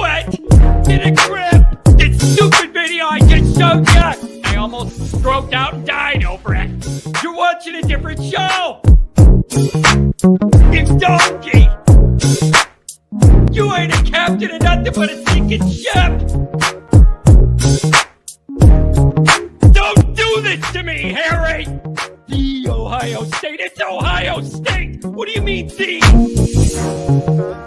knew it! Get a grip! This stupid video I just showed you! I almost stroked out and died over it. You're watching a different show! It's donkey! You ain't a captain of nothing but a sinking ship! Don't do this to me, Harry! The Ohio State. It's Ohio State! What do you mean, the?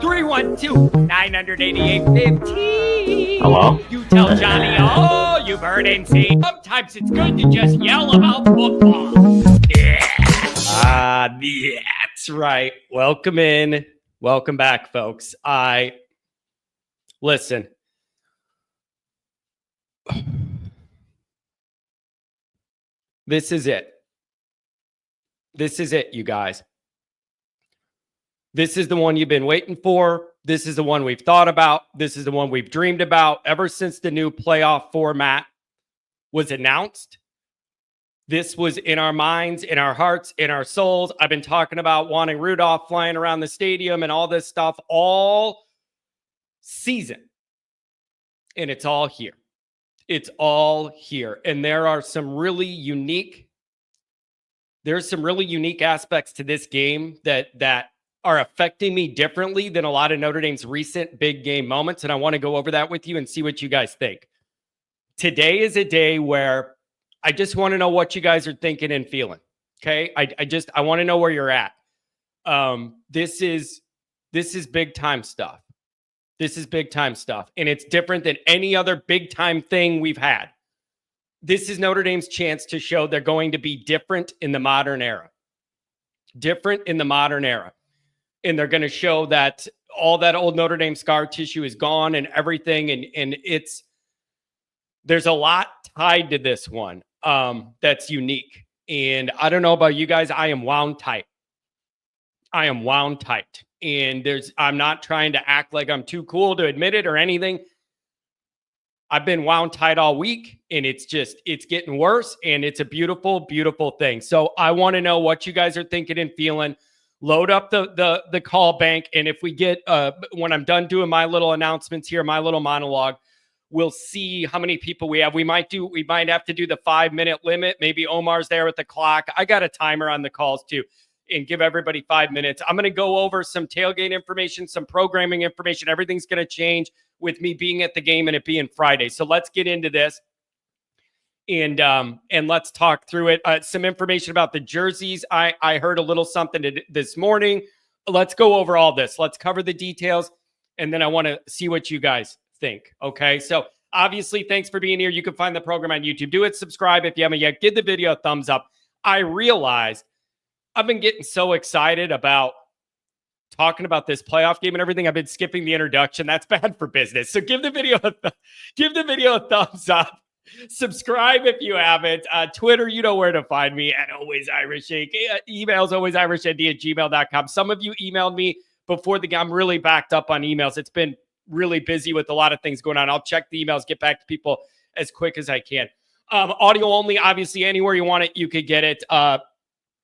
312-988-15. Hello? You tell Johnny all you've heard and seen. Sometimes it's good to just yell about football. Yeah. That's right. Welcome in. Welcome back, folks. Listen. This is it. This is it, you guys. This is the one you've been waiting for. This is the one we've thought about. This is the one we've dreamed about ever since the new playoff format was announced. This was in our minds, in our hearts, in our souls. I've been talking about wanting Rudolph flying around the stadium and all this stuff all season. And it's all here. It's all here. And there are some really unique aspects to this game that are affecting me differently than a lot of Notre Dame's recent big game moments. And I want to go over that with you and see what you guys think. Today is a day where I just want to know what you guys are thinking and feeling. Okay. I want to know where you're at. This is big time stuff. This is big time stuff. And it's different than any other big time thing we've had. This is Notre Dame's chance to show they're going to be different in the modern era. Different in the modern era. And they're going to show that all that old Notre Dame scar tissue is gone and everything. And there's a lot tied to this one that's unique. And I don't know about you guys. I am wound tight. I am wound tight. And I'm not trying to act like I'm too cool to admit it or anything. I've been wound tight all week, and it's getting worse, and it's a beautiful, beautiful thing. So I want to know what you guys are thinking and feeling. Load up the call bank, and if we get when I'm done doing my little announcements here, my little monologue, we'll see how many people we have. We might have to do the 5-minute limit. Maybe Omar's there with the clock. I got a timer on the calls too, and give everybody 5 minutes. I'm going to go over some tailgate information, some programming information. Everything's going to change with me being at the game and it being Friday. So let's get into this and let's talk through it. Some information about the jerseys. I heard a little something this morning. Let's go over all this. Let's cover the details, and then I want to see what you guys think. Okay. So obviously, thanks for being here. You can find the program on YouTube. Do it. Subscribe if you haven't yet. Give the video a thumbs up. I realize I've been getting so excited about talking about this playoff game and everything. I've been skipping the introduction. That's bad for business. So give the video a thumbs up. Subscribe if you haven't. Twitter, you know where to find me at Always Irish Inc. Emails alwaysirishnd@gmail.com. Some of you emailed me before the game. I'm really backed up on emails. It's been really busy with a lot of things going on. I'll check the emails, get back to people as quick as I can. Audio only, obviously, anywhere you want it, you could get it.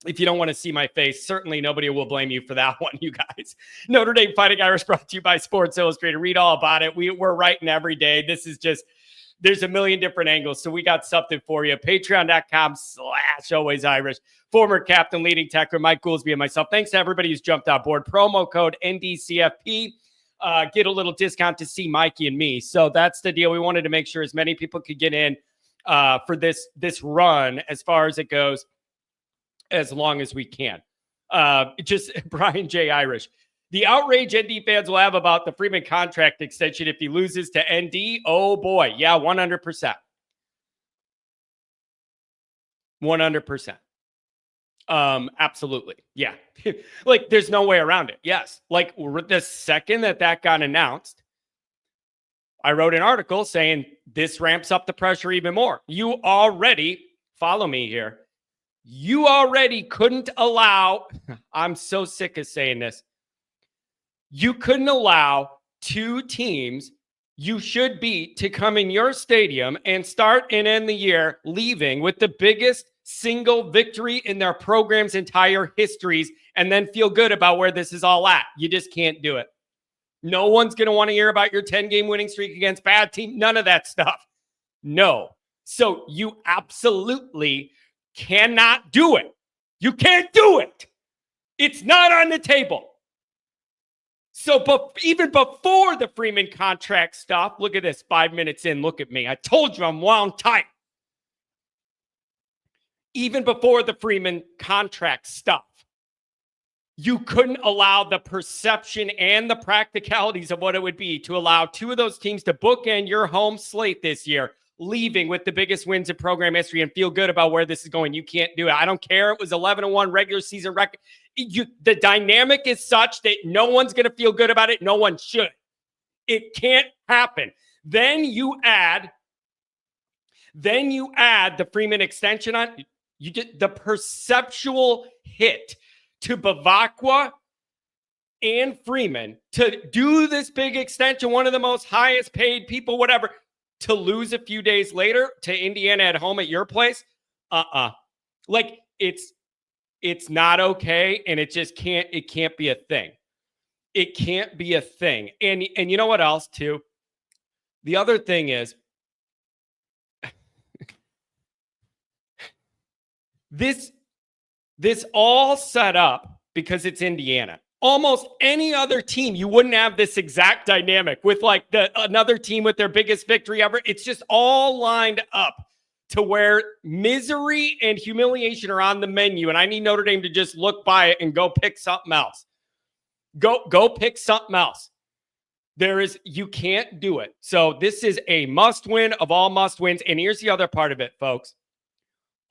If you don't want to see my face, certainly nobody will blame you for that one, you guys. Notre Dame Fighting Irish brought to you by Sports Illustrated. Read all about it. We're writing every day. This is just, there's a million different angles. So we got something for you. Patreon.com/alwaysirish. Former captain, leading tackler Mike Goolsby and myself. Thanks to everybody who's jumped on board. Promo code NDCFP. Get a little discount to see Mikey and me. So that's the deal. We wanted to make sure as many people could get in for this run as far as it goes, as long as we can. Just Brian J. Irish. The outrage ND fans will have about the Freeman contract extension if he loses to ND. Oh boy. Yeah, 100%. 100%. Absolutely. Yeah. Like there's no way around it. Yes. Like the second that got announced, I wrote an article saying this ramps up the pressure even more. You already, follow me here, you already couldn't allow, I'm so sick of saying this, you couldn't allow two teams you should beat to come in your stadium and start and end the year leaving with the biggest single victory in their program's entire histories and then feel good about where this is all at. You just can't do it. No one's going to want to hear about your 10-game winning streak against bad team. None of that stuff. No. So you absolutely cannot do it. You can't do it. It's not on the table. So even before the Freeman contract stuff, look at this, 5 minutes in, look at me. I told you I'm wound tight. Even before the Freeman contract stuff, you couldn't allow the perception and the practicalities of what it would be to allow two of those teams to bookend your home slate this year, leaving with the biggest wins in program history and feel good about where this is going. You can't do it. I don't care. It was 11-1 regular season record. The dynamic is such that no one's going to feel good about it. No one should. It can't happen. Then you add the Freeman extension on. You get the perceptual hit to Bavacqua and Freeman to do this big extension, one of the most highest paid people, whatever, to lose a few days later to Indiana at home at your place. Like it's not okay. And it just can't be a thing. It can't be a thing. And you know what else too? The other thing is this all set up because it's Indiana. Almost any other team, you wouldn't have this exact dynamic with like another team with their biggest victory ever. It's just all lined up to where misery and humiliation are on the menu. And I need Notre Dame to just look by it and go pick something else. Go pick something else. You can't do it. So this is a must win of all must wins. And here's the other part of it, folks.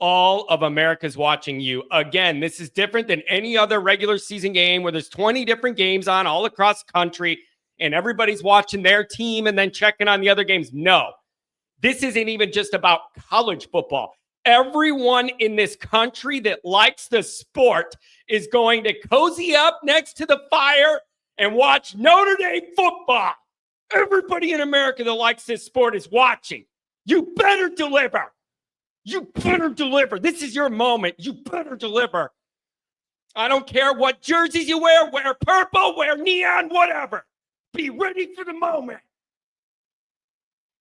All of America's watching you. Again, this is different than any other regular season game where there's 20 different games on all across the country and everybody's watching their team and then checking on the other games. No, this isn't even just about college football. Everyone in this country that likes the sport is going to cozy up next to the fire and watch Notre Dame football. Everybody in America that likes this sport is watching. You better deliver. You better deliver. This is your moment. You better deliver. I don't care what jerseys you wear purple, wear neon, whatever. Be ready for the moment.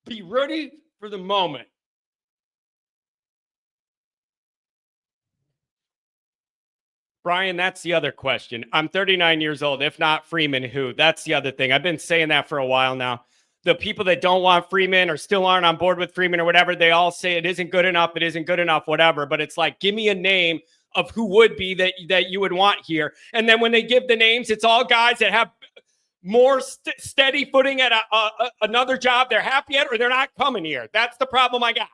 Be ready for the moment. Brian, that's the other question. I'm 39 years old. If not Freeman, who? That's the other thing. I've been saying that for a while now. The people that don't want Freeman or still aren't on board with Freeman or whatever, they all say it isn't good enough, whatever. But it's like, give me a name of who would be that you would want here. And then when they give the names, it's all guys that have more steady footing at another job they're happy at, or they're not coming here. That's the problem I got.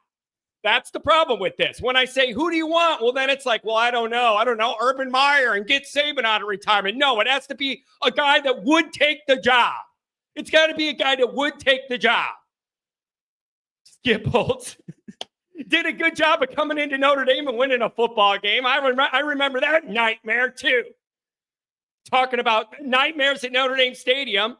That's the problem with this. When I say, who do you want? Well, then it's like, well, I don't know. Urban Meyer and get Saban out of retirement. No, it has to be a guy that would take the job. It's got to be a guy that would take the job. Skip Holtz did a good job of coming into Notre Dame and winning a football game. I remember that nightmare too. Talking about nightmares at Notre Dame Stadium.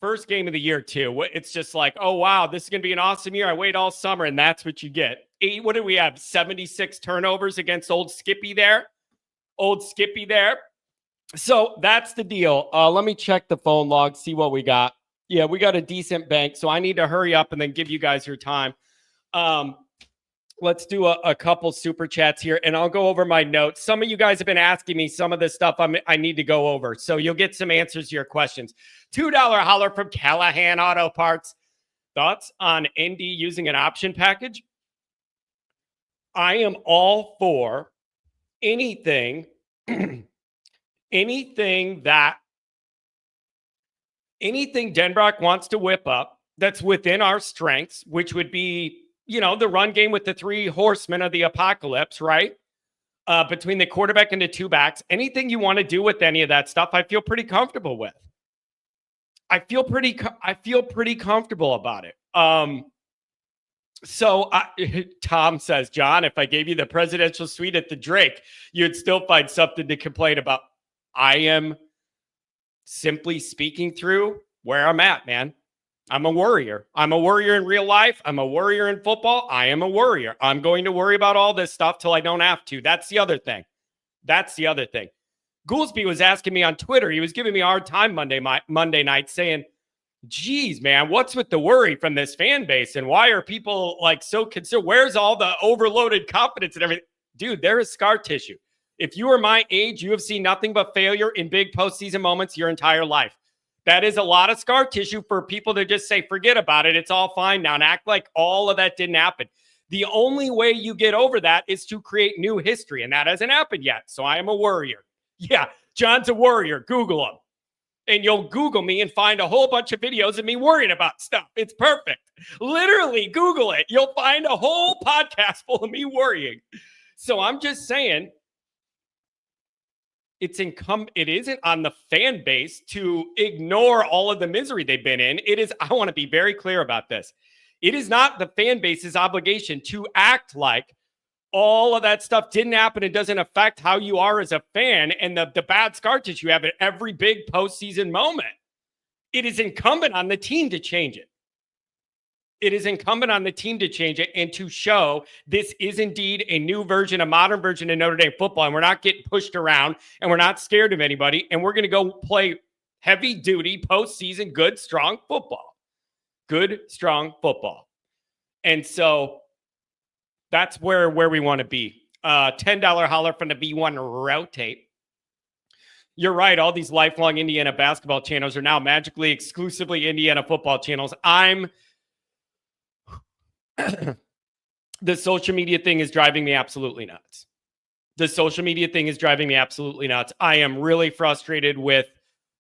First game of the year too. It's just like, oh, wow, this is going to be an awesome year. I wait all summer, and that's what you get. What did we have? 76 turnovers against old Skippy there. So that's the deal. Let me check the phone log, see what we got. Yeah, we got a decent bank, so I need to hurry up and then give you guys your time. Let's do a couple super chats here, and I'll go over my notes. Some of you guys have been asking me some of the stuff I need to go over, so you'll get some answers to your questions. $2 holler from Callahan Auto Parts. Thoughts on ND using an option package? I am all for anything Denbrock wants to whip up that's within our strengths, which would be, the run game with the three horsemen of the apocalypse, right? Between the quarterback and the two backs, anything you want to do with any of that stuff, I feel pretty comfortable with. I feel pretty comfortable about it. So Tom says, John, if I gave you the presidential suite at the Drake, you'd still find something to complain about. I am simply speaking through where I'm at, man. I'm a worrier. I'm a worrier in real life. I'm a worrier in football. I am a worrier. I'm going to worry about all this stuff till I don't have to. That's the other thing. Goolsby was asking me on Twitter. He was giving me a hard time Monday night saying, geez, man, what's with the worry from this fan base? And why are people like so concerned? Where's all the overloaded confidence and everything? Dude, there is scar tissue. If you are my age, you have seen nothing but failure in big postseason moments your entire life. That is a lot of scar tissue for people to just say, forget about it. It's all fine now and act like all of that didn't happen. The only way you get over that is to create new history, and that hasn't happened yet. So I am a worrier. Yeah, John's a worrier. Google him. And you'll Google me and find a whole bunch of videos of me worrying about stuff. It's perfect. Literally, Google it. You'll find a whole podcast full of me worrying. So I'm just saying, it isn't on the fan base to ignore all of the misery they've been in. It is, I want to be very clear about this. It is not the fan base's obligation to act like all of that stuff didn't happen and doesn't affect how you are as a fan and the bad scar tissue you have at every big postseason moment. It is incumbent on the team to change it. It is incumbent on the team to change it and to show this is indeed a new version, a modern version of Notre Dame football. And we're not getting pushed around and we're not scared of anybody. And we're going to go play heavy duty postseason, good, strong football. Good, strong football. And so that's where we want to be. $10 holler from the B1 Rotate. You're right. All these lifelong Indiana basketball channels are now magically exclusively Indiana football channels. The social media thing is driving me absolutely nuts. I am really frustrated with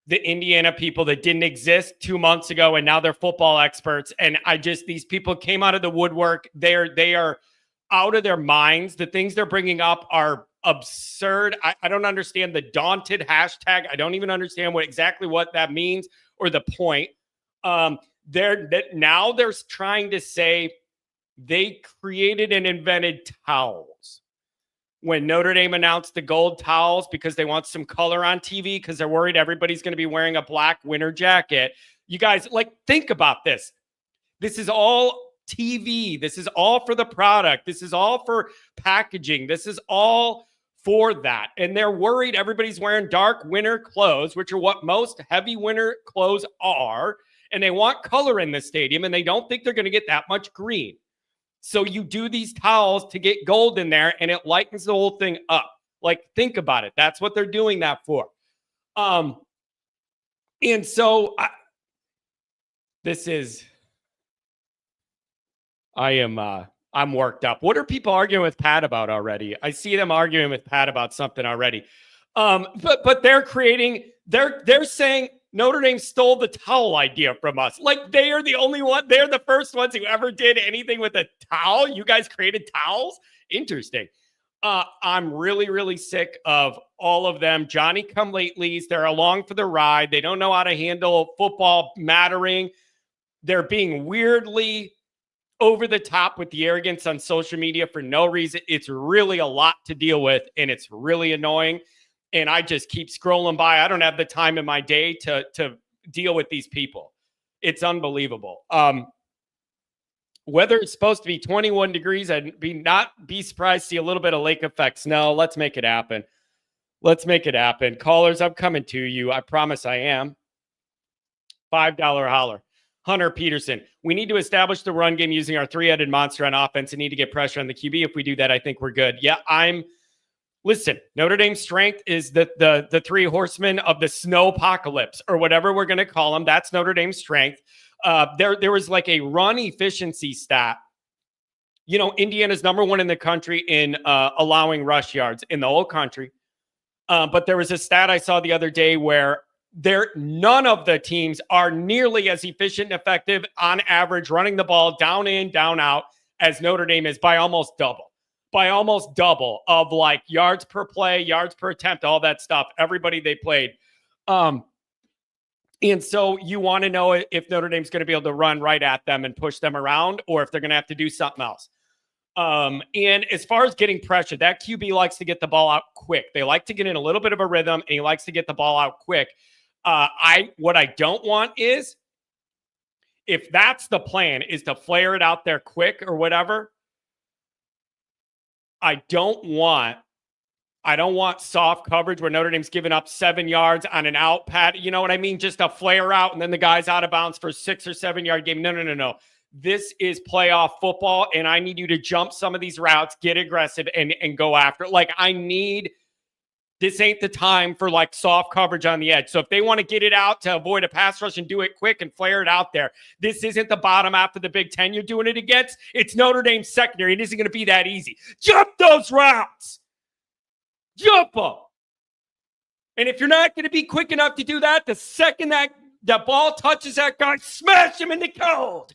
the Indiana people that didn't exist 2 months ago, and now they're football experts. And these people came out of the woodwork. They are out of their minds. The things they're bringing up are absurd. I don't understand the daunted hashtag. I don't even understand exactly what that means or the point. They're trying to say they created and invented towels. When Notre Dame announced the gold towels because they want some color on TV because they're worried everybody's going to be wearing a black winter jacket. You guys, think about this. This is all TV. This is all for the product. This is all for packaging. This is all for that. And they're worried everybody's wearing dark winter clothes, which are what most heavy winter clothes are. And they want color in the stadium, and they don't think they're going to get that much green. So you do these towels to get gold in there, and it lightens the whole thing up. Think about it. That's what they're doing that for. And so I'm worked up. What are people arguing with Pat about already? I see them arguing with Pat about something already. But they're saying Notre Dame stole the towel idea from us. They are the only one. They're the first ones who ever did anything with a towel. You guys created towels? Interesting. I'm really, really sick of all of them. Johnny-come-latelys. They're along for the ride. They don't know how to handle football mattering. They're being weirdly over the top with the arrogance on social media for no reason. It's really a lot to deal with, and it's really annoying. And I just keep scrolling by. I don't have the time in my day to deal with these people. It's unbelievable. Weather is supposed to be 21 degrees. I'd not be surprised to see a little bit of lake effects. No, let's make it happen. Callers, I'm coming to you. I promise I am. $5 holler. Hunter Peterson. We need to establish the run game using our three-headed monster on offense and need to get pressure on the QB. If we do that, I think we're good. Yeah, listen, Notre Dame's strength is the three horsemen of the snow apocalypse, or whatever we're going to call them. That's Notre Dame's strength. There was a run efficiency stat. Indiana's number one in the country in allowing rush yards in the whole country. But there was a stat I saw the other day where none of the teams are nearly as efficient and effective on average running the ball down in, down out as Notre Dame is by almost double of yards per play, yards per attempt, all that stuff, everybody they played. And so you want to know if Notre Dame's going to be able to run right at them and push them around, or if they're going to have to do something else. And as far as getting pressure, that QB likes to get the ball out quick. They like to get in a little bit of a rhythm, and he likes to get the ball out quick. What I don't want is, if that's the plan, is to flare it out there quick or whatever, I don't want I don't want soft coverage where Notre Dame's giving up 7 yards on an out pat. You know what I mean? Just a flare out and then the guy's out of bounds for 6 or 7 yard game. No. This is playoff football, and I need you to jump some of these routes, get aggressive, and go after it. Like, this ain't the time for like soft coverage on the edge. So if they want to get it out to avoid a pass rush and do it quick and flare it out there, this isn't the bottom half of the Big Ten you're doing it against. It's Notre Dame's secondary. It isn't going to be that easy. Jump those routes. Jump them. And if you're not going to be quick enough to do that, the second that ball touches that guy, smash him in the cold.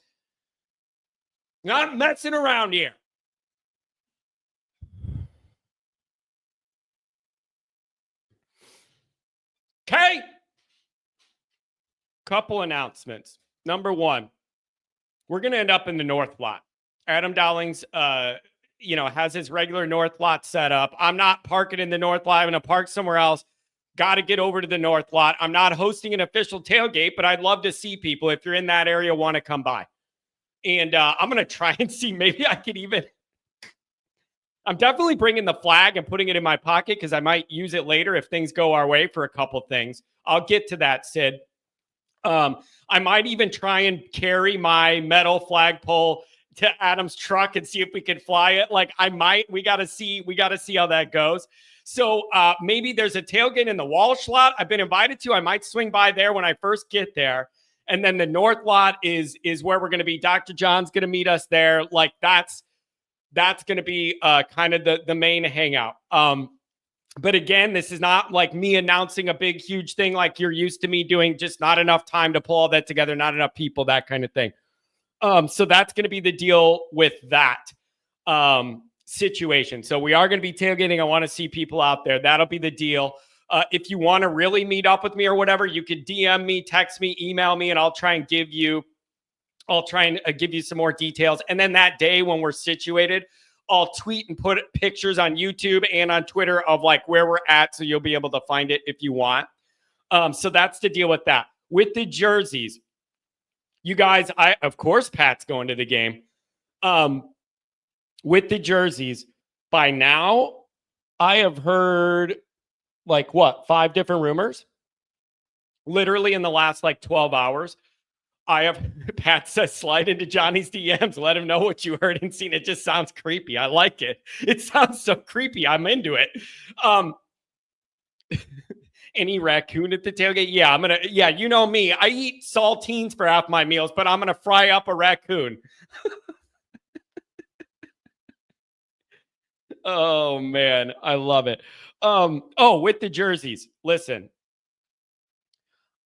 Not messing around here. Okay. Couple announcements. Number one, we're going to end up in the North lot. Adam Dowling's, has his regular North lot set up. I'm not parking in the North lot. I'm going to park somewhere else. Got to get over to the North lot. I'm not hosting an official tailgate, but I'd love to see people. If you're in that area, want to come by. And I'm going to try and see, maybe I could even, I'm definitely bringing the flag and putting it in my pocket because I might use it later if things go our way for a couple things. I'll get to that, Sid. I might even try and carry my metal flagpole to Adam's truck and see if we can fly it. Like, we got to see how that goes. So maybe there's a tailgate in the Walsh lot I've been invited to. I might swing by there when I first get there. And then the North lot is where we're going to be. Dr. John's going to meet us there. Like, that's going to be kind of the main hangout. But again, this is not like me announcing a big, huge thing like you're used to me doing. Just not enough time to pull all that together. Not enough people, that kind of thing. So that's going to be the deal with that situation. So we are going to be tailgating. I want to see people out there. That'll be the deal. If you want to really meet up with me or whatever, you could DM me, text me, email me, and I'll try and give you some more details. And then that day when we're situated, I'll tweet and put pictures on YouTube and on Twitter of like where we're at. So you'll be able to find it if you want. So that's the deal with that. With the jerseys, you guys, of course, Pat's going to the game. With the jerseys, by now, I have heard 5 different rumors? Literally in the last 12 hours. Pat says, slide into Johnny's DMs. Let him know what you heard and seen. It just sounds creepy. I like it. It sounds so creepy. I'm into it. Any raccoon at the tailgate? Yeah, you know me. I eat saltines for half my meals, but I'm going to fry up a raccoon. Oh, man. I love it. With the jerseys, listen,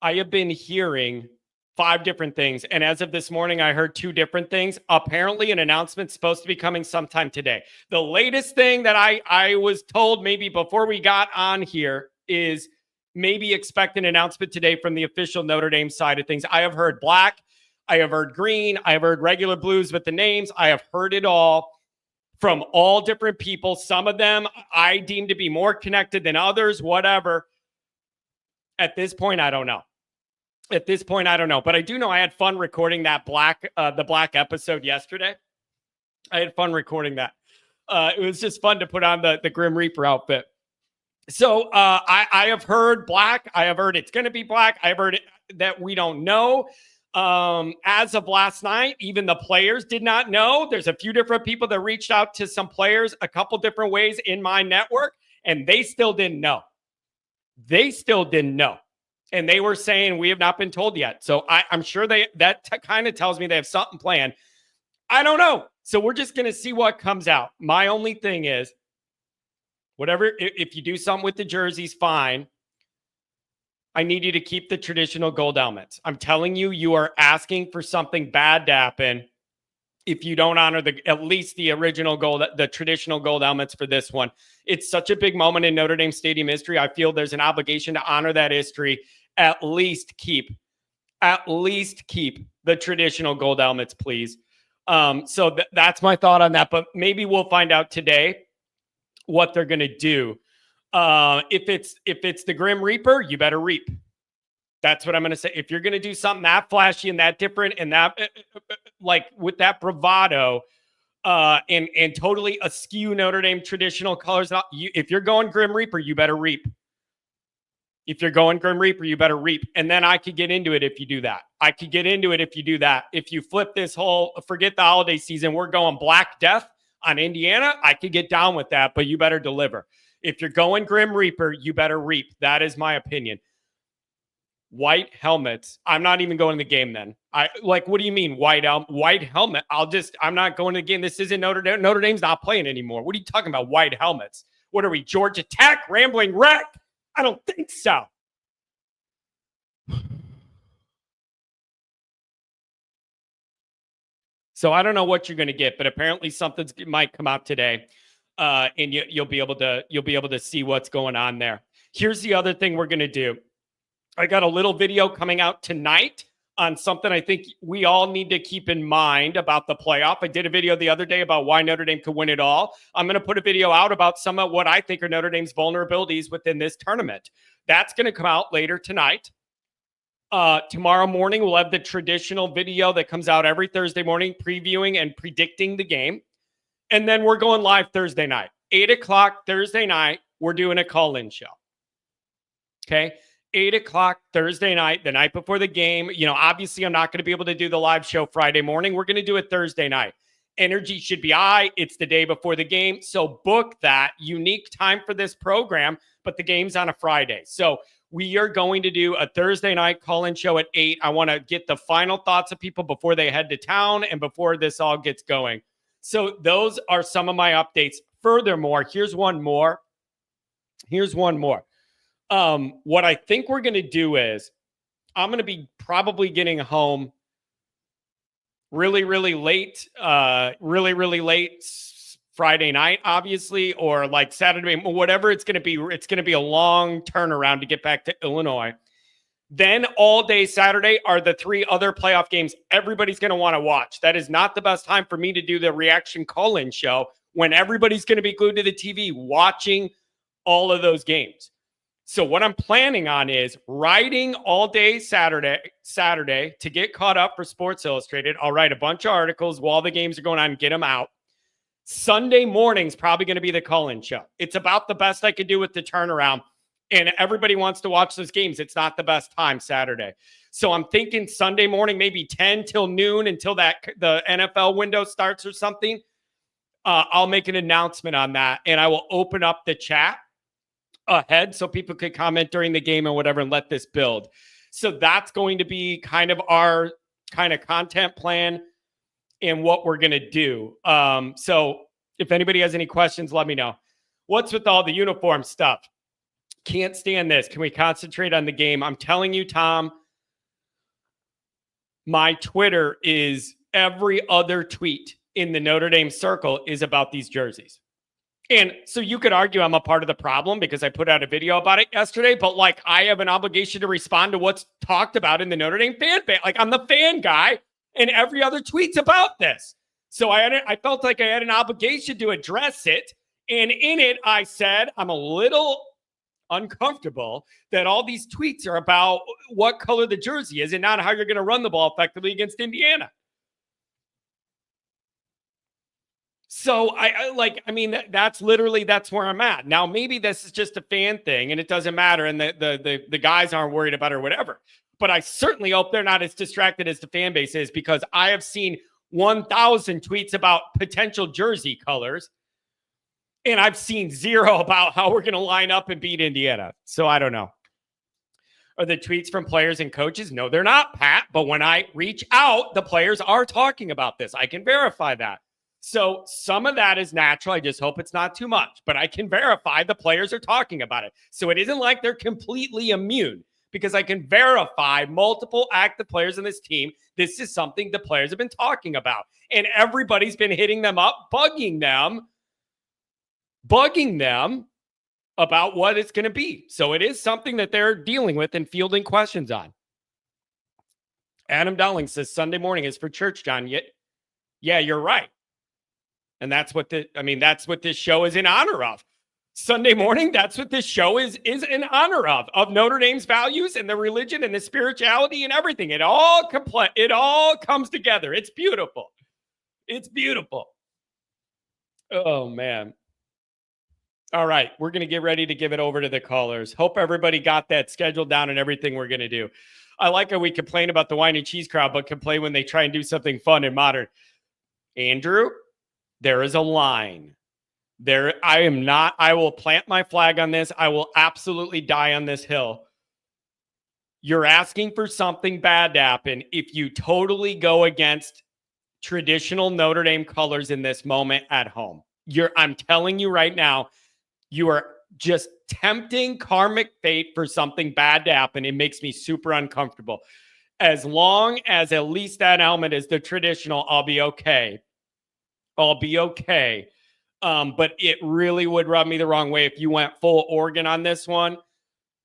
I have been hearing 5 different things. And as of this morning, I heard 2 different things. Apparently an announcement's supposed to be coming sometime today. The latest thing that I was told maybe before we got on here is maybe expect an announcement today from the official Notre Dame side of things. I have heard black. I have heard green. I have heard regular blues with the names. I have heard it all from all different people. Some of them I deem to be more connected than others, whatever. At this point, I don't know. But I do know I had fun recording that the black episode yesterday. I had fun recording that. It was just fun to put on the Grim Reaper outfit. So I have heard black. I have heard it's going to be black. I have heard that we don't know. As of last night, even the players did not know. There's a few different people that reached out to some players a couple different ways in my network, and they still didn't know. And they were saying, we have not been told yet. So I'm sure that kind of tells me they have something planned. I don't know. So we're just going to see what comes out. My only thing is, if you do something with the jerseys, fine. I need you to keep the traditional gold helmets. I'm telling you, you are asking for something bad to happen if you don't honor at least the original gold, the traditional gold helmets for this one. It's such a big moment in Notre Dame Stadium history. I feel there's an obligation to honor that history. At least keep the traditional gold helmets, please. So that's my thought on that. But maybe we'll find out today what they're going to do. If it's the Grim Reaper, you better reap. That's what I'm going to say. If you're going to do something that flashy and that different and that with that bravado, and totally askew Notre Dame traditional colors. If you're going Grim Reaper, you better reap. If you're going Grim Reaper, you better reap. And then I could get into it if you do that. I could get into it if you do that. If you flip this whole, forget the holiday season, we're going Black Death on Indiana, I could get down with that, but you better deliver. If you're going Grim Reaper, you better reap. That is my opinion. White helmets. I'm not even going to the game then. What do you mean white helmet? I'm not going to the game. This isn't Notre Dame. Notre Dame's not playing anymore. What are you talking about? White helmets. What are we? Georgia Tech, Rambling Wreck? I don't think so. So I don't know what you're going to get, but apparently something might come out today, and you'll be able to see what's going on there. Here's the other thing we're going to do. I got a little video coming out tonight on something I think we all need to keep in mind about the playoff. I did a video the other day about why Notre Dame could win it all. I'm going to put a video out about some of what I think are Notre Dame's vulnerabilities within this tournament. That's going to come out later tonight. Tomorrow morning, we'll have the traditional video that comes out every Thursday morning, previewing and predicting the game. And then we're going live Thursday night. 8 o'clock Thursday night, we're doing a call-in show. Okay? 8 o'clock Thursday night, the night before the game. Obviously, I'm not going to be able to do the live show Friday morning. We're going to do it Thursday night. Energy should be high. It's the day before the game. So book that unique time for this program, but the game's on a Friday. So we are going to do a Thursday night call-in show at 8. I want to get the final thoughts of people before they head to town and before this all gets going. So those are some of my updates. Furthermore, here's one more. What I think we're going to do is I'm going to be probably getting home really late Friday night, obviously, or like Saturday, whatever it's going to be. It's going to be a long turnaround to get back to Illinois. Then all day Saturday are the 3 other playoff games everybody's going to want to watch. That is not the best time for me to do the reaction call-in show when everybody's going to be glued to the TV watching all of those games. So what I'm planning on is writing all day Saturday to get caught up for Sports Illustrated. I'll write a bunch of articles while the games are going on and get them out. Sunday morning's probably going to be the call-in show. It's about the best I could do with the turnaround. And everybody wants to watch those games. It's not the best time Saturday. So I'm thinking Sunday morning, maybe 10 till noon until the NFL window starts or something. I'll make an announcement on that. And I will open up the chat ahead so people could comment during the game or whatever and let this build. So that's going to be kind of our kind of content plan and what we're going to do. So if anybody has any questions, let me know. What's with all the uniform stuff? Can't stand this. Can we concentrate on the game? I'm telling you, Tom, my Twitter is every other tweet in the Notre Dame circle is about these jerseys. And so you could argue I'm a part of the problem because I put out a video about it yesterday, but like I have an obligation to respond to what's talked about in the Notre Dame fan base. Like I'm the fan guy and every other tweet's about this. So I felt like I had an obligation to address it. And in it, I said, I'm a little uncomfortable that all these tweets are about what color the jersey is and not how you're going to run the ball effectively against Indiana. So that's where I'm at. Now, maybe this is just a fan thing and it doesn't matter. And the guys aren't worried about it or whatever, but I certainly hope they're not as distracted as the fan base is because I have seen 1,000 tweets about potential jersey colors. And I've seen 0 about how we're going to line up and beat Indiana. So I don't know. Are the tweets from players and coaches? No, they're not, Pat. But when I reach out, the players are talking about this. I can verify that. So some of that is natural. I just hope it's not too much. But I can verify the players are talking about it. So it isn't like they're completely immune because I can verify multiple active players in this team. This is something the players have been talking about. And everybody's been hitting them up, bugging them about what it's going to be. So it is something that they're dealing with and fielding questions on. Adam Dowling says Sunday morning is for church, John. Yeah, you're right. And that's what this show is in honor of. Sunday morning, that's what this show is in honor of Notre Dame's values and the religion and the spirituality and everything. It all comes together. It's beautiful. It's beautiful. Oh, man. All right. We're going to get ready to give it over to the callers. Hope everybody got that schedule down and everything we're going to do. I like how we complain about the wine and cheese crowd, but complain when they try and do something fun and modern. Andrew, there is a line. I will plant my flag on this. I will absolutely die on this hill. You're asking for something bad to happen if you totally go against traditional Notre Dame colors in this moment at home. I'm telling you right now, you are just tempting karmic fate for something bad to happen. It makes me super uncomfortable. As long as at least that helmet is the traditional, I'll be okay. I'll be okay. But it really would rub me the wrong way if you went full Oregon on this one.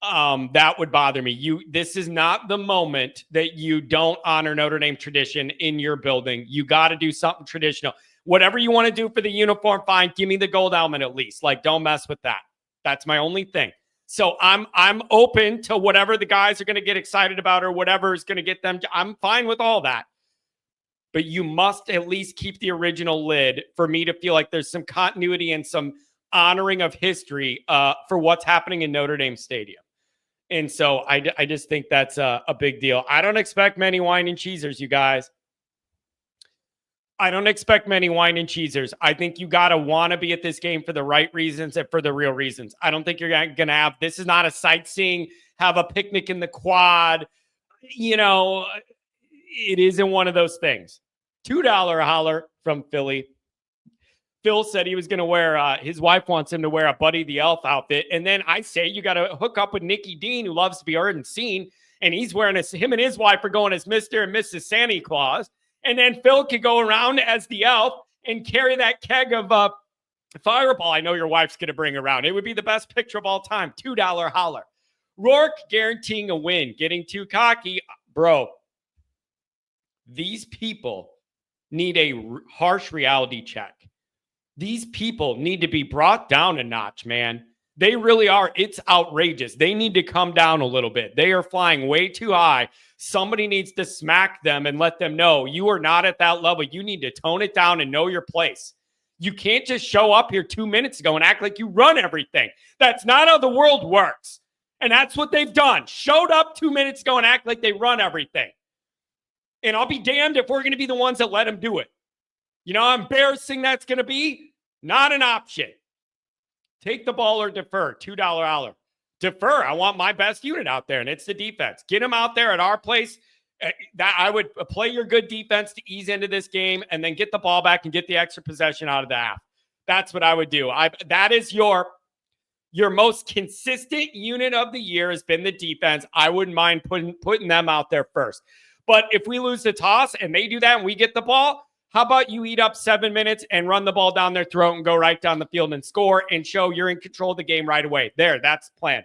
That would bother me. This is not the moment that you don't honor Notre Dame tradition in your building. You got to do something traditional. Whatever you want to do for the uniform, fine. Give me the gold helmet at least. Like, don't mess with that. That's my only thing. So I'm open to whatever the guys are going to get excited about or whatever is going to get them. I'm fine with all that. But you must at least keep the original lid for me to feel like there's some continuity and some honoring of history for what's happening in Notre Dame Stadium. And so I just think that's a big deal. I don't expect many wine and cheesers, you guys. I don't expect many wine and cheesers. I think you got to want to be at this game for the right reasons and for the real reasons. I don't think you're going to have, this is not a sightseeing, have a picnic in the quad. You know, it isn't one of those things. $2 holler from Philly. Phil said he was going to wear, his wife wants him to wear a Buddy the Elf outfit. And then I say, you got to hook up with Nikki Dean, who loves to be heard and seen. And he's wearing him and his wife are going as Mr. and Mrs. Santa Claus. And then Phil could go around as the elf and carry that keg of Fireball. I know your wife's going to bring around. It would be the best picture of all time. $2 holler. Rourke guaranteeing a win. Getting too cocky. Bro, these people need a harsh reality check. These people need to be brought down a notch, man. They really are. It's outrageous. They need to come down a little bit. They are flying way too high. Somebody needs to smack them and let them know you are not at that level. You need to tone it down and know your place. You can't just show up here 2 minutes ago and act like you run everything. That's not how the world works. And that's what they've done. Showed up 2 minutes ago and act like they run everything. And I'll be damned if we're going to be the ones that let them do it. You know how embarrassing that's going to be? Not an option. Take the ball or defer. $2 holler. Defer. I want my best unit out there, and it's the defense. Get them out there at our place. That I would play your good defense to ease into this game, and then get the ball back and get the extra possession out of the half. That's what I would do. That is your most consistent unit of the year has been the defense. I wouldn't mind putting them out there first. But if we lose the toss and they do that and we get the ball, how about you eat up 7 minutes and run the ball down their throat and go right down the field and score and show you're in control of the game right away? There, that's the plan.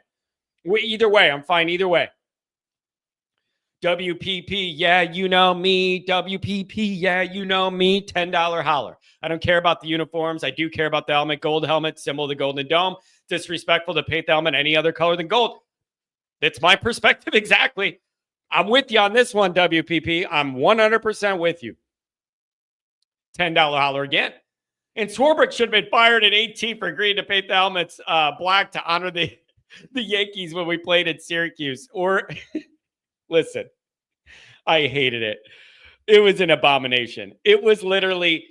Either way, I'm fine either way. WPP, yeah, you know me. WPP, yeah, you know me. $10 holler. I don't care about the uniforms. I do care about the helmet. Gold helmet, symbol of the Golden Dome. Disrespectful to paint the helmet any other color than gold. That's my perspective exactly. I'm with you on this one, WPP. I'm 100% with you. $10 holler again. And Swarbrick should have been fired at 18 for agreeing to paint the helmets black to honor the Yankees when we played at Syracuse. Or, listen, I hated it. It was an abomination. It was literally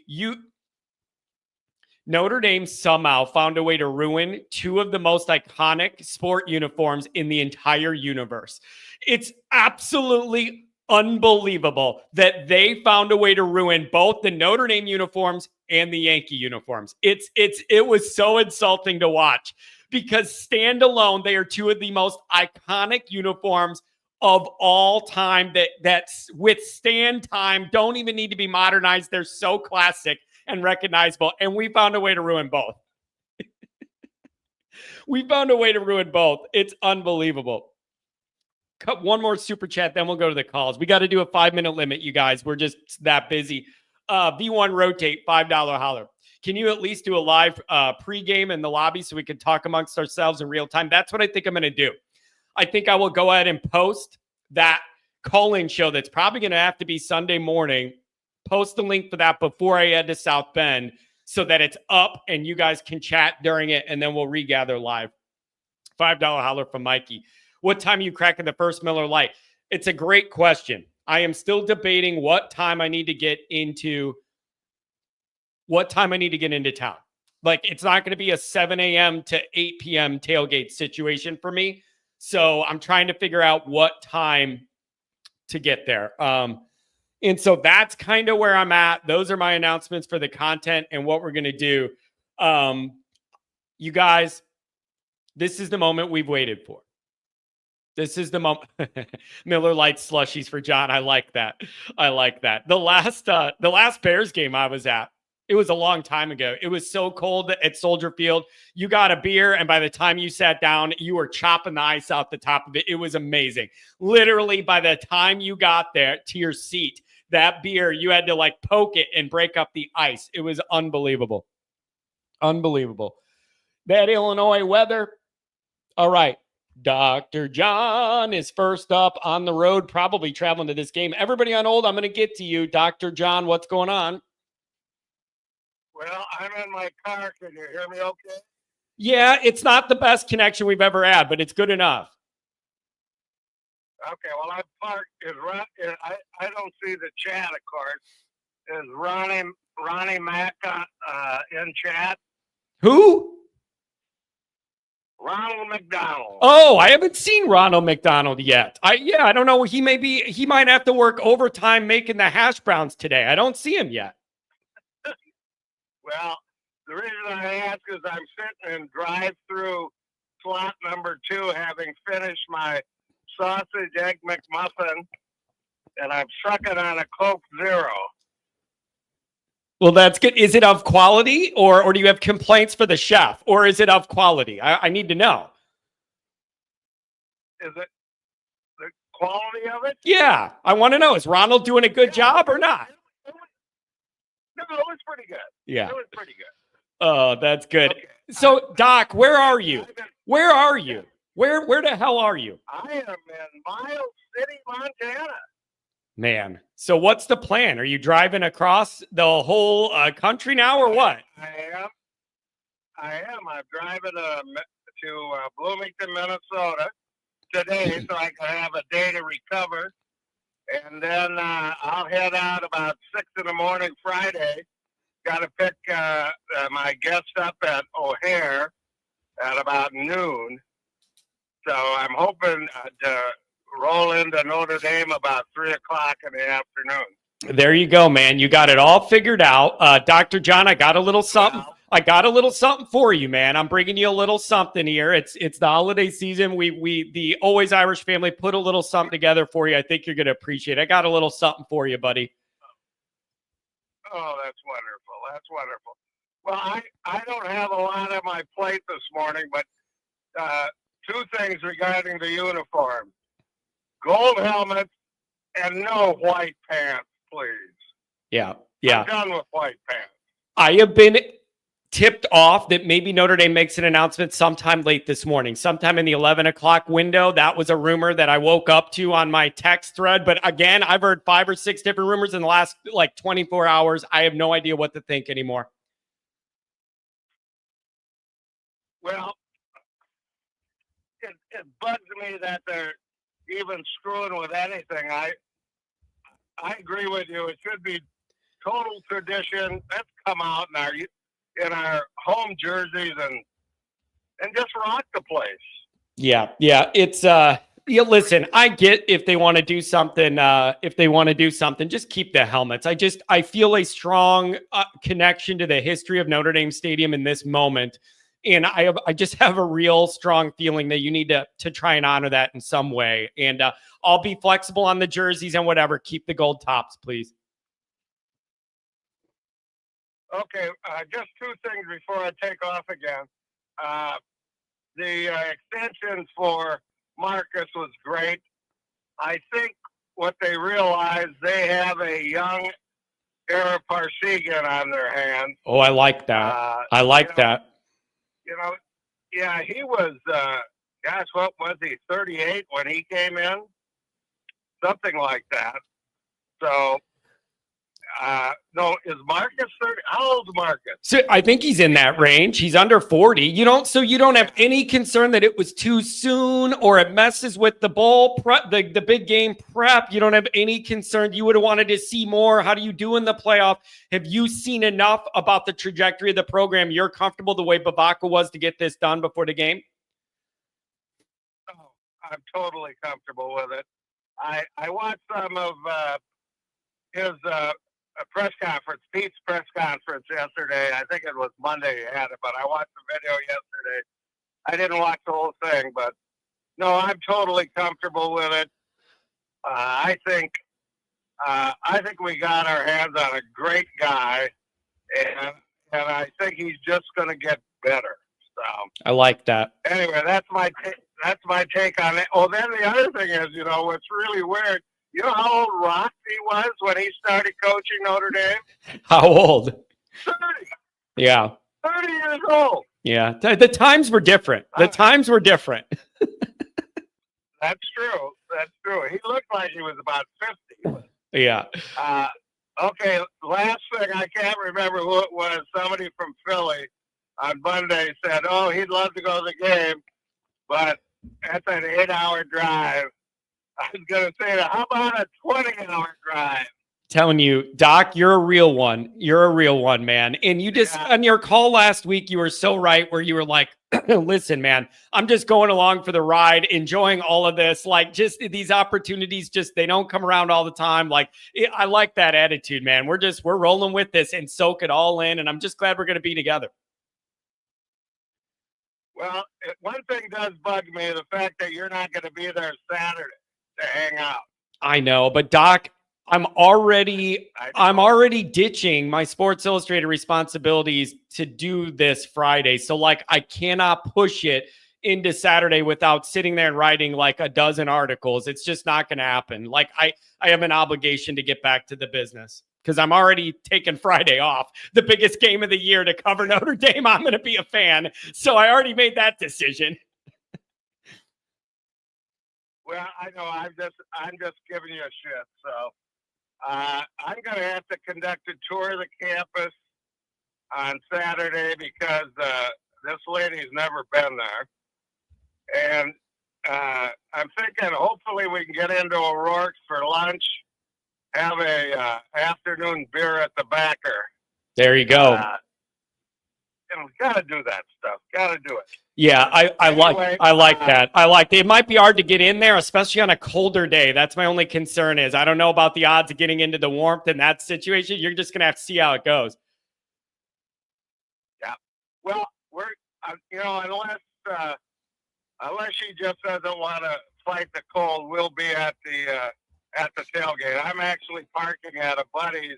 Notre Dame somehow found a way to ruin two of the most iconic sport uniforms in the entire universe. It's absolutely unbelievable that they found a way to ruin both the Notre Dame uniforms and the Yankee uniforms. It was so insulting to watch because standalone, they are two of the most iconic uniforms of all time that withstand time, don't even need to be modernized. They're so classic and recognizable. And we found a way to ruin both. We found a way to ruin both. It's unbelievable. One more super chat, then we'll go to the calls. We got to do a 5-minute limit, you guys. We're just that busy. V1 Rotate, $5 holler. Can you at least do a live pregame in the lobby so we can talk amongst ourselves in real time? That's what I think I'm going to do. I think I will go ahead and post that call-in show that's probably going to have to be Sunday morning. Post the link for that before I head to South Bend so that it's up and you guys can chat during it, and then we'll regather live. $5 holler from Mikey. What time are you cracking the first Miller Lite? It's a great question. I am still debating what time I need to get into town. Like, it's not going to be a 7 a.m. to 8 p.m. tailgate situation for me. So I'm trying to figure out what time to get there. And so that's kind of where I'm at. Those are my announcements for the content and what we're going to do. You guys, this is the moment we've waited for. This is the moment. Miller Lite slushies for John. I like that. The last Bears game I was at, it was a long time ago. It was so cold at Soldier Field. You got a beer, and by the time you sat down, you were chopping the ice out the top of it. It was amazing. Literally, by the time you got there to your seat, that beer, you had to like poke it and break up the ice. It was unbelievable. Unbelievable. That Illinois weather. All right. Dr. John is first up on the road, probably traveling to this game. Everybody on hold, I'm going to get to you. Dr. John, what's going on? Well, I'm in my car. Can you hear me okay? Yeah, it's not the best connection we've ever had, but it's good enough. Okay, well, I parked. I don't see the chat, of course. Is Ronnie Mack in chat? Who? Ronald McDonald. Oh, I haven't seen Ronald McDonald yet. I don't know. He might have to work overtime making the hash browns today. I don't see him yet. Well, the reason I ask is I'm sitting in drive-through slot number 2, having finished my sausage egg McMuffin, and I'm sucking on a Coke Zero. Well, that's good. Is it of quality, or do you have complaints for the chef, or is it of quality? I need to know. Is it the quality of it? Yeah, I want to know. Is Ronald doing a good job or not? No, it was pretty good. Yeah. It was pretty good. Oh, that's good. Okay. So, Doc, where are you? Where are you? Where the hell are you? I am in Miles City, Montana. Man, so what's the plan? Are you driving across the whole country now, or what? I am. I'm driving to Bloomington, Minnesota today, so I can have a day to recover. And then I'll head out about 6 in the morning Friday. Got to pick my guest up at O'Hare at about noon. So I'm hoping to roll into Notre Dame about 3 o'clock in the afternoon. There you go, man. You got it all figured out. Dr. John, I got a little something. Wow. I got a little something for you, man. I'm bringing you a little something here. It's the holiday season. We the Always Irish family put a little something together for you. I think you're going to appreciate it. I got a little something for you, buddy. Oh, that's wonderful. That's wonderful. Well, I don't have a lot on my plate this morning, but 2 things regarding the uniform. Gold helmet and no white pants, please. Yeah. I'm done with white pants. I have been tipped off that maybe Notre Dame makes an announcement sometime late this morning, sometime in the 11 o'clock window. That was a rumor that I woke up to on my text thread. But again, I've heard 5 or 6 different rumors in the last 24 hours. I have no idea what to think anymore. Well, it bugs me that they're even screwing with anything. I agree with you. It should be total tradition. Let's come out in our home jerseys and just rock the place. Yeah. It's listen, I get if they want to do something, just keep the helmets. I feel a strong connection to the history of Notre Dame Stadium in this moment. And I just have a real strong feeling that you need to try and honor that in some way. And I'll be flexible on the jerseys and whatever. Keep the gold tops, please. Okay, just 2 things before I take off again. The extensions for Marcus was great. I think what they realized, they have a young Ara Parsegian on their hands. Oh, I like that. That. Yeah, he was, what was he, 38 when he came in? Something like that. So No, is Marcus 30? How old's Marcus? So I think he's in that range. He's under 40. So you don't have any concern that it was too soon or it messes with the bowl prep, the big game prep. You don't have any concern. You would have wanted to see more. How do you do in the playoff? Have you seen enough about the trajectory of the program? You're comfortable the way Babaka was to get this done before the game? Oh, I'm totally comfortable with it. I watched some of his press conference, Pete's press conference yesterday. I think it was Monday he had it, but I watched the video yesterday. I didn't watch the whole thing, but no, I'm totally comfortable with it. I think we got our hands on a great guy, and I think he's just going to get better. So I like that. Anyway, that's my take on it. Oh, then the other thing is, what's really weird. You know how old Roxy was when he started coaching Notre Dame? How old? 30. Yeah. 30 years old. Yeah. The times were different. That's true. That's true. He looked like he was about 50. Yeah. Okay, last thing, I can't remember who it was. Somebody from Philly on Monday said, oh, he'd love to go to the game, but that's an 8-hour drive. I was going to say, how about a 20-hour drive? Telling you, Doc, you're a real one. You're a real one, man. And you just, on your call last week, you were so right where you were like, listen, man, I'm just going along for the ride, enjoying all of this. Like, just these opportunities, they don't come around all the time. Like, I like that attitude, man. We're rolling with this and soak it all in. And I'm just glad we're going to be together. Well, one thing does bug me, the fact that you're not going to be there Saturday to hang out. I know, but Doc, I'm already ditching my Sports Illustrated responsibilities to do this Friday. So like, I cannot push it into Saturday without sitting there and writing like a dozen articles. It's just not going to happen. Like I have an obligation to get back to the business because I'm already taking Friday off, the biggest game of the year, to cover Notre Dame. I'm going to be a fan. So I already made that decision. Well, I know I'm just giving you a shit. So I'm going to have to conduct a tour of the campus on Saturday because this lady's never been there. And I'm thinking hopefully we can get into O'Rourke's for lunch, have a afternoon beer at the Backer. There you go. And we got to do that stuff. Got to do it. Yeah, I like that. I like that. It might be hard to get in there, especially on a colder day. That's my only concern is I don't know about the odds of getting into the warmth in that situation. You're just going to have to see how it goes. Yeah. Well, we're, unless she just doesn't want to fight the cold, we'll be at the tailgate. I'm actually parking at a buddy's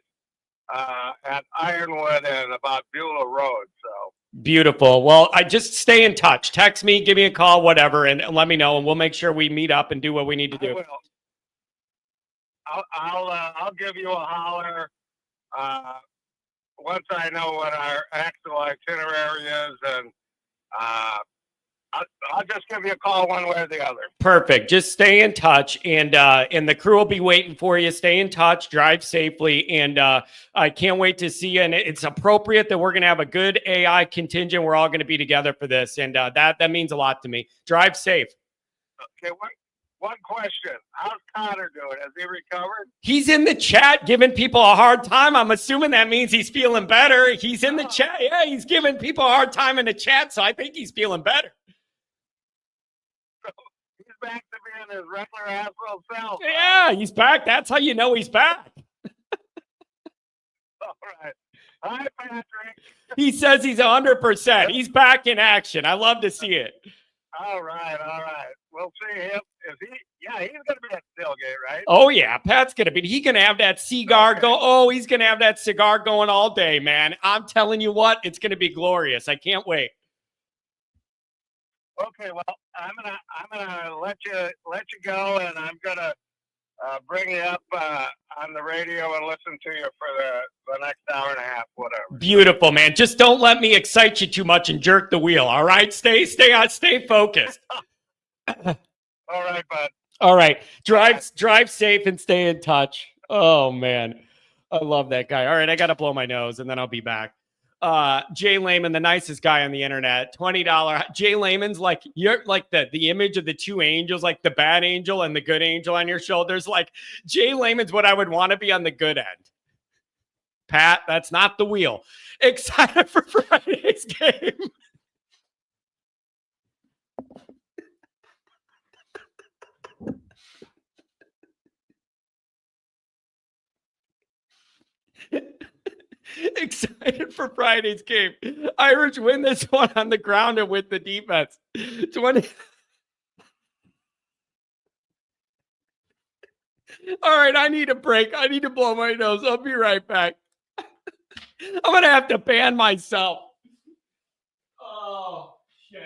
at Ironwood and about Beulah Road. So beautiful. Well, I just stay in touch. Text me, give me a call, whatever, and let me know, and we'll make sure we meet up and do what we need to do. I'll give you a holler once I know what our actual itinerary is, and I'll just give you a call one way or the other. Perfect. Just stay in touch, and the crew will be waiting for you. Stay in touch, drive safely, and I can't wait to see you. And it's appropriate that we're going to have a good AI contingent. We're all going to be together for this, and that means a lot to me. Drive safe. Okay, one question. How's Connor doing? Has he recovered? He's in the chat giving people a hard time. I'm assuming that means he's feeling better. He's in the chat. Yeah, he's giving people a hard time in the chat, so I think he's feeling better. He's back to being his regular asshole self. Yeah, he's back. That's how you know he's back. All right. Hi, Patrick. He says he's 100%. He's back in action. I love to see it. All right. We'll see him. He's going to be at Tailgate, right? Oh, yeah. Pat's going to be. He's going to have that cigar go. Oh, he's going to have that cigar going all day, man. I'm telling you what, it's going to be glorious. I can't wait. Okay, well, I'm gonna let you go, and I'm gonna bring you up on the radio and listen to you for the next hour and a half, whatever. Beautiful, man. Just don't let me excite you too much and jerk the wheel. All right, stay focused. All right, bud. All right, drive safe and stay in touch. Oh man. I love that guy. All right, I got to blow my nose, and then I'll be back. Jay Lehman, the nicest guy on the internet. $20. Jay Lehman's like, you're like the image of the two angels, like the bad angel and the good angel on your shoulders. Like Jay Lehman's what I would want to be on the good end. Pat, that's not the wheel. Excited for Friday's game. Excited for Friday's game. Irish win this one on the ground and with the defense. 20. All right, I need a break. I need to blow my nose. I'll be right back. I'm going to have to ban myself. Oh, shit.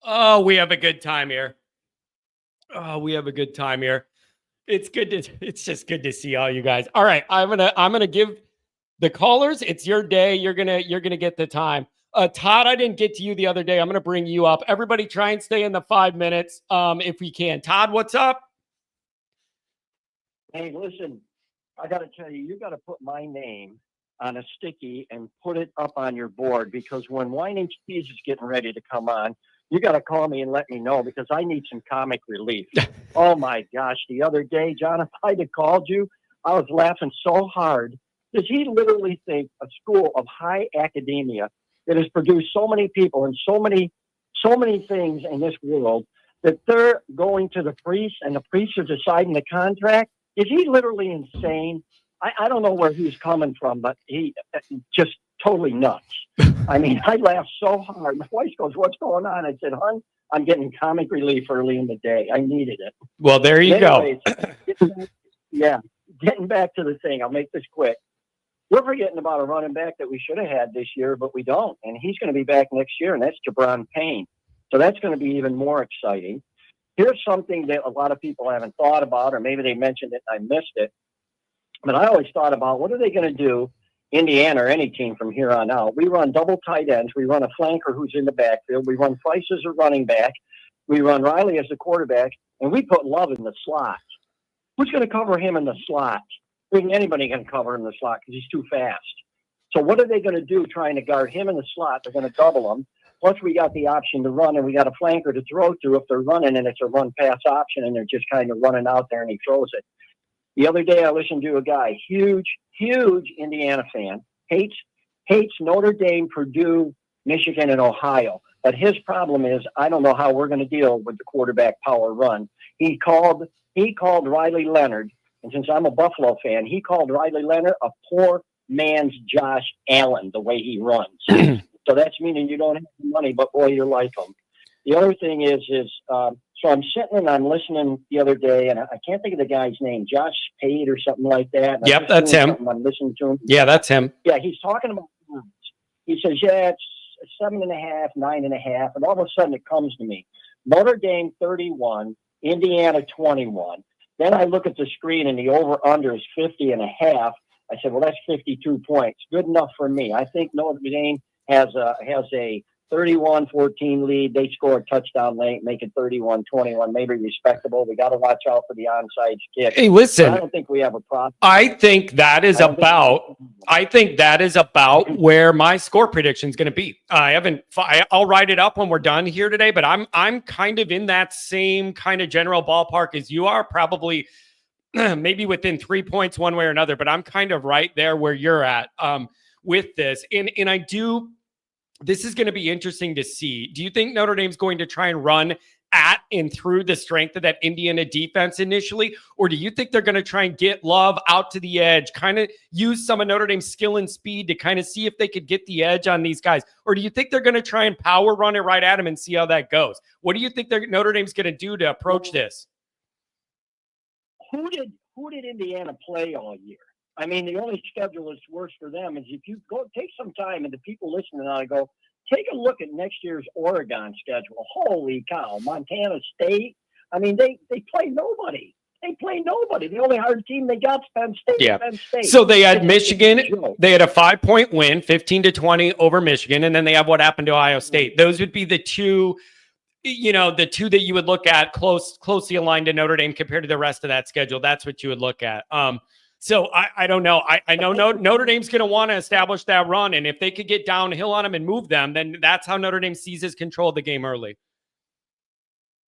Oh, we have a good time here. Oh, we have a good time here. It's just good to see all you guys. All right, I'm gonna give the callers. It's your day. You're gonna get the time. Todd, I didn't get to you the other day. I'm gonna bring you up. Everybody, try and stay in the 5 minutes, if we can. Todd, what's up? Hey, listen, I got to tell you, you got to put my name on a sticky and put it up on your board, because when Wine and Cheese is getting ready to come on, you got to call me and let me know, because I need some comic relief. Oh my gosh. The other day, John, if I'd have called you, I was laughing so hard. Does he literally think a school of high academia that has produced so many people and so many things in this world, that they're going to the priest and the priests are deciding the contract? Is he literally insane? I don't know where he's coming from, but he just totally nuts. I mean, I laughed so hard. My wife goes, "What's going on?" I said, "Hon, I'm getting comic relief early in the day. I needed it." Well, there you go. Getting back to the thing, I'll make this quick. We're forgetting about a running back that we should have had this year, but we don't. And he's going to be back next year, and that's Jabron Payne. So that's going to be even more exciting. Here's something that a lot of people haven't thought about, or maybe they mentioned it and I missed it. But I always thought about, what are they going to do, Indiana or any team from here on out? We run double tight ends. We run a flanker who's in the backfield. We run Price as a running back. We run Riley as a quarterback. And we put Love in the slot. Who's going to cover him in the slot? I mean, anybody can cover him in the slot because he's too fast. So what are they going to do trying to guard him in the slot? They're going to double him. Plus, we got the option to run, and we got a flanker to throw to if they're running, and it's a run-pass option, and they're just kind of running out there, and he throws it. The other day, I listened to a guy, huge Indiana fan, hates Notre Dame, Purdue, Michigan, and Ohio. But his problem is, I don't know how we're going to deal with the quarterback power run. He called Riley Leonard, and since I'm a Buffalo fan, he called Riley Leonard a poor man's Josh Allen, the way he runs. So that's meaning you don't have the money, but boy, you like them. The other thing is so I'm sitting and I'm listening the other day, and I can't think of the guy's name, Josh Pate or something like that. Yep, that's him. I'm listening to him. Yeah, that's him. Yeah, he's talking about times. He says, yeah, it's 7.5, 9.5, and all of a sudden it comes to me. Notre Dame 31, Indiana 21. Then I look at the screen and the over-under is 50.5. I said, well, that's 52 points. Good enough for me. I think Notre Dame has a 31-14 lead. They score a touchdown late, make it 31-21, maybe respectable. We got to watch out for the onside kick. Hey, listen, I don't think we have a problem. I think that is about where my score prediction is going to be. I'll write it up when we're done here today, but I'm kind of in that same kind of general ballpark as you are, probably maybe within 3 points one way or another, but I'm kind of right there where you're at with this. And this is going to be interesting to see. Do you think Notre Dame's going to try and run at and through the strength of that Indiana defense initially? Or do you think they're going to try and get Love out to the edge, kind of use some of Notre Dame's skill and speed to kind of see if they could get the edge on these guys? Or do you think they're going to try and power run it right at them and see how that goes? What do you think Notre Dame's going to do to approach this? Who did Indiana play all year? I mean, the only schedule that's worse for them is if you go take some time, and the people listening on go, take a look at next year's Oregon schedule. Holy cow. Montana State, I mean, they play nobody. They play nobody. The only hard team they got is Penn State. Yeah. Penn State. So they had It's a Michigan. joke. They had a 5-point win, 15-20 over Michigan, and then they have what happened to Ohio State. Those would be the two, the two that you would look at closely aligned to Notre Dame compared to the rest of that schedule. That's what you would look at. So I don't know. I know Notre Dame's going to want to establish that run, and if they could get downhill on them and move them, then that's how Notre Dame seizes control of the game early.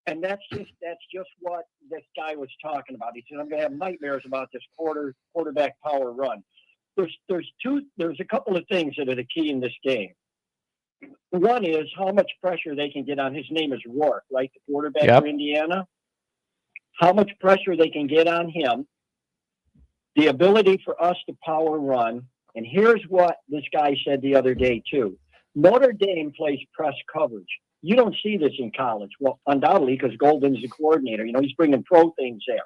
And that's just what this guy was talking about. He said, I'm going to have nightmares about this quarterback power run. There's a couple of things that are the key in this game. One is how much pressure they can get on. His name is Rourke, right? The quarterback for Indiana. How much pressure they can get on him. The ability for us to power run. And here's what this guy said the other day, too. Notre Dame plays press coverage. You don't see this in college. Well, undoubtedly, because Golden's the coordinator. He's bringing pro things there.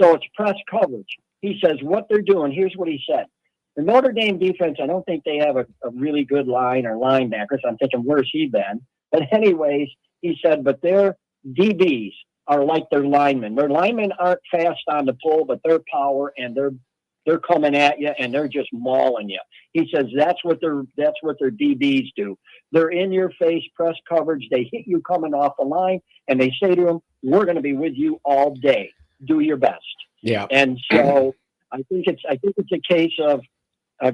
So it's press coverage. He says what they're doing. Here's what he said. The Notre Dame defense, I don't think they have a really good line or linebackers. I'm thinking, where's he been? But anyways, he said, but their DBs are like their linemen. Their linemen aren't fast on the pull, but their power, and they're coming at you and they're just mauling you. He says that's what their DBs do. They're in your face press coverage. They hit you coming off the line, and they say to them, "We're going to be with you all day. Do your best." Yeah. And so I think it's a case of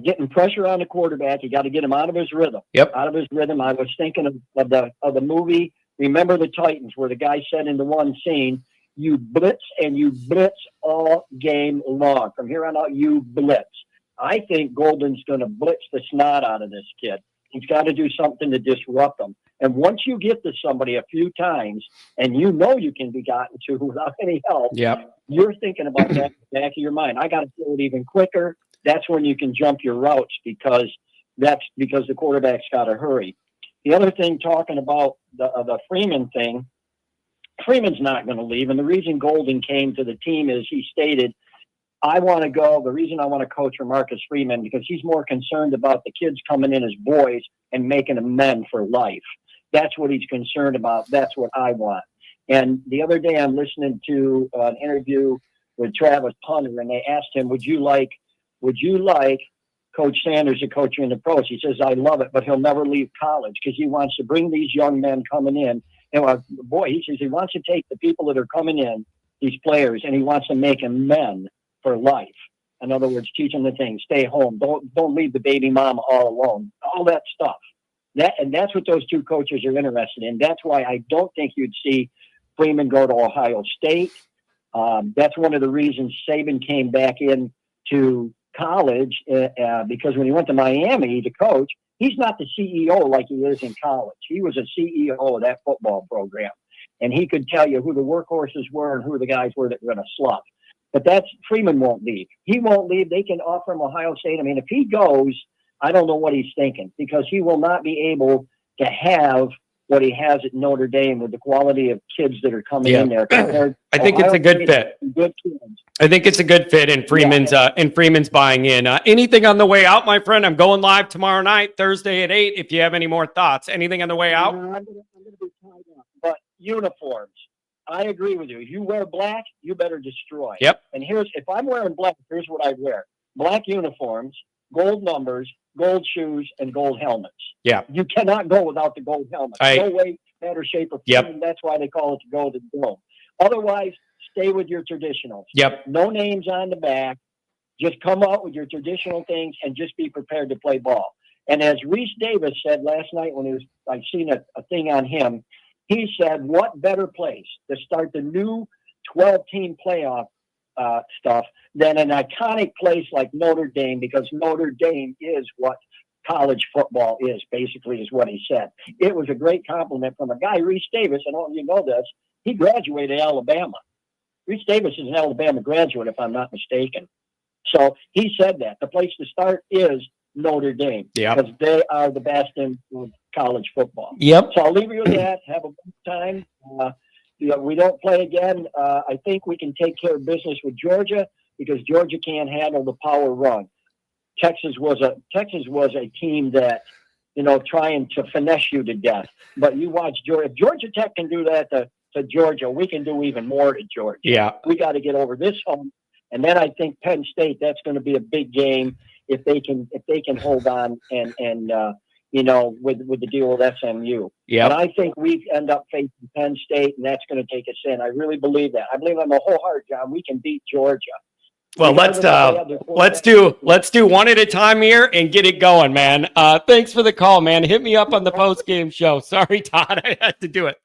getting pressure on the quarterback. You got to get him out of his rhythm. Yep. Out of his rhythm. I was thinking of the movie Remember the Titans, where the guy said in the one scene, "You blitz and you blitz all game long. From here on out, you blitz." I think Golden's going to blitz the snot out of this kid. He's got to do something to disrupt them. And once you get to somebody a few times, and you can be gotten to without any help, you're thinking about that in the back of your mind. I got to throw it even quicker. That's when you can jump your routes because the quarterback's got to hurry. The other thing, talking about the Freeman thing, Freeman's not going to leave. And the reason Golden came to the team is he stated, I want to go. The reason I want to coach for Marcus Freeman, because he's more concerned about the kids coming in as boys and making them men for life. That's what he's concerned about. That's what I want. And the other day I'm listening to an interview with Travis Punter, and they asked him, would you like Coach Sanders to coach you in the pros? He says, I love it, but he'll never leave college because he wants to bring these young men coming in. And he says he wants to take the people that are coming in, these players, and he wants to make them men for life. In other words, teach them the things, stay home, don't leave the baby mama all alone, all that stuff. That's what those two coaches are interested in. That's why I don't think you'd see Freeman go to Ohio State. That's one of the reasons Saban came back in to college, because when he went to Miami to coach, he's not the CEO like he is in college. He was a CEO of that football program, and he could tell you who the workhorses were and who the guys were that were going to slough. But Freeman won't leave. He won't leave. They can offer him Ohio State. I mean, if he goes, I don't know what he's thinking, because he will not be able to have what he has at Notre Dame with the quality of kids that are coming in there. I think it's a good fit. I think it's a good fit, and Freeman's buying in. Anything on the way out, my friend? I'm going live tomorrow night, Thursday at 8. If you have any more thoughts, anything on the way out? I'm going to be tied up. But uniforms, I agree with you. If you wear black, you better destroy. Yep. And if I'm wearing black, here's what I'd wear: black uniforms, gold numbers, gold shoes, and gold helmets. Yeah. You cannot go without the gold helmet. No way, matter, shape, or form. Yep. That's why they call it the golden dome. Otherwise, stay with your traditionals. Yep. No names on the back. Just come out with your traditional things and just be prepared to play ball. And as Reese Davis said last night when I seen a thing on him, he said, what better place to start the new 12-team playoff stuff than an iconic place like Notre Dame, because Notre Dame is what college football is, basically, is what he said. It was a great compliment from a guy, Reese Davis, and all you know this, he graduated Alabama. Reese Davis is an Alabama graduate, if I'm not mistaken. So he said that. The place to start is Notre Dame, because they are the best in college football. Yep. So I'll leave you with that. Have a good time. We don't play again. I think we can take care of business with Georgia, because Georgia can't handle the power run. Texas was a team that, trying to finesse you to death. But you watch Georgia. If Georgia Tech can do that to to Georgia, we can do even more to Georgia. Yeah. We got to get over this hump. And then I think Penn State, that's going to be a big game if they can hold on and with the deal with SMU. Yeah. And I think we end up facing Penn State, and that's going to take us in. I really believe that. I believe in my whole heart, John, we can beat Georgia. Well, let's do one at a time here and get it going, man. Thanks for the call, man. Hit me up on the post-game show. Sorry, Todd, I had to do it.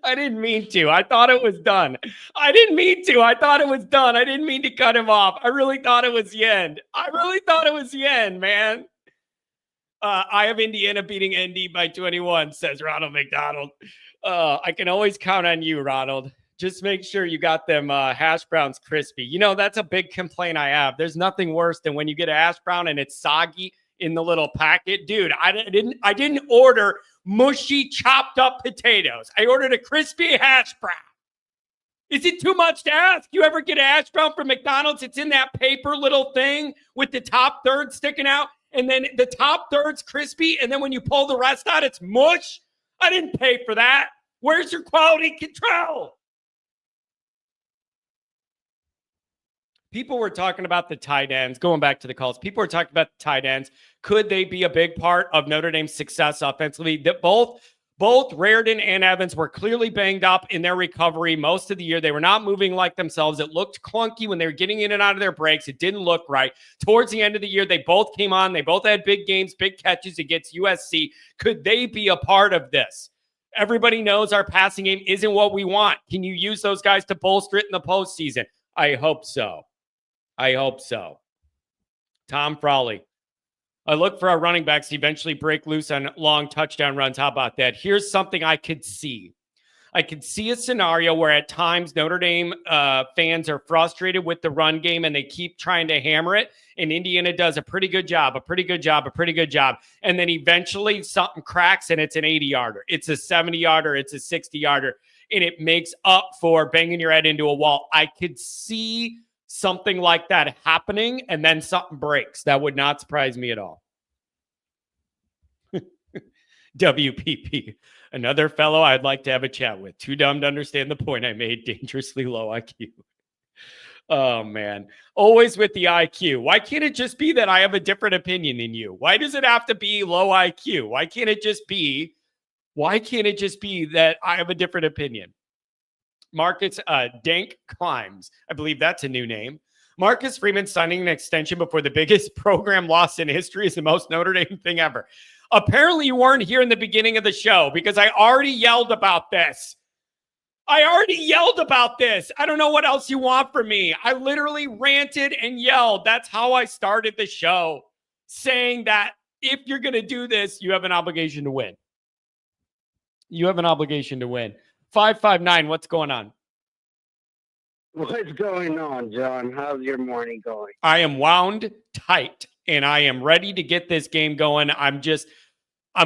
I didn't mean to. I thought it was done. I didn't mean to. I thought it was done. I didn't mean to cut him off. I really thought it was the end. Man. I have Indiana beating ND by 21, says Ronald McDonald. I can always count on you, Ronald. Just make sure you got them hash browns crispy. You know, that's a big complaint I have. There's nothing worse than when you get a hash brown and it's soggy in the little packet. Dude, I didn't order mushy chopped up potatoes. I ordered a crispy hash brown. Is it too much to ask? You ever get a hash brown from McDonald's? It's in that paper little thing with the top third sticking out, and then the top third's crispy, and then when you pull the rest out, it's mush. I didn't pay for that. Where's your quality control? People were talking about the tight ends, going back to the calls. People were talking about the tight ends. Could they be a big part of Notre Dame's success offensively? That both Raridan and Evans were clearly banged up in their recovery most of the year. They were not moving like themselves. It looked clunky when they were getting in and out of their breaks. It didn't look right. Towards the end of the year, they both came on. They both had big games, big catches against USC. Could they be a part of this? Everybody knows our passing game isn't what we want. Can you use those guys to bolster it in the postseason? I hope so. Tom Frawley. I look for our running backs to eventually break loose on long touchdown runs. How about that? Here's something I could see. I could see a scenario where at times Notre Dame fans are frustrated with the run game and they keep trying to hammer it. And Indiana does a pretty good job. And then eventually something cracks and it's an 80-yarder. It's a 70-yarder. It's a 60-yarder. And it makes up for banging your head into a wall. I could see something like that happening, and then something breaks. That would not surprise me at all. WPP, another fellow I'd like to have a chat with. Too dumb to understand the point I made. Dangerously low IQ. Oh, man. Always with the IQ. Why can't it just be that I have a different opinion than you? Why does it have to be low IQ? Why can't it just be that I have a different opinion? Marcus Dank Climbs. I believe that's a new name. Marcus Freeman signing an extension before the biggest program loss in history is the most Notre Dame thing ever. Apparently you weren't here in the beginning of the show because I already yelled about this. I don't know what else you want from me. I literally ranted and yelled. That's how I started the show, saying that if you're going to do this, you have an obligation to win. 559, what's going on? What's going on, John? How's your morning going? I am wound tight, and I am ready to get this game going. I'm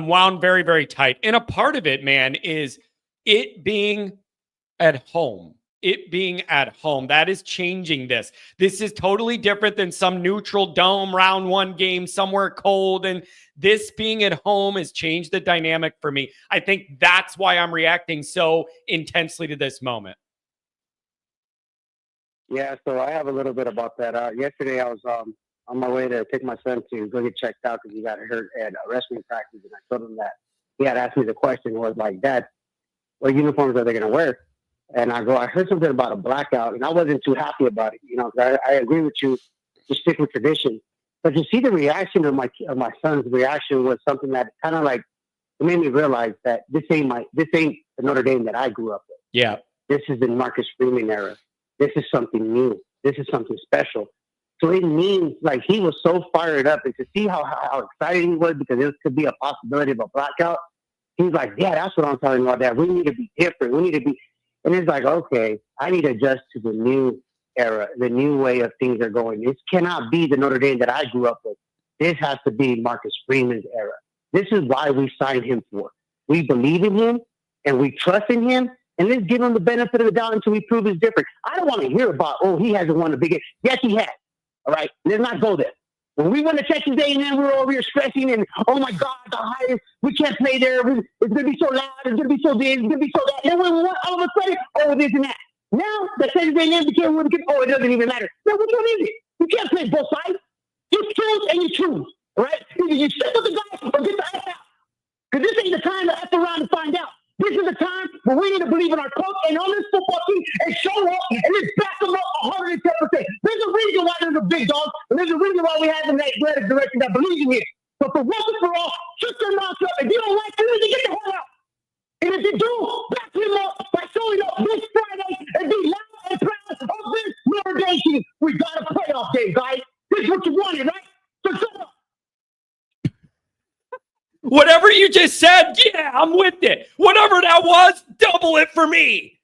wound very, very tight. And a part of it, man, is it being at home. That is changing this. This is totally different than some neutral dome round one game somewhere cold. And this being at home has changed the dynamic for me. I think that's why I'm reacting so intensely to this moment. Yeah, so I have a little bit about that. Yesterday, I was on my way to take my son to go get checked out because he got hurt at wrestling practice. And I told him that he had asked me the question was like, Dad, what uniforms are they going to wear? And I heard something about a blackout, and I wasn't too happy about it. You know, I agree with you to stick with tradition. But to see the reaction of my son's reaction was something that kind of like it made me realize that this ain't the Notre Dame that I grew up with. Yeah, this is the Marcus Freeman era. This is something new. This is something special. So it means like he was so fired up, and to see how excited he was because there could be a possibility of a blackout. He's like, yeah, that's what I'm talking about. That we need to be different. We need to be. And it's like, okay, I need to adjust to the new era, the new way of things are going. This cannot be the Notre Dame that I grew up with. This has to be Marcus Freeman's era. This is why we signed him for. We believe in him, and we trust in him, and let's give him the benefit of the doubt until we prove he's different. I don't want to hear about, he hasn't won a big game. Yes, he has. All right? Let's not go there. When we went to Texas A&M, we were over here stressing and, oh my God, the highest, we can't play there. It's going to be so loud. It's going to be so this. It's going to be so that. And then when all of a sudden, oh, this and that. Now that Texas A&M became what it became, oh, it doesn't even matter. Now, which one is it? You can't play both sides. You choose and you choose, right? Either you stick with the guy or get the F out. Because this ain't the time to F around and find out. This is the time where we need to believe in our coach and on this football team and show up and just back them up 110%. There's a reason why there's a big dog, and there's a reason why we have the athletic direction that believes in it. But for once and for all, shut your mouth up. If you don't like it, you need to get the hell out. And if you do, back him up by showing up this Friday and be loud and proud of this Notre Dame team. We got a playoff game, guys. This is what you wanted, right? So shut up. Whatever you just said, yeah, I'm with it. Whatever that was, double it for me.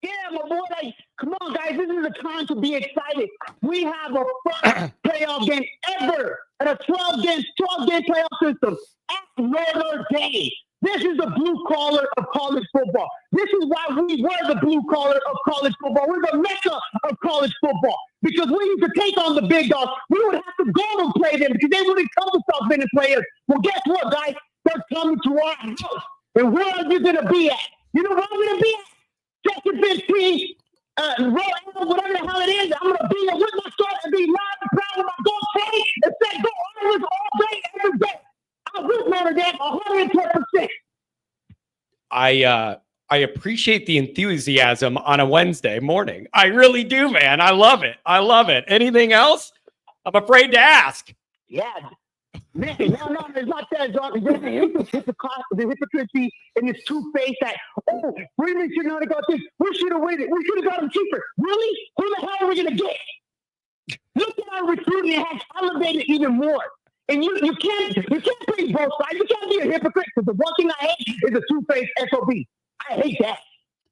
Yeah, my boy, like, come on, guys. This is a time to be excited. We have a first playoff game ever at a 12-game playoff system at Notre Dame. This is the blue collar of college football. This is why we were the blue collar of college football. We're the mecca of college football. Because we used to take on the big dogs. We would have to go and play them because they wouldn't come to South Bend and play us. Well, guess what, guys? They're coming to our house. And where are you going to be at? You know where I'm going to be at? Second 15, whatever the hell it is. I'm going to be there with my shirt and be loud and proud with my gold chain and say, go Irish all day, every day. I'm with Notre Dame 110%. I appreciate the enthusiasm on a Wednesday morning. I really do, man. I love it. I love it. Anything else? I'm afraid to ask. Yeah. Man, no, it's not that, John. The hypocrisy and this two-face that, oh, Freeman should not have got this. We should have waited. We should have got him cheaper. Really? Who the hell are we going to get? Look at our recruiting. It has elevated even more. And you can't play both sides. You can't be a hypocrite because the one thing I hate is a two-faced SOB. I hate that.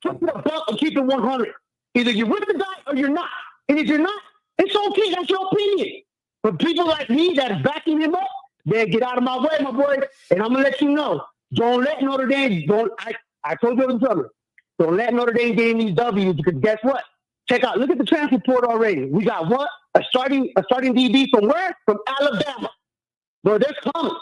Keep it a buck and keep it 100. Either you're with the guy or you're not. And if you're not, it's okay. That's your opinion. But people like me that are backing him up, man, get out of my way, my boy. And I'm going to let you know, don't let Notre Dame, I told you in the summer, don't let Notre Dame get in these W's because guess what? Check out, look at the transfer portal already. We got what? A starting DB from where? From Alabama. Bro, they're coming.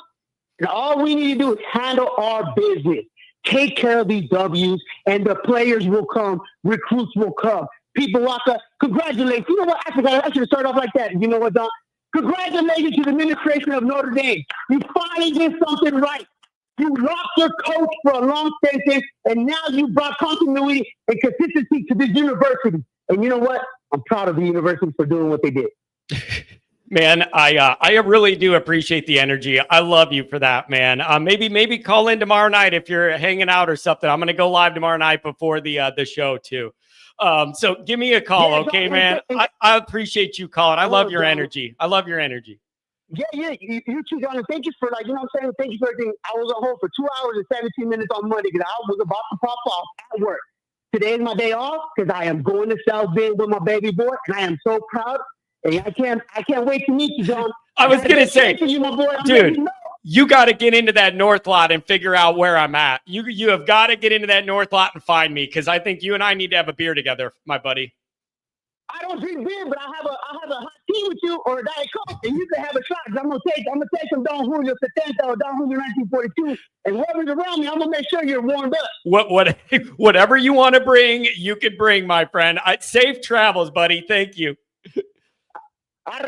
And all we need to do is handle our business. Take care of these W's, and the players will come. Recruits will come. People walk up. Congratulations. You know what? I should start off like that. You know what, Don? Congratulations to the administration of Notre Dame. You finally did something right. You lost your coach for a long sentence, and now you brought continuity and consistency to this university. And you know what? I'm proud of the university for doing what they did. Man, I really do appreciate the energy. I love you for that, man. Maybe call in tomorrow night if you're hanging out or something. I'm going to go live tomorrow night before the show too. So give me a call, okay, man? I appreciate you calling. I love your energy. I love your energy. Yeah, you too, John. And thank you for, like, you know what I'm saying? Thank you for everything. I was at home for 2 hours and 17 minutes on Monday because I was about to pop off at work. Today is my day off because I am going to South Bend with my baby boy, and I am so proud. And I can't wait to meet you, John. I was going to say, you, my boy. Dude, you got to get into that North lot and figure out where I'm at. You have got to get into that North lot and find me because I think you and I need to have a beer together, my buddy. I don't drink beer, but I'll have a hot tea with you or a Diet Coke, and you can have a shot. I'm gonna take some Don Julio 70 or Don Julio 1942, and whoever's around me, I'm gonna make sure you're warmed up. Whatever you want to bring, you can bring, my friend. Safe travels, buddy. Thank you.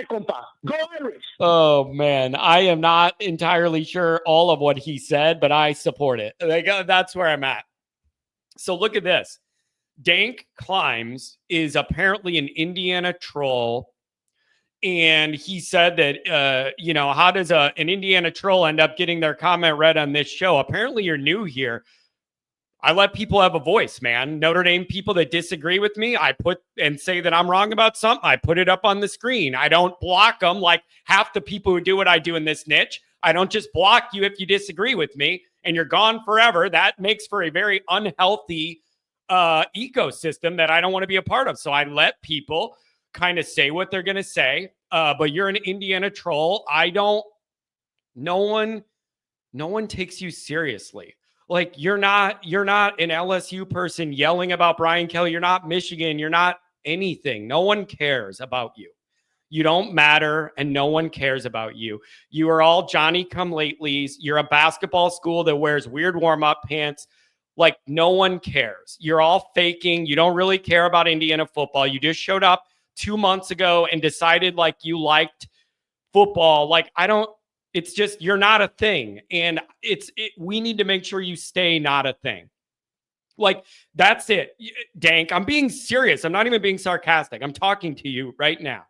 Go Irish. Oh, man. I am not entirely sure all of what he said, but I support it. That's where I'm at. So look at this. Dank Climbs is apparently an Indiana troll. And he said that, how does an Indiana troll end up getting their comment read on this show? Apparently you're new here. I let people have a voice, man. Notre Dame people that disagree with me, I put and say that I'm wrong about something. I put it up on the screen. I don't block them like half the people who do what I do in this niche. I don't just block you if you disagree with me and you're gone forever. That makes for a very unhealthy ecosystem that I don't want to be a part of. So I let people kind of say what they're going to say. But you're an Indiana troll. No one takes you seriously. Like you're not an LSU person yelling about Brian Kelly. You're not Michigan. You're not anything. No one cares about you. You don't matter, and no one cares about you. You are all Johnny-come-latelys. You're a basketball school that wears weird warm-up pants. Like, no one cares. You're all faking. You don't really care about Indiana football. You just showed up 2 months ago and decided, like, you liked football. Like, it's just, you're not a thing. And we need to make sure you stay not a thing. Like, that's it. Dank, I'm being serious. I'm not even being sarcastic. I'm talking to you right now.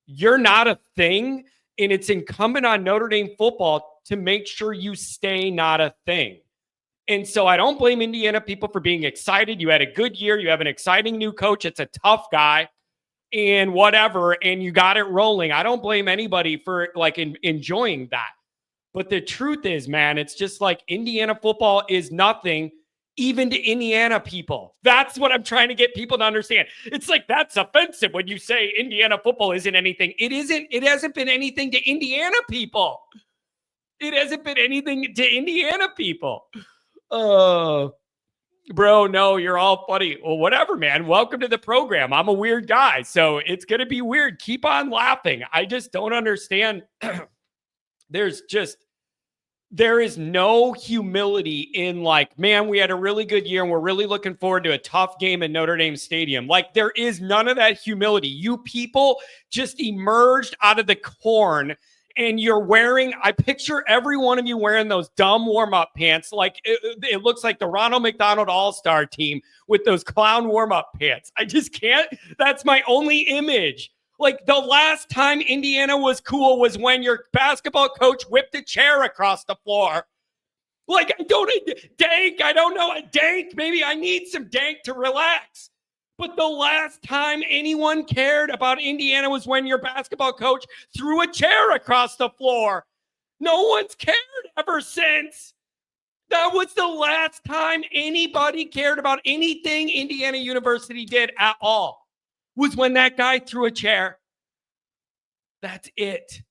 You're not a thing, and it's incumbent on Notre Dame football to make sure you stay not a thing. And so I don't blame Indiana people for being excited. You had a good year. You have an exciting new coach. It's a tough guy and whatever, and you got it rolling. I don't blame anybody for like enjoying that. But the truth is, man, it's just like Indiana football is nothing, even to Indiana people. That's what I'm trying to get people to understand. It's like, that's offensive when you say Indiana football isn't anything. It isn't. It hasn't been anything to Indiana people. It hasn't been anything to Indiana people. Bro, no, you're all funny. Well, whatever, man. Welcome to the program. I'm a weird guy, so it's going to be weird. Keep on laughing. I just don't understand. There is no humility in like, man, we had a really good year and we're really looking forward to a tough game in Notre Dame Stadium. Like, there is none of that humility. You people just emerged out of the corn and you're wearing, I picture every one of you wearing those dumb warm-up pants. Like, it looks like the Ronald McDonald All-Star team with those clown warm-up pants. I just can't. That's my only image. Like, the last time Indiana was cool was when your basketball coach whipped a chair across the floor. Like, I don't know. Dank, maybe I need some dank to relax. But the last time anyone cared about Indiana was when your basketball coach threw a chair across the floor. No one's cared ever since. That was the last time anybody cared about anything Indiana University did at all. Was when that guy threw a chair. That's it.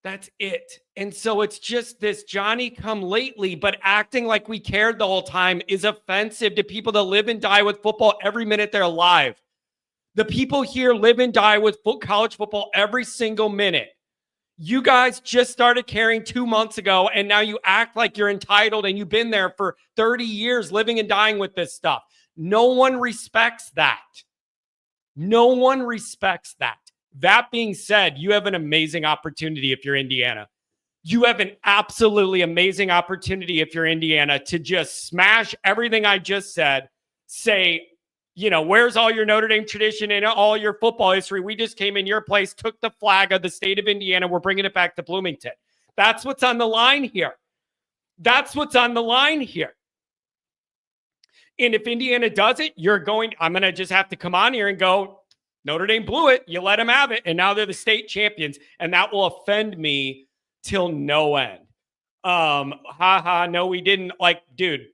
That's it. And so it's just this Johnny-come-lately, but acting like we cared the whole time is offensive to people that live and die with football every minute they're alive. The people here live and die with college football every single minute. You guys just started caring 2 months ago, and now you act like you're entitled and you've been there for 30 years living and dying with this stuff. No one respects that. No one respects that. That being said, you have an amazing opportunity if you're Indiana. You have an absolutely amazing opportunity if you're Indiana to just smash everything I just said. Say, you know, where's all your Notre Dame tradition and all your football history? We just came in your place, took the flag of the state of Indiana. We're bringing it back to Bloomington. That's what's on the line here. That's what's on the line here. And if Indiana does it, I'm going to just have to come on here and go, Notre Dame blew it. You let them have it. And now they're the state champions. And that will offend me till no end. No, we didn't. Like, dude,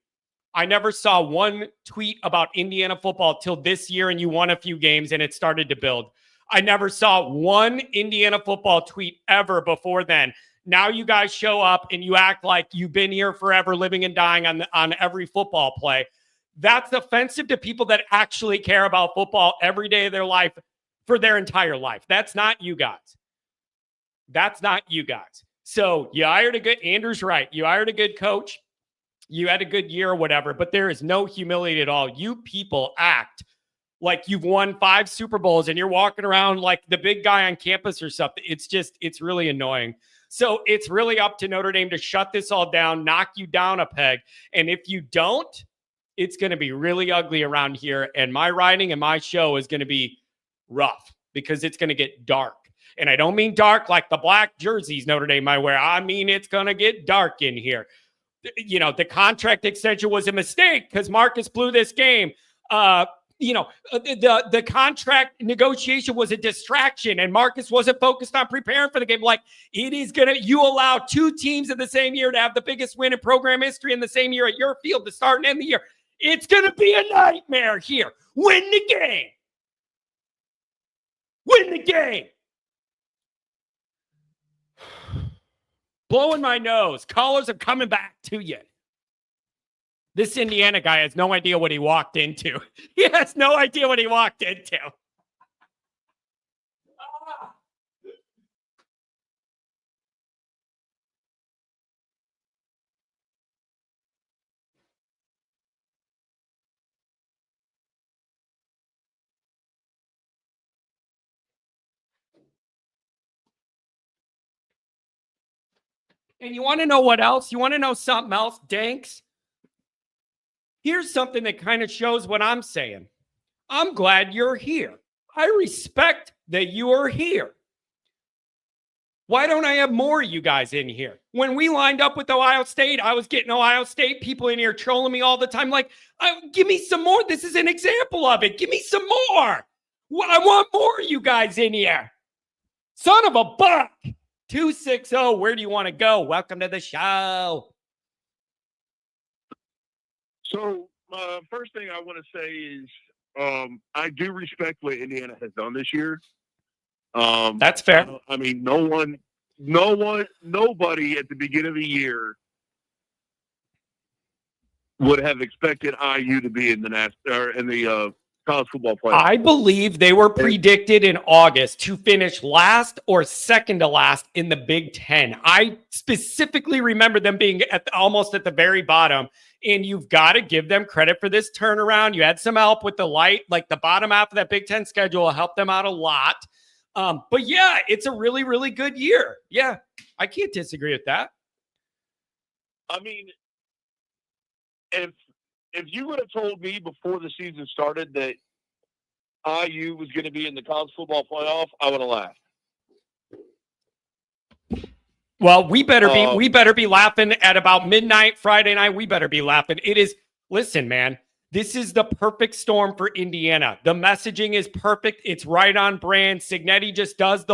I never saw one tweet about Indiana football till this year and you won a few games and it started to build. I never saw one Indiana football tweet ever before then. Now you guys show up and you act like you've been here forever, living and dying on every football play. That's offensive to people that actually care about football every day of their life for their entire life. That's not you guys. That's not you guys. So you hired Andrew's right. You hired a good coach. You had a good year or whatever, but there is no humility at all. You people act like you've won 5 Super Bowls and you're walking around like the big guy on campus or something. It's really annoying. So it's really up to Notre Dame to shut this all down, knock you down a peg. And if you don't, it's going to be really ugly around here. And my writing and my show is going to be rough because it's going to get dark. And I don't mean dark like the black jerseys Notre Dame might wear. I mean, it's going to get dark in here. You know, the contract extension was a mistake because Marcus blew this game. The contract negotiation was a distraction and Marcus wasn't focused on preparing for the game. Like, you allow 2 teams in the same year to have the biggest win in program history in the same year at your field to start and end the year. It's going to be a nightmare here. Win the game. Win the game. Blowing my nose. Callers are coming back to you. This Indiana guy has no idea what he walked into. He has no idea what he walked into. And you want to know what else? You want to know something else, Danks? Here's something that kind of shows what I'm saying. I'm glad you're here. I respect that you are here. Why don't I have more of you guys in here? When we lined up with Ohio State, I was getting Ohio State people in here trolling me all the time. Like, give me some more. This is an example of it. Give me some more. I want more of you guys in here. Son of a buck. 260. Where do you want to go? Welcome to the show. So, first thing I want to say is I do respect what Indiana has done this year. That's fair. I mean, nobody at the beginning of the year would have expected IU to be in the college football playoff. I believe they were predicted in August to finish last or second to last in the Big Ten. I specifically remember them being almost at the very bottom, and you've got to give them credit for this turnaround. You had some help with the the bottom half of that Big Ten schedule helped them out a lot. But yeah, it's a really, really good year. Yeah, I can't disagree with that. I mean, if you would have told me before the season started that IU was going to be in the college football playoff, I would have laughed. Well, we better be laughing at about midnight Friday night. We better be laughing. Listen, man, this is the perfect storm for Indiana. The messaging is perfect. It's right on brand. Cignetti just does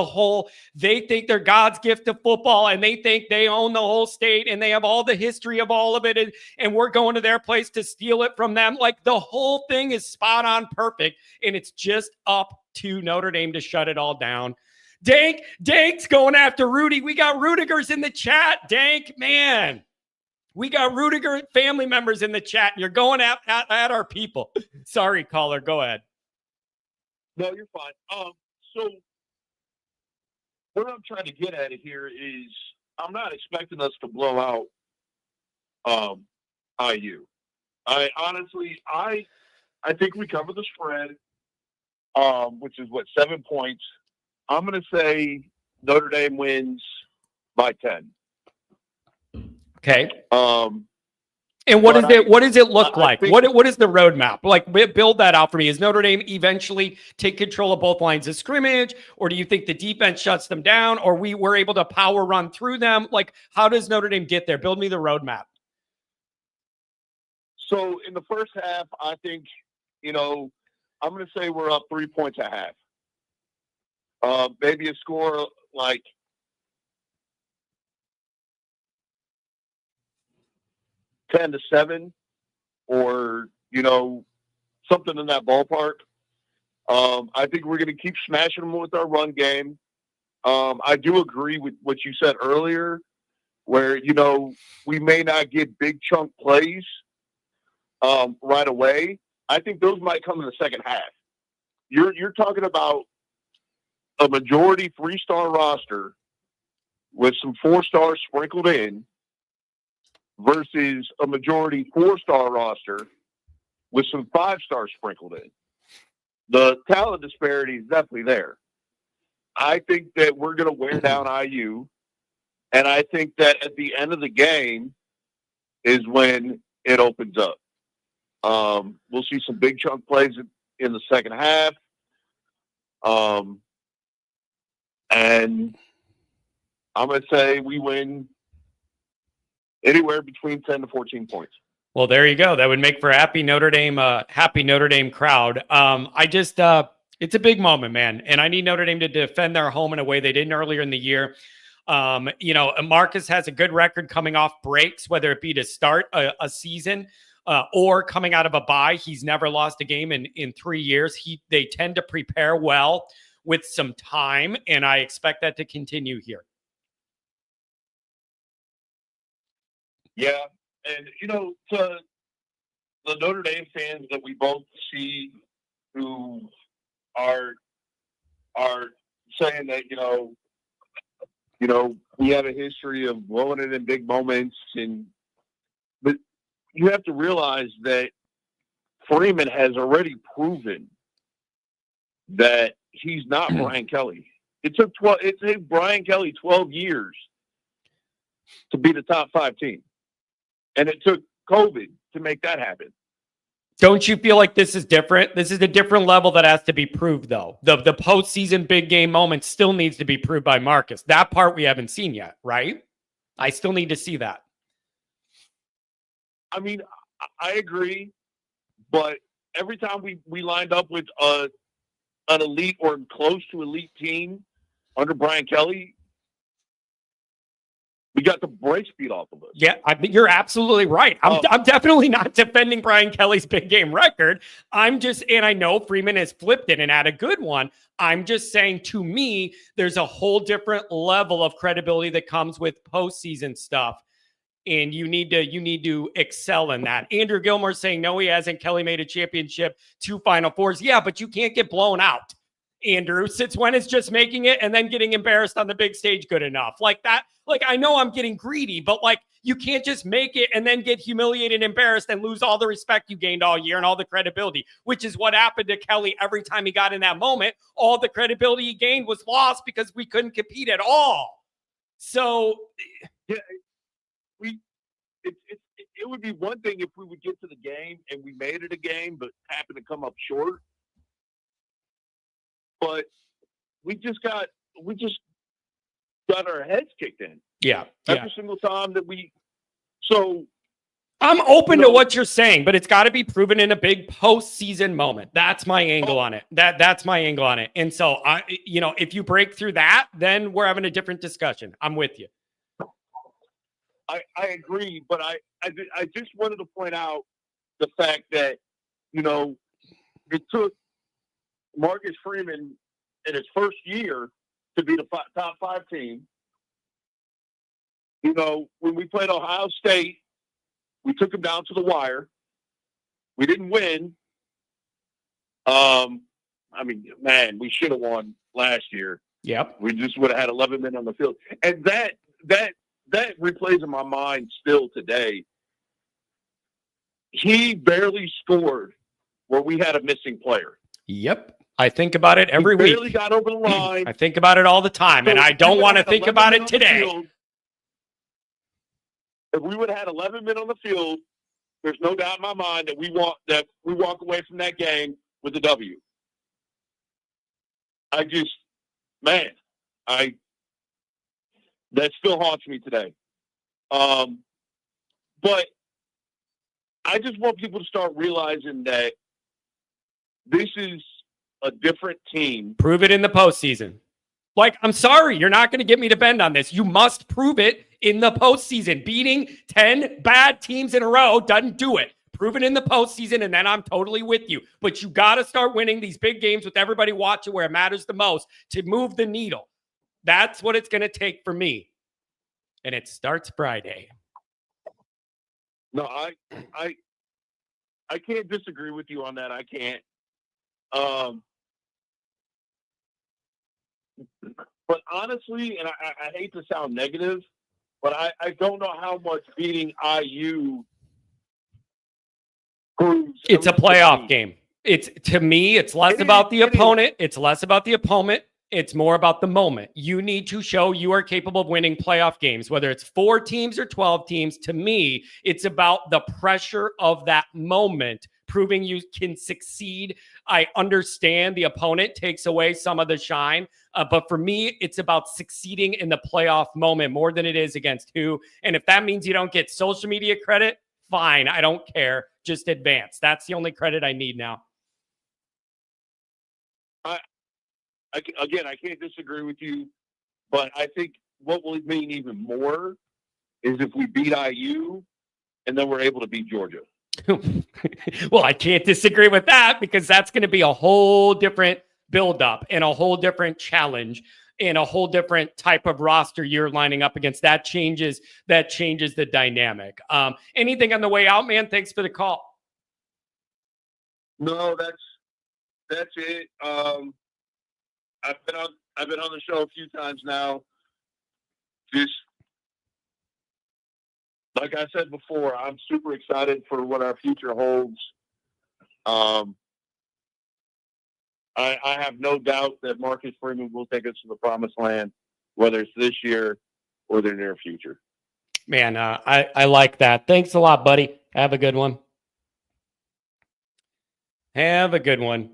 they think they're God's gift to football, and they think they own the whole state, and they have all the history of all of it, and we're going to their place to steal it from them. Like, the whole thing is spot on perfect, and it's just up to Notre Dame to shut it all down. Dank's going after Rudy. We got Rudigers in the chat. Dank, man. We got Rudiger family members in the chat, and you're going at our people. Sorry, caller. Go ahead. No, you're fine. So what I'm trying to get at here is I'm not expecting us to blow out IU. I honestly think we cover the spread, which is 7 points. I'm going to say Notre Dame wins by 10. Okay. And what does it look like? What is the roadmap? Like, build that out for me. Is Notre Dame eventually take control of both lines of scrimmage, or do you think the defense shuts them down, or we were able to power run through them? Like, how does Notre Dame get there? Build me the roadmap. So in the first half, I think, I'm going to say we're up 3 points at half. Maybe a score like 10-7, or something in that ballpark. I think we're going to keep smashing them with our run game. I do agree with what you said earlier, where we may not get big chunk plays right away. I think those might come in the second half. You're talking about a majority 3-star roster with some 4-stars sprinkled in versus a majority 4-star roster with some 5-stars sprinkled in. The talent disparity is definitely there. I think that we're going to wear down IU, and I think that at the end of the game is when it opens up. We'll see some big chunk plays in the second half. And I'm going to say we win anywhere between 10 to 14 points. Well, there you go. That would make for a happy Notre Dame crowd. It's a big moment, man. And I need Notre Dame to defend their home in a way they didn't earlier in the year. Marcus has a good record coming off breaks, whether it be to start a season or coming out of a bye. He's never lost a game in 3 years. They tend to prepare well with some time, and I expect that to continue here. Yeah, and to the Notre Dame fans that we both see who are saying that we have a history of blowing it in big moments, but you have to realize that Freeman has already proven that he's not Brian Kelly. It took Brian Kelly 12 years to be the top 5 team. And it took COVID to make that happen. Don't you feel like this is different? This is a different level that has to be proved, though. The postseason big game moment still needs to be proved by Marcus. That part we haven't seen yet, right? I still need to see that. I mean, I agree, but every time we lined up with an elite or close to elite team under Brian Kelly, we got the brakes beat off of us. Yeah, you're absolutely right. I'm definitely not defending Brian Kelly's big game record. I'm just, and I know Freeman has flipped it and had a good one. I'm just saying, to me, there's a whole different level of credibility that comes with postseason stuff. And you need to excel in that. Andrew Gilmore saying, no, he hasn't. Kelly made a championship, 2 Final Fours. Yeah, but you can't get blown out, Andrew. Since when is just making it and then getting embarrassed on the big stage good enough? Like that, like, I know I'm getting greedy, but like, you can't just make it and then get humiliated, embarrassed, and lose all the respect you gained all year and all the credibility, which is what happened to Kelly every time he got in that moment. All the credibility he gained was lost because we couldn't compete at all. So, yeah. It would be one thing if we would get to the game and we made it a game, but happened to come up short. But we just got our heads kicked in. Yeah. Every single time that we. So I'm open to what you're saying, but it's got to be proven in a big postseason moment. That's my angle on it. That's my angle on it. And so if you break through that, then we're having a different discussion. I'm with you. I agree, but I just wanted to point out the fact that, it took Marcus Freeman in his first year to be the top 5 team. When we played Ohio State, we took him down to the wire. We didn't win. We should have won last year. Yep. We just would have had 11 men on the field. And that replays in my mind still today. He barely scored where we had a missing player. Yep. I think about it every week. He barely got over the line. I think about it all the time, and I don't want to think about it today. If we would have had 11 men on the field, there's no doubt in my mind that we walk away from that game with a W. That still haunts me today. But I just want people to start realizing that this is a different team. Prove it in the postseason. Like, I'm sorry, you're not going to get me to bend on this. You must prove it in the postseason. Beating 10 bad teams in a row doesn't do it. Prove it in the postseason, and then I'm totally with you. But you got to start winning these big games with everybody watching where it matters the most to move the needle. That's what it's going to take for me. And it starts Friday. No, I can't disagree with you on that. I can't. But honestly, and I hate to sound negative, but I don't know how much beating IU proves. It's a playoff game. To me, it's less about the opponent. It's less about the opponent. It's more about the moment. You need to show you are capable of winning playoff games, whether it's 4 teams or 12 teams. To me, it's about the pressure of that moment, proving you can succeed. I understand the opponent takes away some of the shine, but for me, it's about succeeding in the playoff moment more than it is against who. And if that means you don't get social media credit, fine. I don't care. Just advance. That's the only credit I need now. I can't disagree with you, but I think what will mean even more is if we beat IU and then we're able to beat Georgia. Well, I can't disagree with that because that's going to be a whole different buildup and a whole different challenge and a whole different type of roster you're lining up against. That changes the dynamic. Anything on the way out, man? Thanks for the call. No, that's it. I've been on the show a few times now. Just like I said before, I'm super excited for what our future holds. I have no doubt that Marcus Freeman will take us to the promised land, whether it's this year or the near future. Man, I like that. Thanks a lot, buddy. Have a good one. Have a good one.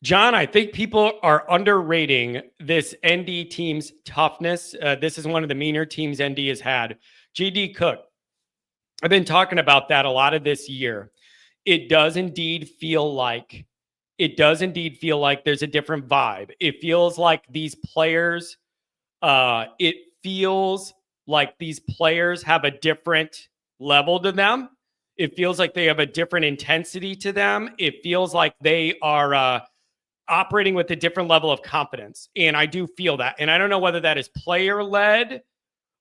John, I think people are underrating this ND team's toughness. This is one of the meaner teams ND has had. GD Cook, I've been talking about that a lot of this year. It does indeed feel like there's a different vibe. It feels like these players, have a different level to them. It feels like they have a different intensity to them. It feels like they are operating with a different level of confidence. And I do feel that. And I don't know whether that is player led,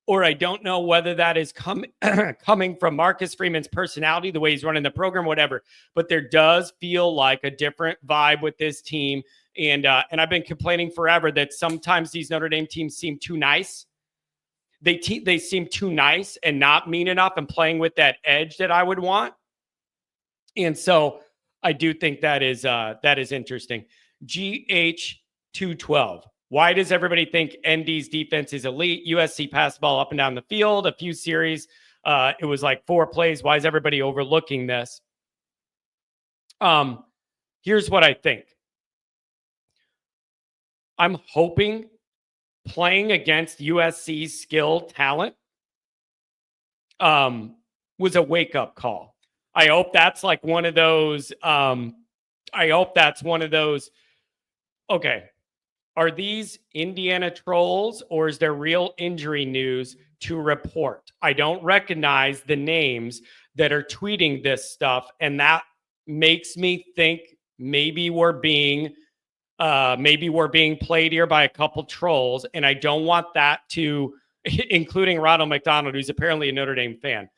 or I don't know whether that is coming from Marcus Freeman's personality, the way he's running the program, whatever. But there does feel like a different vibe with this team. And I've been complaining forever that sometimes these Notre Dame teams seem too nice. They seem too nice and not mean enough and playing with that edge that I would want. And so I do think that is interesting. GH212. Why does everybody think ND's defense is elite? USC passed the ball up and down the field. A few series, it was like 4 plays. Why is everybody overlooking this? Here's what I think. I'm hoping playing against USC's skill talent was a wake-up call. I hope that's like one of those. Okay, are these Indiana trolls or is there real injury news to report? I don't recognize the names that are tweeting this stuff, and that makes me think maybe we're being played here by a couple trolls, and I don't want that to, including Ronald McDonald, who's apparently a Notre Dame fan.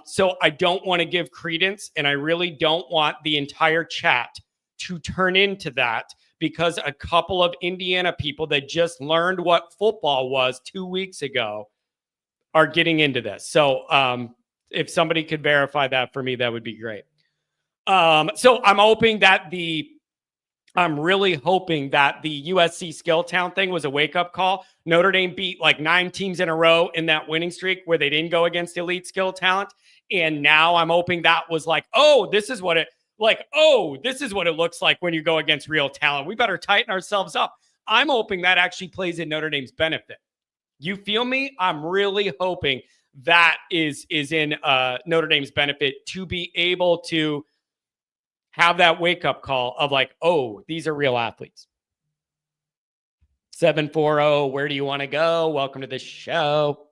So I don't want to give credence, and I really don't want the entire chat to turn into that, because a couple of Indiana people that just learned what football was 2 weeks ago are getting into this. So if somebody could verify that for me, that would be great. So I'm really hoping that the USC skill talent thing was a wake-up call. Notre Dame beat like 9 teams in a row in that winning streak where they didn't go against elite skill talent. And now I'm hoping that was like, this is what it looks like when you go against real talent. We better tighten ourselves up. I'm hoping that actually plays in Notre Dame's benefit. You feel me? I'm really hoping that is in Notre Dame's benefit to be able to have that wake-up call of like, these are real athletes. 740, where do you want to go? Welcome to the show.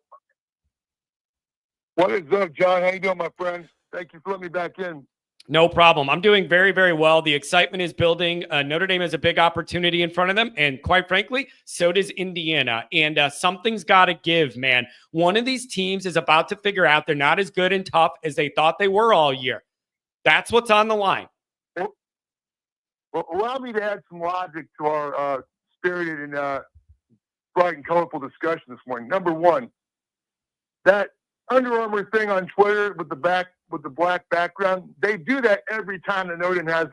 What is up, John? How you doing, my friend? Thank you for letting me back in. No problem. I'm doing very, very well. The excitement is building. Notre Dame has a big opportunity in front of them. And quite frankly, so does Indiana. And something's got to give, man. One of these teams is about to figure out they're not as good and tough as they thought they were all year. That's what's on the line. Well, allow me to add some logic to our spirited and bright and colorful discussion this morning. Number one, that Under Armour thing on Twitter with the black background, they do that every time the Notre Dame has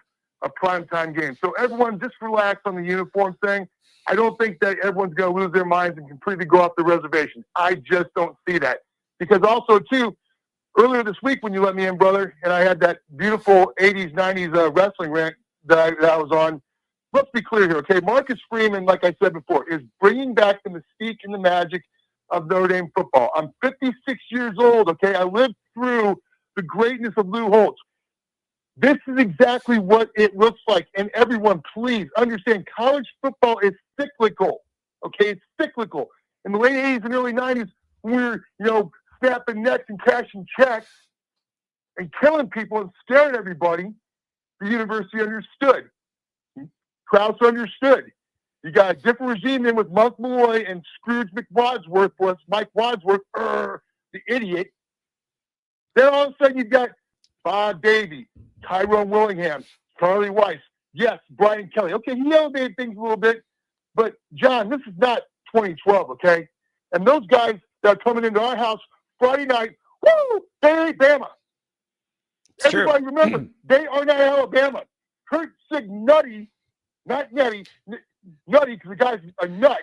a primetime game. So everyone just relax on the uniform thing. I don't think that everyone's going to lose their minds and completely go off the reservation. I just don't see that. Because also, too, earlier this week when you let me in, brother, and I had that beautiful 80s, 90s wrestling rant that I was on, let's be clear here, okay? Marcus Freeman, like I said before, is bringing back the mystique and the magic of Notre Dame football. I'm 56 years old, okay? I lived through the greatness of Lou Holtz. This is exactly what it looks like. And everyone, please understand, college football is cyclical, okay? It's cyclical. In the late 80s and early 90s, we were, snapping necks and cashing checks and killing people and scaring everybody. The university understood. Krause understood. You got a different regime than with Monk Malloy and Scrooge McWadsworth was Mike Wadsworth, the idiot. Then all of a sudden you've got Bob Davie, Tyrone Willingham, Charlie Weiss, yes, Brian Kelly. Okay, he elevated things a little bit, but John, this is not 2012, okay? And those guys that are coming into our house Friday night, woo, they ain't Bama. It's Everybody true. remember, they are not Alabama. Kurt Signutty, not Nettie, Nutty, because the guy's a nut.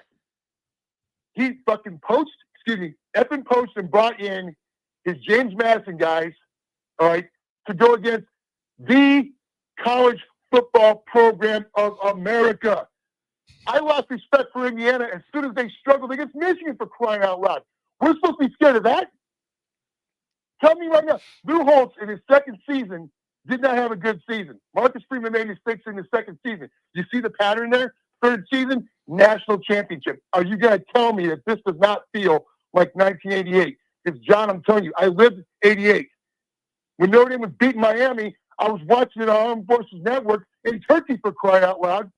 He fucking poached effing poached and brought in his James Madison guys, all right, to go against the college football program of America. I lost respect for Indiana as soon as they struggled against Michigan, for crying out loud. We're supposed to be scared of that? Tell me right now, Lou Holtz in his second season did not have a good season. Marcus Freeman made mistakes in his second season. You see the pattern there? Third season, national championship. Are you going to tell me that this does not feel like 1988? Because, John, I'm telling you, I lived 88. When Notre Dame was beating Miami, I was watching it on Armed Forces Network in Turkey, for crying out loud.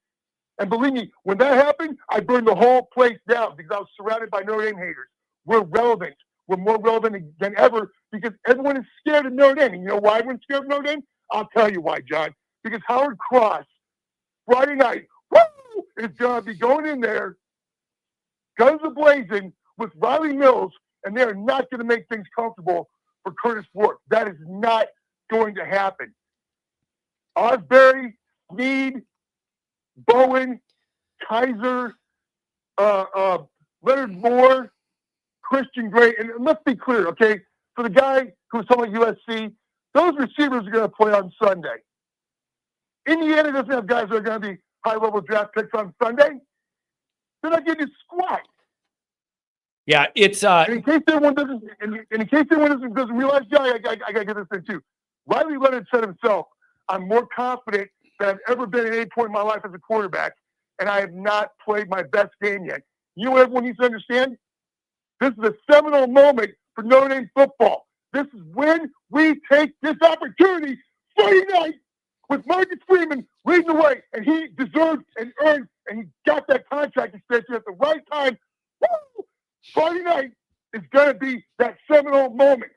And believe me, when that happened, I burned the whole place down because I was surrounded by Notre Dame haters. We're relevant. We're more relevant than ever because everyone is scared of Notre Dame. And you know why everyone's scared of Notre Dame? I'll tell you why, John. Because Howard Cross, Friday night, is going to be going in there, guns a-blazing, with Riley Mills, and they are not going to make things comfortable for Curtis Ward. That is not going to happen. Osbury, Snead, Bowen, Kaiser, Leonard Moore, Christian Gray, and let's be clear, okay? For the guy who was talking about USC, those receivers are going to play on Sunday. Indiana doesn't have guys that are going to be high-level draft picks on Sunday. They're not getting squat. Yeah, it's And in case everyone doesn't, doesn't realize, Johnny, I got to get this in too. Riley Leonard said himself, "I'm more confident than I've ever been at any point in my life as a quarterback, and I have not played my best game yet." You know what everyone needs to understand? This is a seminal moment for Notre Dame football. This is when we take this opportunity Friday night with Marcus Freeman leading the way, and he deserved and earned, and he got that contract extension at the right time. Woo! Friday night is going to be that seminal moment.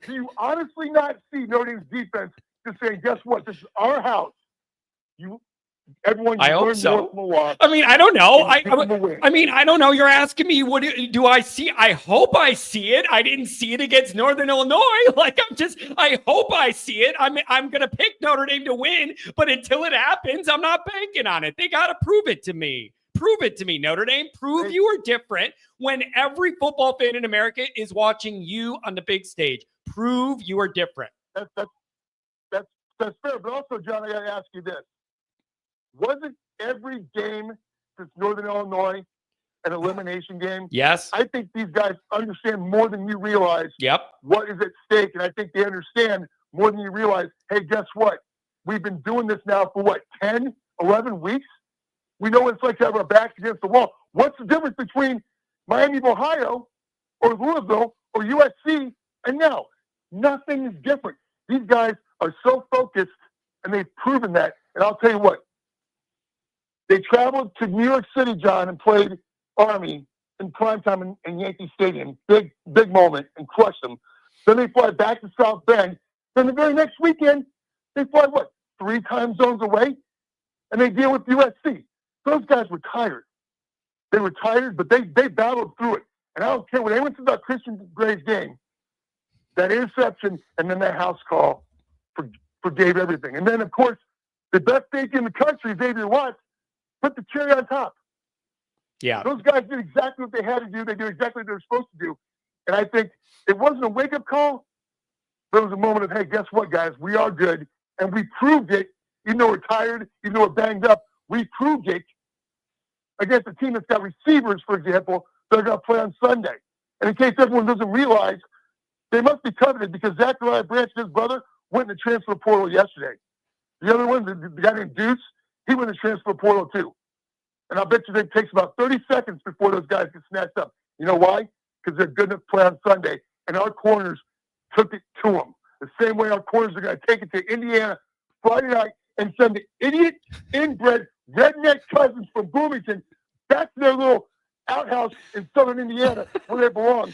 Do you honestly not see Notre Dame's defense just saying, "Guess what? This is our house"? Everyone. I hope so. Loss, I mean, I don't know. I mean, I don't know. You're asking me, what do I see? I hope I see it. I didn't see it against Northern Illinois. I hope I see it. I'm going to pick Notre Dame to win, but until it happens, I'm not banking on it. They got to prove it to me. Prove it to me, Notre Dame. Prove you are different when every football fan in America is watching you on the big stage. Prove you are different. That's fair. But also, John, I got to ask you this. Wasn't every game since Northern Illinois an elimination game? Yes. I think these guys understand more than you realize what is at stake. And I think they understand more than you realize, hey, guess what? We've been doing this now for 10, 11 weeks? We know what it's like to have our backs against the wall. What's the difference between Miami of Ohio or Louisville or USC and now? Nothing is different. These guys are so focused, and they've proven that. And I'll tell you what. They traveled to New York City, John, and played Army in primetime in Yankee Stadium. Big moment, and crushed them. Then they fly back to South Bend. Then the very next weekend, they fly, 3 time zones away? And they deal with USC. Those guys were tired. They were tired, but they battled through it. And I don't care what anyone says about Christian Gray's game. That interception and then that house call forgave everything. And then, of course, the best safety in the country, Xavier Watts, put the cherry on top. Yeah. Those guys did exactly what they had to do. They did exactly what they were supposed to do. And I think it wasn't a wake-up call, but it was a moment of, hey, guess what, guys? We are good. And we proved it, even though we're tired, even though we're banged up. We proved it against a team that's got receivers, for example, that are going to play on Sunday. And in case everyone doesn't realize, they must be coveted because Zachariah Branch and his brother went in the transfer portal yesterday. The other one, the guy named Deuce, he went in the transfer portal too. And I'll bet you it takes about 30 seconds before those guys get snatched up. You know why? Because they're good enough to play on Sunday. And our corners took it to them. The same way our corners are going to take it to Indiana Friday night and send the idiot, inbred, redneck cousins from Bloomington back to their little outhouse in southern Indiana where they belong.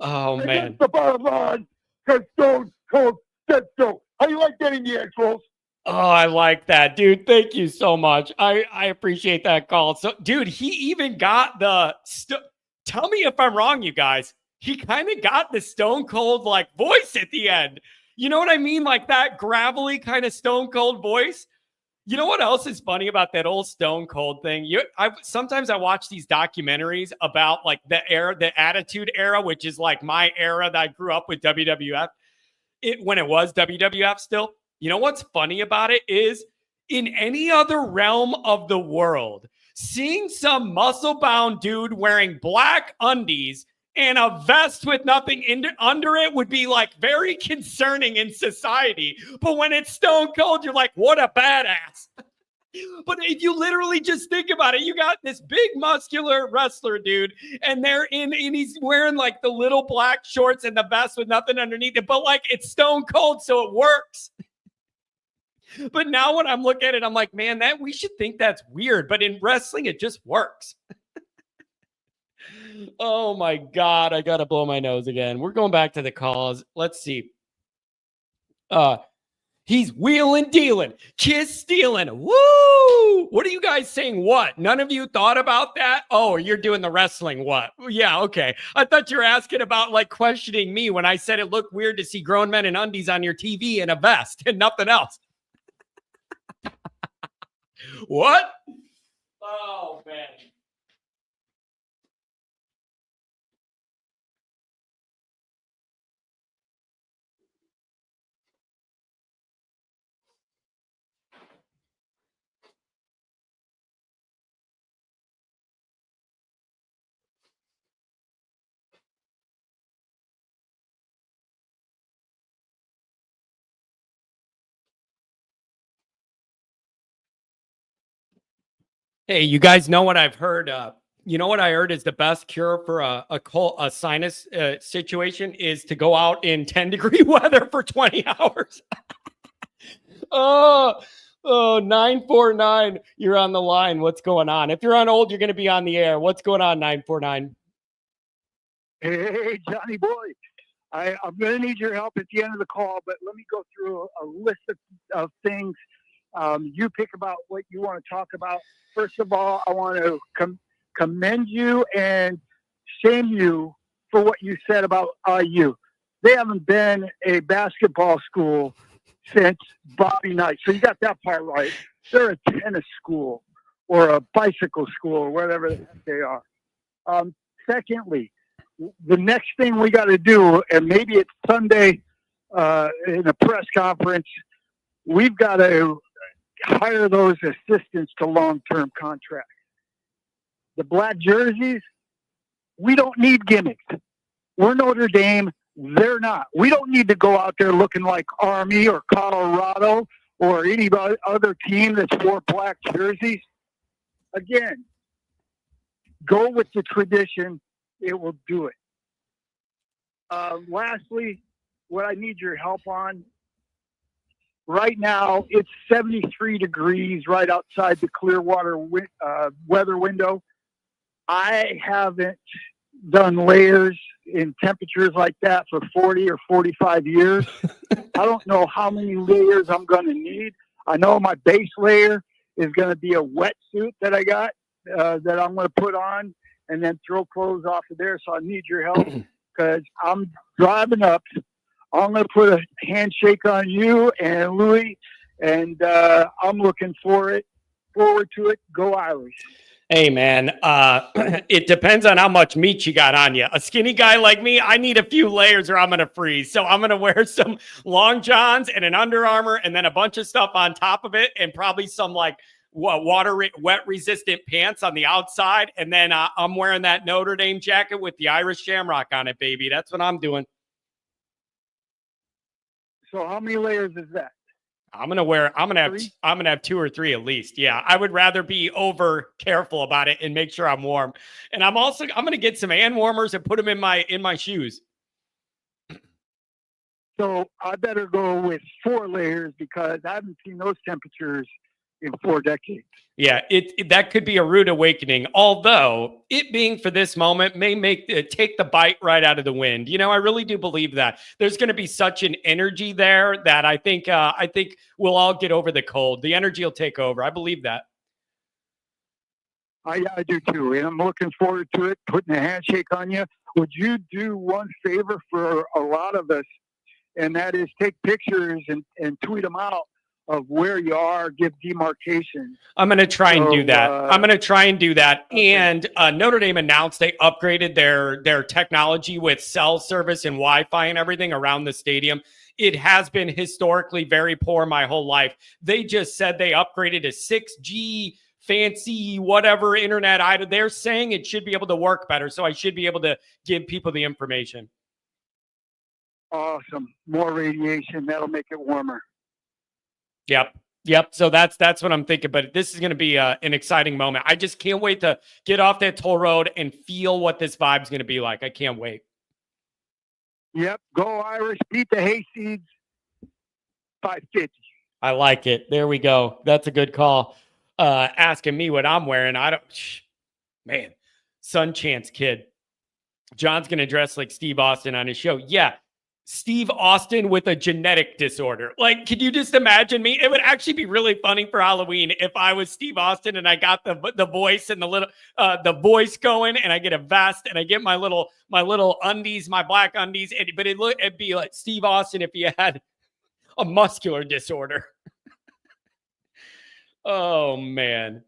Oh, and man. that's the bottom line. Because Stone Cold said so. How you like that, Indiana Trolls? Oh, I like that, dude. Thank you so much. I appreciate that call. So, dude, he even got the tell me if I'm wrong, you guys. He kind of got the Stone Cold voice at the end. You know what I mean? Like that gravelly kind of Stone Cold voice. You know what else is funny about that old Stone Cold thing? Sometimes I watch these documentaries about like the Attitude Era, which is like my era that I grew up with WWF. When it was WWF still. You know what's funny about it is in any other realm of the world, seeing some muscle-bound dude wearing black undies and a vest with nothing under it would be like very concerning in society. But when it's Stone Cold, you're like, what a badass. But if you literally just think about it, you got this big muscular wrestler dude, and and he's wearing like the little black shorts and the vest with nothing underneath it. But like it's Stone Cold, so it works. But now when I'm looking at it, I'm like, man, that we should think that's weird. But in wrestling, it just works. Oh my God, I gotta blow my nose again. We're going back to the calls. Let's see. He's wheeling, dealing, kiss stealing. Woo! What are you guys saying? What? None of you thought about that? Oh, you're doing the wrestling. What? Yeah, okay. I thought you were asking about like questioning me when I said it looked weird to see grown men in undies on your TV and a vest and nothing else. What? Oh, man. Hey, you guys know what I've heard? You know what I heard is the best cure for a sinus situation is to go out in 10-degree weather for 20 hours. Oh, 949, you're on the line. What's going on? If you're on hold, you're going to be on the air. What's going on, 949? Hey, Johnny boy. I'm going to need your help at the end of the call, but let me go through a list of things. You pick about what you want to talk about. First of all, I want to commend you and shame you for what you said about IU. They haven't been a basketball school since Bobby Knight. So you got that part right. They're a tennis school or a bicycle school or whatever the heck they are. Secondly, the next thing we got to do, and maybe it's Sunday in a press conference, we've got to hire those assistants to long-term contracts. The black jerseys, we don't need gimmicks. We're Notre Dame. They're not. We don't need to go out there looking like Army or Colorado or any other team that's wore black jerseys. Again, go with the tradition. It will do it. Lastly, what I need your help on, right now it's 73 degrees right outside the Clearwater weather window. I haven't done layers in temperatures like that for 40 or 45 years. I don't know how many layers I'm going to need. I know my base layer is going to be a wetsuit that I got that I'm going to put on and then throw clothes off of there. So I need your help because I'm driving up. I'm going to put a handshake on you and Louis, and I'm looking forward to it. Go Irish. Hey, man, it depends on how much meat you got on you. A skinny guy like me, I need a few layers or I'm going to freeze. So I'm going to wear some long johns and an Under Armour and then a bunch of stuff on top of it and probably some like wet resistant pants on the outside. And then I'm wearing that Notre Dame jacket with the Irish Shamrock on it, baby. That's what I'm doing. So how many layers is that? I'm gonna have 2 or 3 at least. Yeah, I would rather be over careful about it and make sure I'm warm. And I'm gonna get some hand warmers and put them in my shoes. So I better go with 4 layers because I haven't seen those temperatures in 4 decades. Yeah, that could be a rude awakening. Although it being for this moment may take the bite right out of the wind. You know, I really do believe that there's going to be such an energy there that I think we'll all get over the cold. The energy will take over. I believe that. I do too, and I'm looking forward to it. Putting a handshake on you. Would you do one favor for a lot of us, and that is take pictures and tweet them out of where you are, give demarcation. I'm going to try and do that. I'm going to try and do that. Okay. And Notre Dame announced they upgraded their technology with cell service and Wi-Fi and everything around the stadium. It has been historically very poor my whole life. They just said they upgraded to 6G fancy whatever internet. They're saying it should be able to work better, so I should be able to give people the information. Awesome. More radiation. That'll make it warmer. Yep. So that's what I'm thinking. But this is going to be an exciting moment. I just can't wait to get off that toll road and feel what this vibe's going to be like. I can't wait. Yep. Go Irish. Beat the Hayseeds. 550. I like it. There we go. That's a good call. Asking me what I'm wearing. Man, Sun Chance kid. John's going to dress like Steve Austin on his show. Yeah. Steve Austin with a genetic disorder. Like, can you just imagine me? It would actually be really funny for Halloween if I was Steve Austin and I got the voice and the voice going, and I get a vest and I get my little undies, my black undies. But it'd be like Steve Austin if he had a muscular disorder. Oh man.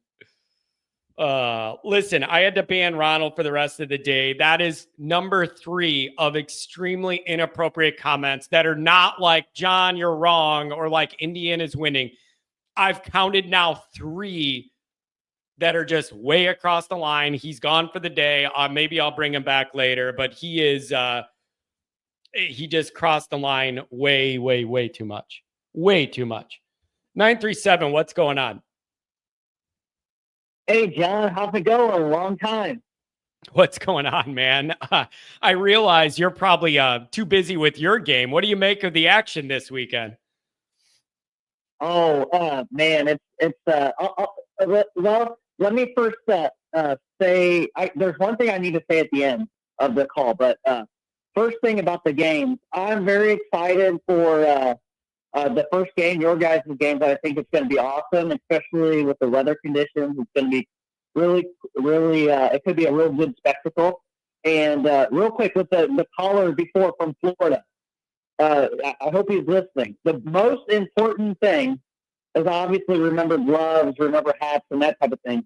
Listen, I had to ban Ronald for the rest of the day. That is number 3 of extremely inappropriate comments that are not like, John, you're wrong, or like Indiana's winning. I've counted now 3 that are just way across the line. He's gone for the day. Maybe I'll bring him back later, but he just crossed the line way, way, way too much. Way too much. 937, what's going on? Hey, John, how's it going? Long time. What's going on, man? I realize you're probably too busy with your game. What do you make of the action this weekend? Oh, man, well, let me first say, there's one thing I need to say at the end of the call, but first thing about the games, I'm very excited for the first game, your guys' games. I think it's going to be awesome, especially with the weather conditions. It's going to be really, really, it could be a real good spectacle. And real quick, with the caller before from Florida, I hope he's listening. The most important thing is obviously remember gloves, remember hats, and that type of thing.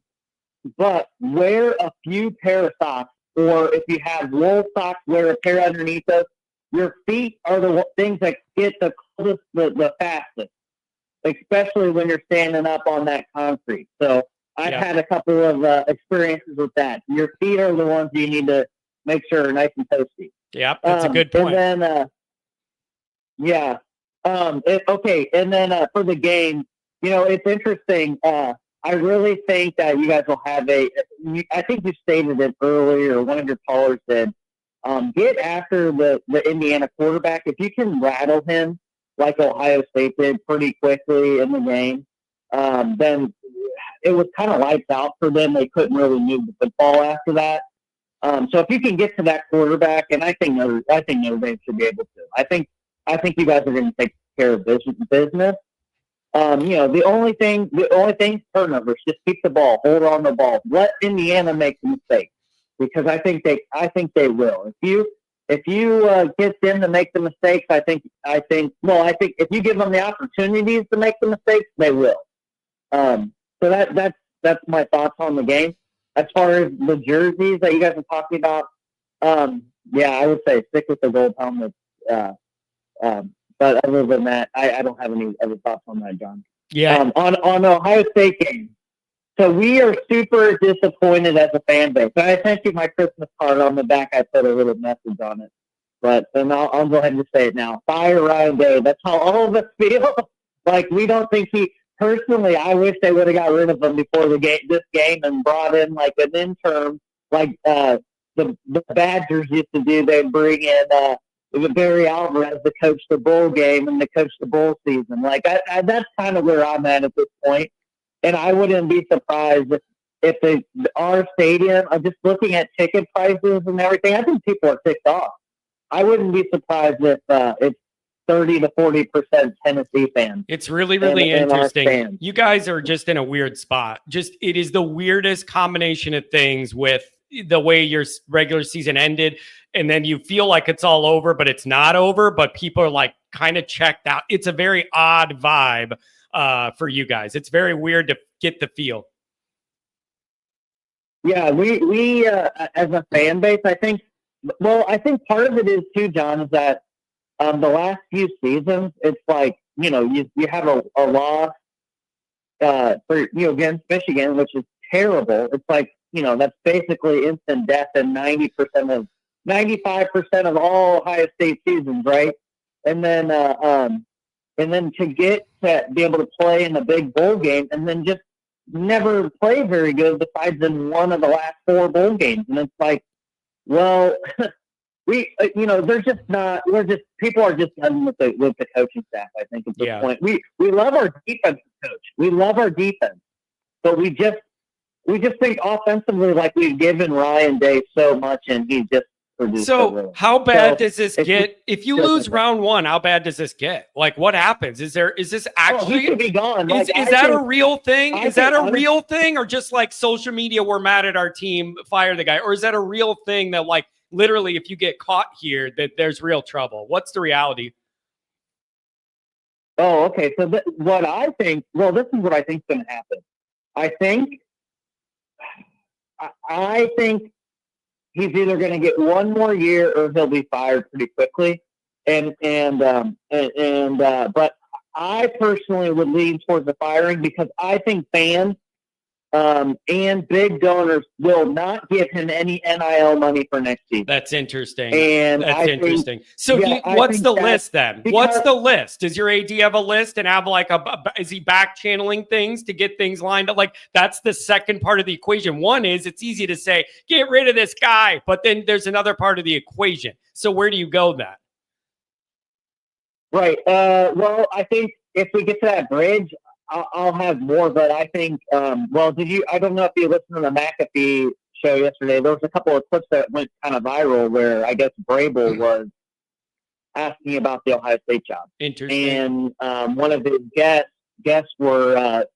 But wear a few pair of socks, or if you have wool socks, wear a pair underneath those. Your feet are the things that get the coldest the fastest, especially when you're standing up on that concrete. So I've had a couple of experiences with that. Your feet are the ones you need to make sure are nice and toasty. Yeah, that's a good point. And then, okay. And then for the game, it's interesting. I really think that you guys will have I think you stated it earlier, or one of your callers did, get after the Indiana quarterback. If you can rattle him like Ohio State did pretty quickly in the game, then it was kind of lights out for them. They couldn't really move the football after that. So if you can get to that quarterback, and I think Notre Dame should be able to. I think you guys are going to take care of business. The only thing turnovers. Just keep the ball, hold on the ball, let Indiana make the mistake, because I think they will. If you get them to make the mistakes, I think if you give them the opportunities to make the mistakes, they will. So that's my thoughts on the game. As far as the jerseys that you guys are talking about, I would say stick with the gold helmets. But other than that, I don't have any other thoughts on that, John. Yeah. On the Ohio State game. So we are super disappointed as a fan base. I sent you my Christmas card. On the back, I put a little message on it. But then I'll go ahead and say it now. Fire Ryan Day. That's how all of us feel. Like, we don't think personally, I wish they would have got rid of him before this game and brought in like an intern, like the Badgers used to do. They'd bring in Barry Alvarez to coach the bowl game and to coach the bowl season. Like, that's kind of where I'm at this point. And I wouldn't be surprised if our stadium, just looking at ticket prices and everything, I think people are ticked off. I wouldn't be surprised if it's 30 to 40% Tennessee fans. It's really, really interesting. You guys are just in a weird spot. It is the weirdest combination of things with the way your regular season ended. And then you feel like it's all over, but it's not over. But people are like kind of checked out. It's a very odd vibe for you guys. It's very weird to get the feel. Yeah, we as a fan base, I think part of it is too, John, is that the last few seasons, it's like, you have a loss for against Michigan, which is terrible. It's like, that's basically instant death in 95% of all Ohio State seasons, right? And then to get to be able to play in the big bowl game, and then just never play very good besides in one of the last 4 bowl games. And it's like, well, they're just not. People are just done with the coaching staff. I think at this point, we love our defensive coach. We love our defense, but we just think offensively, like we've given Ryan Day so much, and he just produced. So how bad does this get? If you lose round 1, how bad does this get? Like, what happens? Is this actually? He could be gone. Is that a real thing? Is that a real thing, or just like social media? We're mad at our team, fire the guy, or is that a real thing that like? Literally, if you get caught here, that there's real trouble. What's the reality? Oh, okay. So what I think, this is what I think is going to happen. I think he's either going to get 1 more year or he'll be fired pretty quickly. But I personally would lean towards the firing because I think fans and big donors will not give him any NIL money for next season. That's interesting. And that's interesting. So what's the list then? What's the list? Does your AD have a list and have like is he back channeling things to get things lined up? Like that's the second part of the equation. One is it's easy to say, get rid of this guy, but then there's another part of the equation. So where do you go then? Right. Well, I think if we get to that bridge, I'll have more, but I think, I don't know if you listened to the McAfee show yesterday. There was a couple of clips that went kind of viral where I guess Vrabel was asking about the Ohio State job. Interesting. And one of the guests were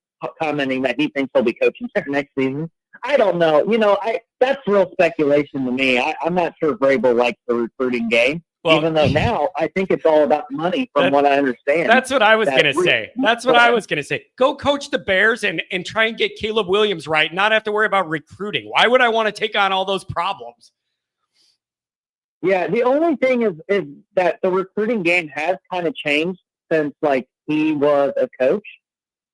commenting that he thinks he'll be coaching next season. I don't know. That's real speculation to me. I'm not sure Vrabel likes the recruiting game. Well, even though now I think it's all about money from what I understand. That's what I was going to say. That's what I was going to say. Go coach the Bears and try and get Caleb Williams right, not have to worry about recruiting. Why would I want to take on all those problems? Yeah, the only thing is that the recruiting game has kind of changed since like he was a coach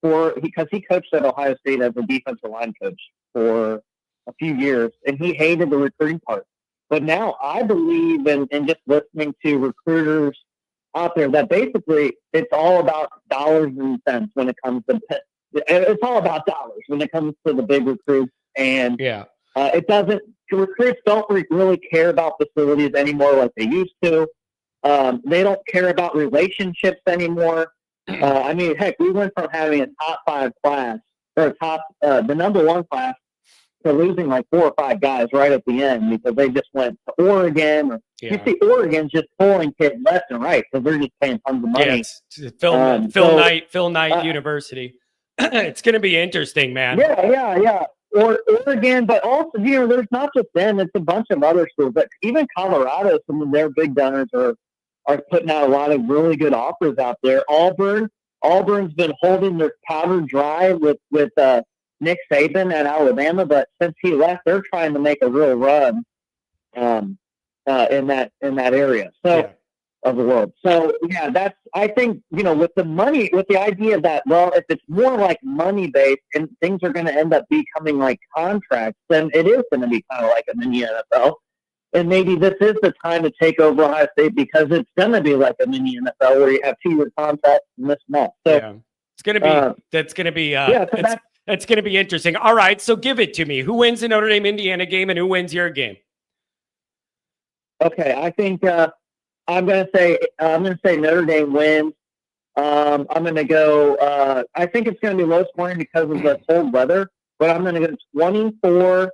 because he coached at Ohio State as a defensive line coach for a few years, and he hated the recruiting part. But now I believe in just listening to recruiters out there that basically it's all about dollars and cents when it comes to it's all about dollars when it comes to the big recruits. And it doesn't recruits don't really care about facilities anymore like they used to. They don't care about relationships anymore. I mean, heck, we went from having a top 5 class or the number 1 class to losing like 4 or 5 guys right at the end because they just went to Oregon. You see Oregon's just pulling kids left and right because they're just paying tons of money. Phil Knight University. It's going to be interesting, man. Yeah. Or Oregon, but also, there's not just them. It's a bunch of other schools. But even Colorado, some of their big donors are putting out a lot of really good offers out there. Auburn's been holding their powder dry with Nick Saban at Alabama, but since he left, they're trying to make a real run in that area of the world. So I think with the money, with the idea that if it's more like money based and things are going to end up becoming like contracts, then it is going to be kind of like a mini NFL. And maybe this is the time to take over Ohio State because it's going to be like a mini NFL where you have 2-year contracts and this and that. So it's going to be that's going to be It's going to be interesting. All right, so give it to me. Who wins the Notre Dame Indiana game and who wins your game? Okay, I think I'm going to say Notre Dame wins. I'm going to go. I think it's going to be low scoring because of the cold weather, but I'm going to go 24-13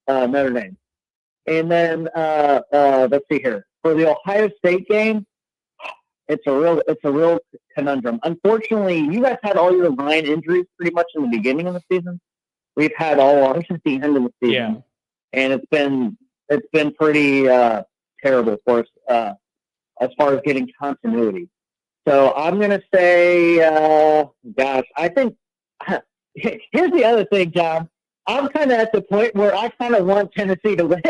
Notre Dame. And then let's see here for the Ohio State game. It's a real conundrum. Unfortunately, you guys had all your line injuries pretty much in the beginning of the season. We've had all ours at the end of the season, and it's been pretty terrible for us as far as getting continuity. So I'm going to say, gosh, I think here's the other thing, John. I'm kind of at the point where I kind of want Tennessee to win.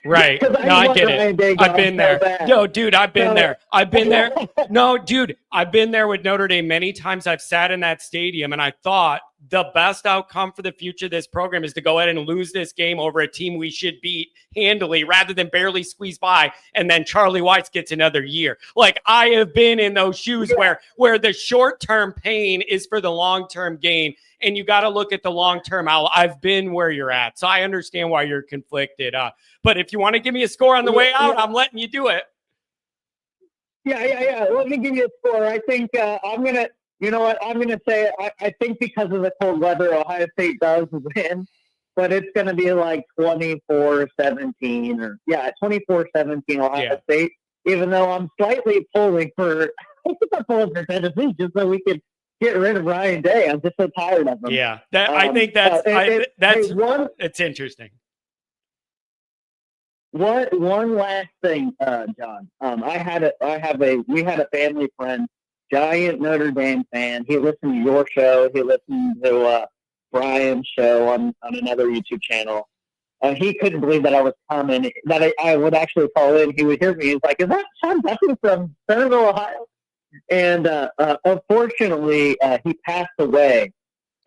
Right. No, I get it. I've been there. No, dude, I've been there. I've been there. No, dude, I've been there with Notre Dame many times. I've sat in that stadium and I thought the best outcome for the future of this program is to go ahead and lose this game over a team we should beat handily rather than barely squeeze by. And then Charlie Weis gets another year. Like, I have been in those shoes where the short-term pain is for the long-term gain. And you got to look at the long-term. I've been where you're at. So I understand why you're conflicted. But if you want to give me a score on the way out, I'm letting you do it. Yeah. Let me give you a score. I think I'm going to, you know what? I'm going to say I think because of the cold weather, Ohio State does win. But it's going to be like 24-17 or 24-17 Ohio State, even though I'm slightly pulling for Tennessee just so we can get rid of Ryan Day. I'm just so tired of him. Yeah, I think that's it's interesting. One last thing, John. We had a family friend, giant Notre Dame fan. He listened to your show. He listened to Brian's show on another YouTube channel. And he couldn't believe that I was coming, that I would actually call in. He would hear me. He's like, "Is that Sean Duffy from Centerville, Ohio?" And unfortunately, he passed away,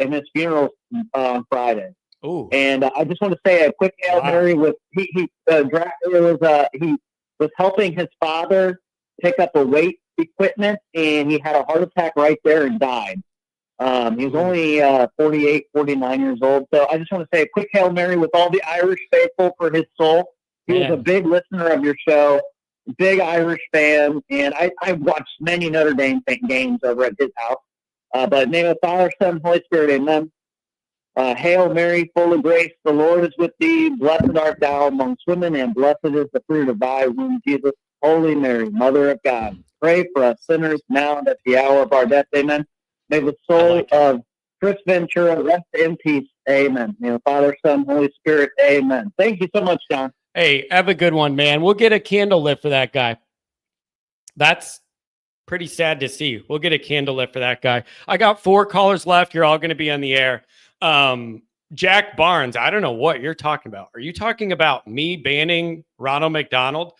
and his funeral on Friday. Ooh. And I just want to say a quick Hail Mary with he was helping his father pick up a weight equipment, and he had a heart attack right there and died. He was only 48, 49 years old. So I just want to say a quick Hail Mary with all the Irish faithful for his soul. He was a big listener of your show, big Irish fan, and I watched many Notre Dame games over at his house. But in the name of the Father, Son, Holy Spirit, amen. Hail Mary, full of grace, the Lord is with thee. Blessed art thou amongst women, and blessed is the fruit of thy womb, Jesus. Holy Mary, Mother of God, pray for us sinners now and at the hour of our death, amen. May the soul of Chris Ventura rest in peace, amen. In the Father, Son, Holy Spirit, amen. Thank you so much, John. Hey, have a good one, man. We'll get a candle lit for that guy. That's pretty sad to see. We'll get a candle lit for that guy. I got 4 callers left. You're all going to be on the air. Jack Barnes, I don't know what you're talking about. Are you talking about me banning Ronald McDonald?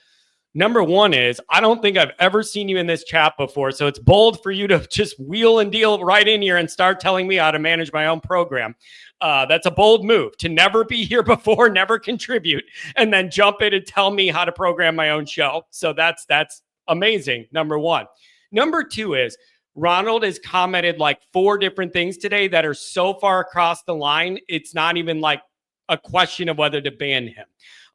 Number one is, I don't think I've ever seen you in this chat before, so it's bold for you to just wheel and deal right in here and start telling me how to manage my own program. That's a bold move to never be here before, never contribute, and then jump in and tell me how to program my own show. So that's amazing, number one. Number two is, Ronald has commented like 4 different things today that are so far across the line, it's not even like a question of whether to ban him.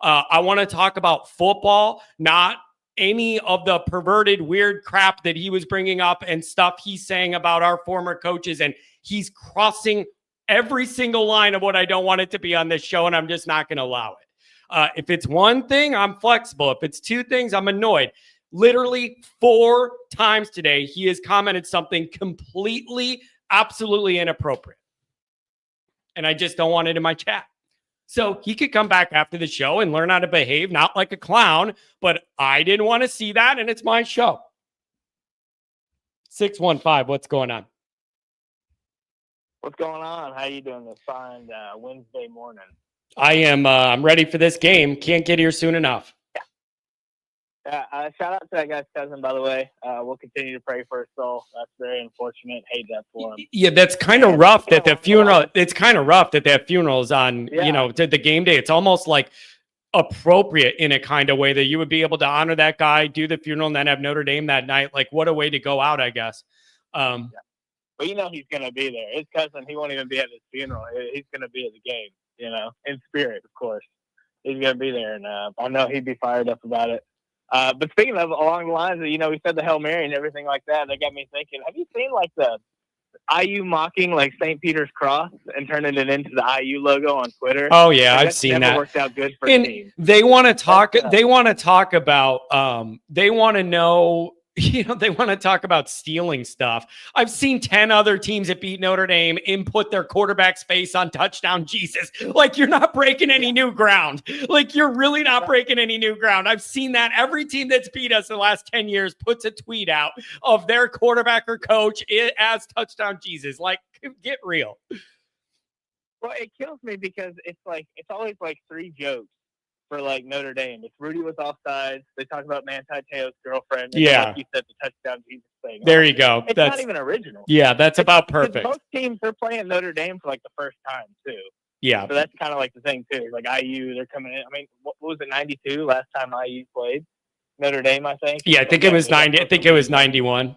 I want to talk about football, not any of the perverted, weird crap that he was bringing up and stuff he's saying about our former coaches. And he's crossing every single line of what I don't want it to be on this show, and I'm just not going to allow it. If it's one thing, I'm flexible. If it's 2 things, I'm annoyed. Literally 4 times today, he has commented something completely, absolutely inappropriate. And I just don't want it in my chat. So he could come back after the show and learn how to behave, not like a clown, but I didn't want to see that, and it's my show. 615, what's going on? What's going on? How you doing this fine Wednesday morning? I am. I'm ready for this game. Can't get here soon enough. Shout out to that guy's cousin, by the way. We'll continue to pray for his soul. That's very unfortunate. Hate that for him. Yeah, that's kind of rough that the funeral. It's kind of rough that that funeral is on. You know, the game day. It's almost like appropriate in a kind of way that you would be able to honor that guy, do the funeral, and then have Notre Dame that night. Like, what a way to go out, I guess. But you know he's going to be there. His cousin, he won't even be at his funeral. He's going to be at the game. You know, in spirit, of course. He's going to be there, and I know he'd be fired up about it. But speaking of along the lines of, you know, we said the Hail Mary and everything like that, that got me thinking, have you seen like the IU mocking like St. Peter's Cross and turning it into the IU logo on Twitter? Oh yeah, I've seen that. Worked out good for teams. They want to talk. They want to talk about. They want to know they want to talk about stealing stuff. I've seen 10 other teams that beat Notre Dame input their quarterback's face on touchdown Jesus. Like, you're not breaking any new ground. Like, you're really not breaking any new ground. I've seen that. Every team that's beat us in the last 10 years puts a tweet out of their quarterback or coach as touchdown Jesus. Like, get real. Well, it kills me because it's always like 3 jokes for like Notre Dame. If Rudy was offsides, they talk about Manti Te'o's girlfriend. And Yeah. like you said, the touchdown Jesus thing. There you go. It's not even original. Yeah, that's about perfect. Most teams are playing Notre Dame for like the first time too. Yeah. So that's kind of like the thing too. Like IU, they're coming in. I mean, what was it, 92 last time IU played Notre Dame? I think. Yeah, I think it was 90. I think it was 91.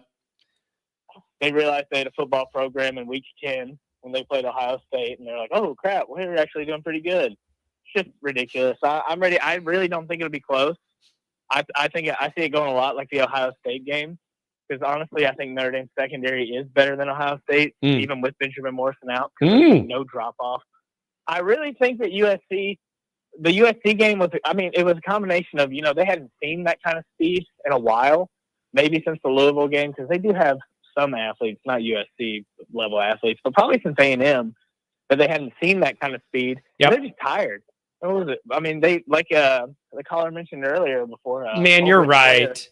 They realized they had a football program in week 10 when they played Ohio State, and they're like, "Oh crap, we're actually doing pretty good." It's just ridiculous. I'm ready. I really don't think it'll be close. I think I see it going a lot like the Ohio State game, because honestly, I think Notre Dame's secondary is better than Ohio State, even with Benjamin Morrison out, because there's no drop off. I really think that the USC game was. I mean, it was a combination of they hadn't seen that kind of speed in a while, maybe since the Louisville game, because they do have some athletes, not USC level athletes, but probably since A&M, that they hadn't seen that kind of speed. Yep. They're just tired. What was it? I mean, they like the caller mentioned earlier before. Man, you're right.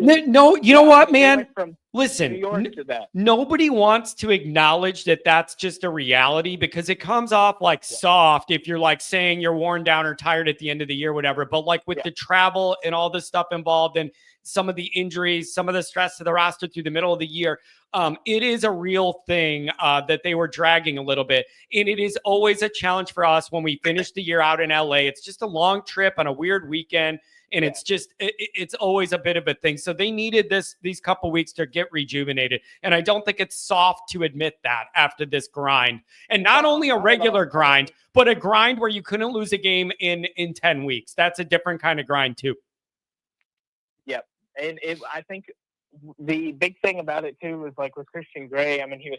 No, you know what, man? Listen, nobody wants to acknowledge that that's just a reality, because it comes off like soft if you're like saying you're worn down or tired at the end of the year, whatever. But like with the travel and all the stuff involved and some of the injuries, some of the stress to the roster through the middle of the year, it is a real thing that they were dragging a little bit. And it is always a challenge for us when we finish the year out in LA. It's just a long trip on a weird weekend. And it's just, it's always a bit of a thing. So they needed these couple weeks to get rejuvenated. And I don't think it's soft to admit that after this grind. And not only a regular grind, but a grind where you couldn't lose a game in 10 weeks. That's a different kind of grind too. Yep. And I think the big thing about it too was like with Christian Gray, I mean, he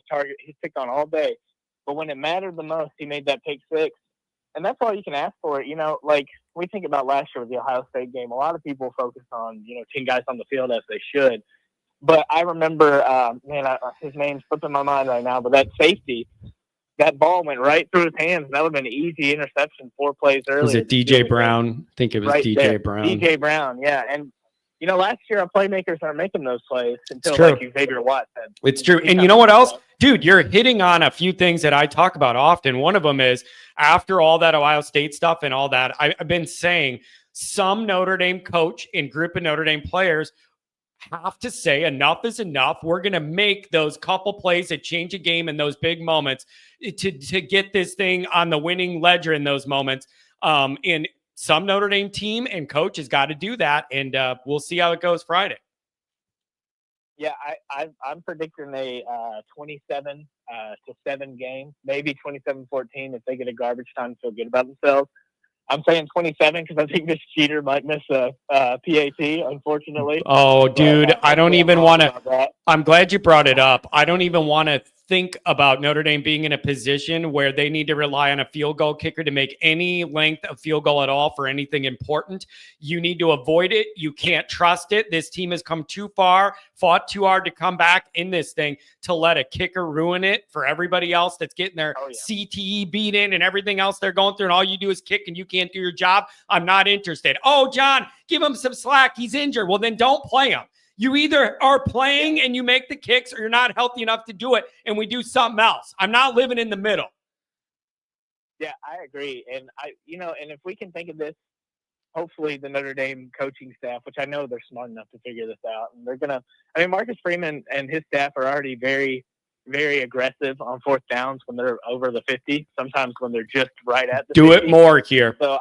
picked on all day. But when it mattered the most, he made that pick 6. And that's all you can ask for. Like we think about last year with the Ohio State game, a lot of people focus on, 10 guys on the field as they should. But I remember, his name's slipping my mind right now, but that safety, that ball went right through his hands. That would have been an easy interception 4 plays earlier. Was it DJ Brown? I think it was DJ Brown. DJ Brown, yeah. And, last year our playmakers aren't making those plays until like Xavier Watt said. It's true. And you know what else? Dude, you're hitting on a few things that I talk about often. One of them is after all that Ohio State stuff and all that, I've been saying some Notre Dame coach and group of Notre Dame players have to say enough is enough. We're going to make those couple plays that change a game in those big moments to get this thing on the winning ledger in those moments. And some Notre Dame team and coach has got to do that. And we'll see how it goes Friday. Yeah, I'm predicting a 27-7 game, maybe 27-14 if they get a garbage time to feel good about themselves. I'm saying 27 because I think this cheater might miss a PAT, unfortunately. Oh, dude, I don't even want to. I'm glad you brought it up. I don't even want to think about Notre Dame being in a position where they need to rely on a field goal kicker to make any length of field goal at all for anything important. You need to avoid it. You can't trust it. This team has come too far, fought too hard to come back in this thing to let a kicker ruin it for everybody else that's getting their CTE beat in and everything else they're going through. And all you do is kick and you can't do your job. I'm not interested. Oh, John, give him some slack. He's injured. Well, then don't play him. You either are playing and you make the kicks or you're not healthy enough to do it and we do something else. I'm not living in the middle. Yeah, I agree. And and if we can think of this, hopefully the Notre Dame coaching staff, which I know they're smart enough to figure this out, and they're going to, Marcus Freeman and his staff are already very, very aggressive on 4th downs when they're over the 50, sometimes when they're just right at the 50. Do it more here. So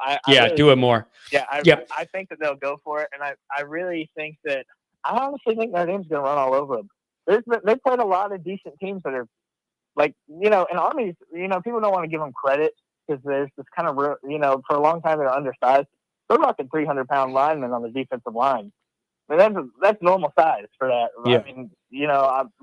do it more. Yeah, I think that they'll go for it. And I really think that, I honestly think Notre Dame's going to run all over them. They played a lot of decent teams that are like, and Army's, people don't want to give them credit because there's this kind of, for a long time they're undersized. They're rocking 300-pound linemen on the defensive line. I mean, that's normal size for that. Yeah. I mean,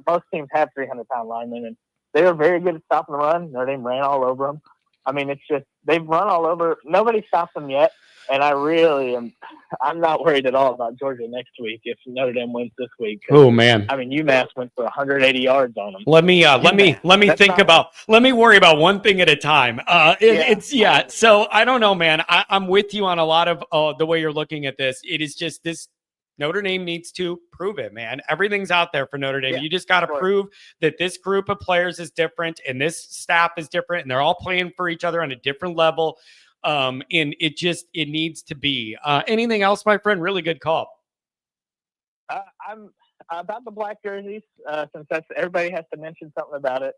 most teams have 300-pound linemen, and they were very good at stopping the run. Notre Dame ran all over them. I mean, it's just, they've run all over. Nobody stopped them yet. And I really am. I'm not worried at all about Georgia next week if Notre Dame wins this week. Oh man. I mean, UMass went for 180 yards on them. Let me That's think not- about, let me worry about one thing at a time. So I don't know, man. I'm with you on a lot of the way you're looking at this. It is just this Notre Dame needs to prove it, man. Everything's out there for Notre Dame. Yeah, you just got to sure. prove that this group of players is different and this staff is different and they're all playing for each other on a different level. And it needs to be. Anything else, my friend? Really good call. I'm about the black jerseys, since everybody has to mention something about it.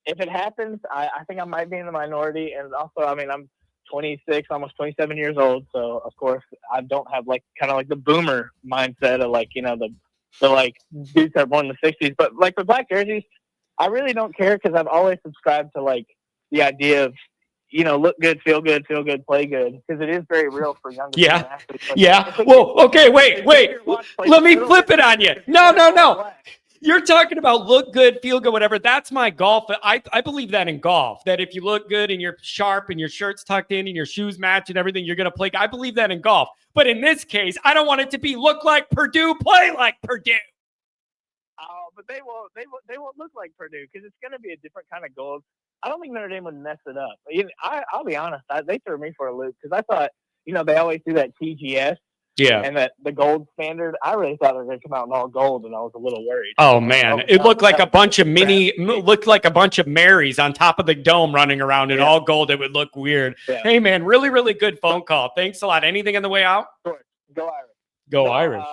If it happens, I think I might be in the minority. And also, I mean, I'm 26, almost 27 years old. So, of course, I don't have kind of the boomer mindset of the dudes that won the 60s. But the black jerseys, I really don't care because I've always subscribed to the idea of, look good, play good, because it is very real for younger athletes. Whoa. Okay. Wait. Let me flip it on you. No. You're talking about look good, feel good, whatever. That's my golf. I believe that in golf, that if you look good and you're sharp and your shirt's tucked in and your shoes match and everything, you're going to play. I believe that in golf. But in this case, I don't want it to be look like Purdue, play like Purdue. Oh, but they won't look like Purdue because it's going to be a different kind of gold. I don't think Notre Dame would mess it up. I'll be honest. They threw me for a loop because I thought, they always do that TGS. Yeah. And that the gold standard, I really thought they were going to come out in all gold, and I was a little worried. Oh man, it looked like a bunch of Marys on top of the dome running around in all gold. It would look weird. Yeah. Hey man, really, really good phone call. Thanks a lot. Anything on the way out? Sure. Go Irish. Go Irish.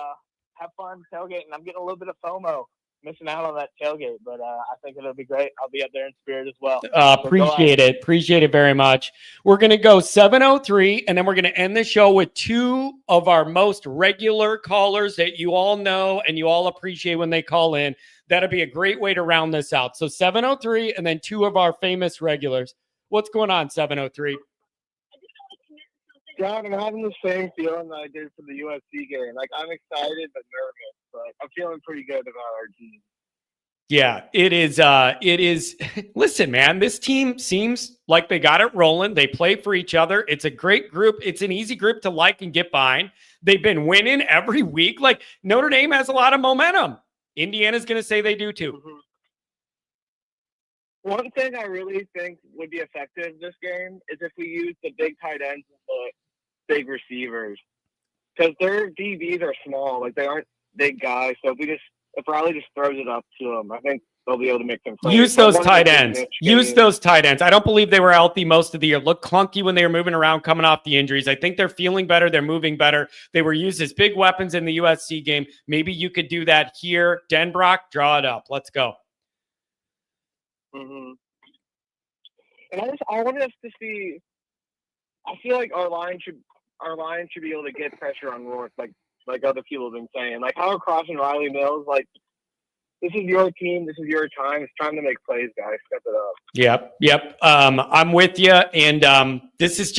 Have fun tailgating. I'm getting a little bit of FOMO missing out on that tailgate, but I think it'll be great. I'll be up there in spirit as well. Appreciate it very much. We're going to go 7:03, and then we're going to end the show with two of our most regular callers that you all know and you all appreciate when they call in. That'll be a great way to round this out. So 7:03, and then two of our famous regulars. What's going on, 7:03? God, I'm having the same feeling that I did for the USC game. I'm excited but nervous, but I'm feeling pretty good about our team. Yeah, it is. Listen, man, this team seems like they got it rolling. They play for each other. It's a great group. It's an easy group to like and get behind. They've been winning every week. Notre Dame has a lot of momentum. Indiana's going to say they do too. Mm-hmm. One thing I really think would be effective this game is if we use the big tight ends and the big receivers, because their DBs are small. They aren't big guys. So if Riley just throws it up to them, I think they'll be able to make some plays. Use those tight ends. I don't believe they were healthy most of the year. Looked clunky when they were moving around coming off the injuries. I think they're feeling better. They're moving better. They were used as big weapons in the USC game. Maybe you could do that here. Denbrock, draw it up. Let's go. Mm-hmm. And I wanted us to see. I feel like our line should be able to get pressure on Rourke, like other people have been saying. Howard Cross and Riley Mills, this is your team, this is your time. It's time to make plays, guys. Step it up. Yep. I'm with you, and this is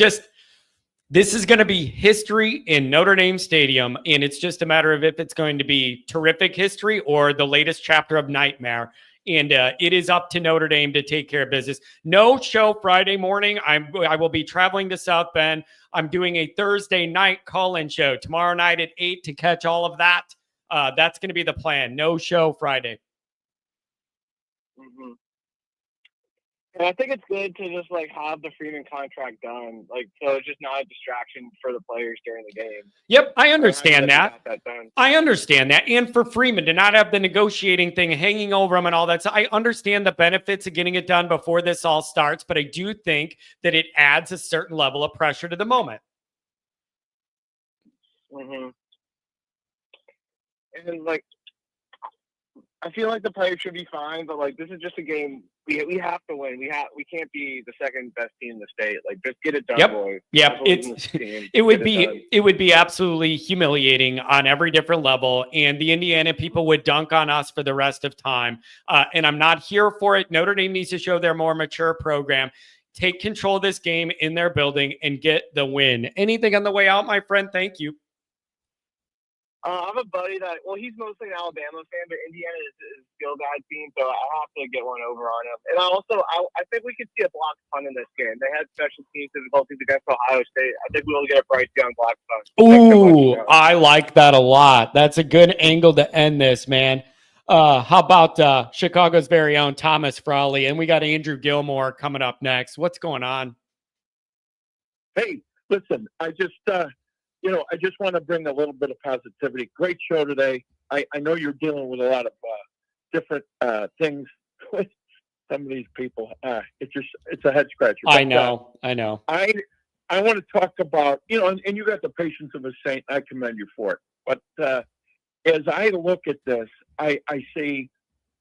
going to be history in Notre Dame Stadium, and it's just a matter of if it's going to be terrific history or the latest chapter of nightmare. And it is up to Notre Dame to take care of business. No show Friday morning. I will be traveling to South Bend. I'm doing a Thursday night call-in show tomorrow night at 8 to catch all of that. That's going to be the plan. No show Friday. Mm-hmm. And I think it's good to just have the Freeman contract done, so it's just not a distraction for the players during the game. Yep, I understand that. I understand that. And for Freeman to not have the negotiating thing hanging over him and all that. So I understand the benefits of getting it done before this all starts, but I do think that it adds a certain level of pressure to the moment. Mm-hmm. And I feel like the players should be fine, but this is just a game we have to win. We can't be the second best team in the state. Just get it done, boys. Yep. It would be absolutely humiliating on every different level, and the Indiana people would dunk on us for the rest of time. And I'm not here for it. Notre Dame needs to show their more mature program. Take control of this game in their building and get the win. Anything on the way out, my friend? Thank you. I have a buddy that, well, he's mostly an Alabama fan, but Indiana is his skill guide team, so I have to get one over on him. And I think we could see a block punt in this game. They had special teams difficulties against Ohio State. I think we'll get a Bryce Young block punt. Ooh, I like that a lot. That's a good angle to end this, man. How about Chicago's very own Thomas Frawley? And we got Andrew Gilmore coming up next. What's going on? Hey, listen, I just want to bring a little bit of positivity. Great show today. I know you're dealing with a lot of different things with some of these people. It's a head scratcher. I know. I want to talk about, and you got the patience of a saint. I commend you for it. But as I look at this, I see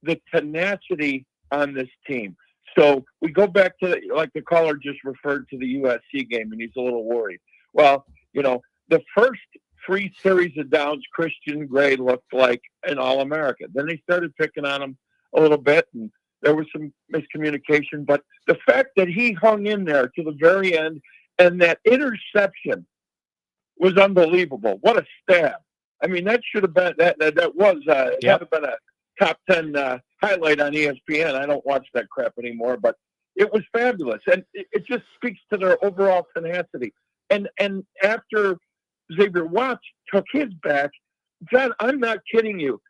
the tenacity on this team. So we go back to, like the caller just referred to the USC game, and he's a little worried. Well, the first 3 series of downs, Christian Gray looked like an All-American. Then they started picking on him a little bit, and there was some miscommunication. But the fact that he hung in there to the very end, and that interception was unbelievable. What a stab! I mean, that should have been that was had to been a top 10 highlight on ESPN. I don't watch that crap anymore, but it was fabulous, and it just speaks to their overall tenacity. And after Xavier Watts took his back, John, I'm not kidding you.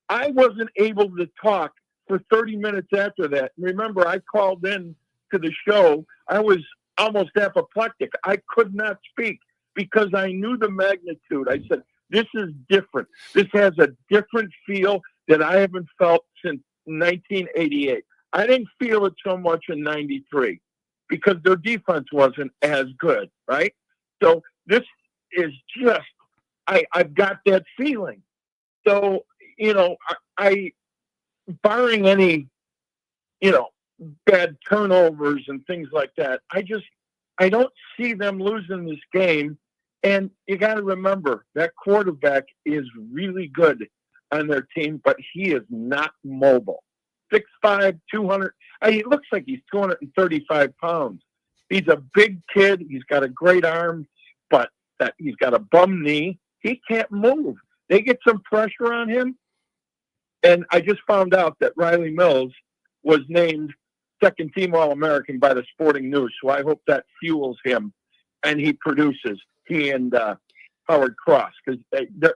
I wasn't able to talk for 30 minutes after that. Remember, I called in to the show. I was almost apoplectic. I could not speak because I knew the magnitude. I said, this is different. This has a different feel that I haven't felt since 1988. I didn't feel it so much in 93 because their defense wasn't as good, right? So this is just, I've got that feeling. So, I barring any, bad turnovers and things like that, I don't see them losing this game. And you got to remember that quarterback is really good on their team, but he is not mobile. 6'5", 200. He looks like he's 235 pounds. He's a big kid. He's got a great arm, but he's got a bum knee. He can't move. They get some pressure on him. And I just found out that Riley Mills was named second team All-American by the Sporting News. So I hope that fuels him and he produces. He and Howard Cross, because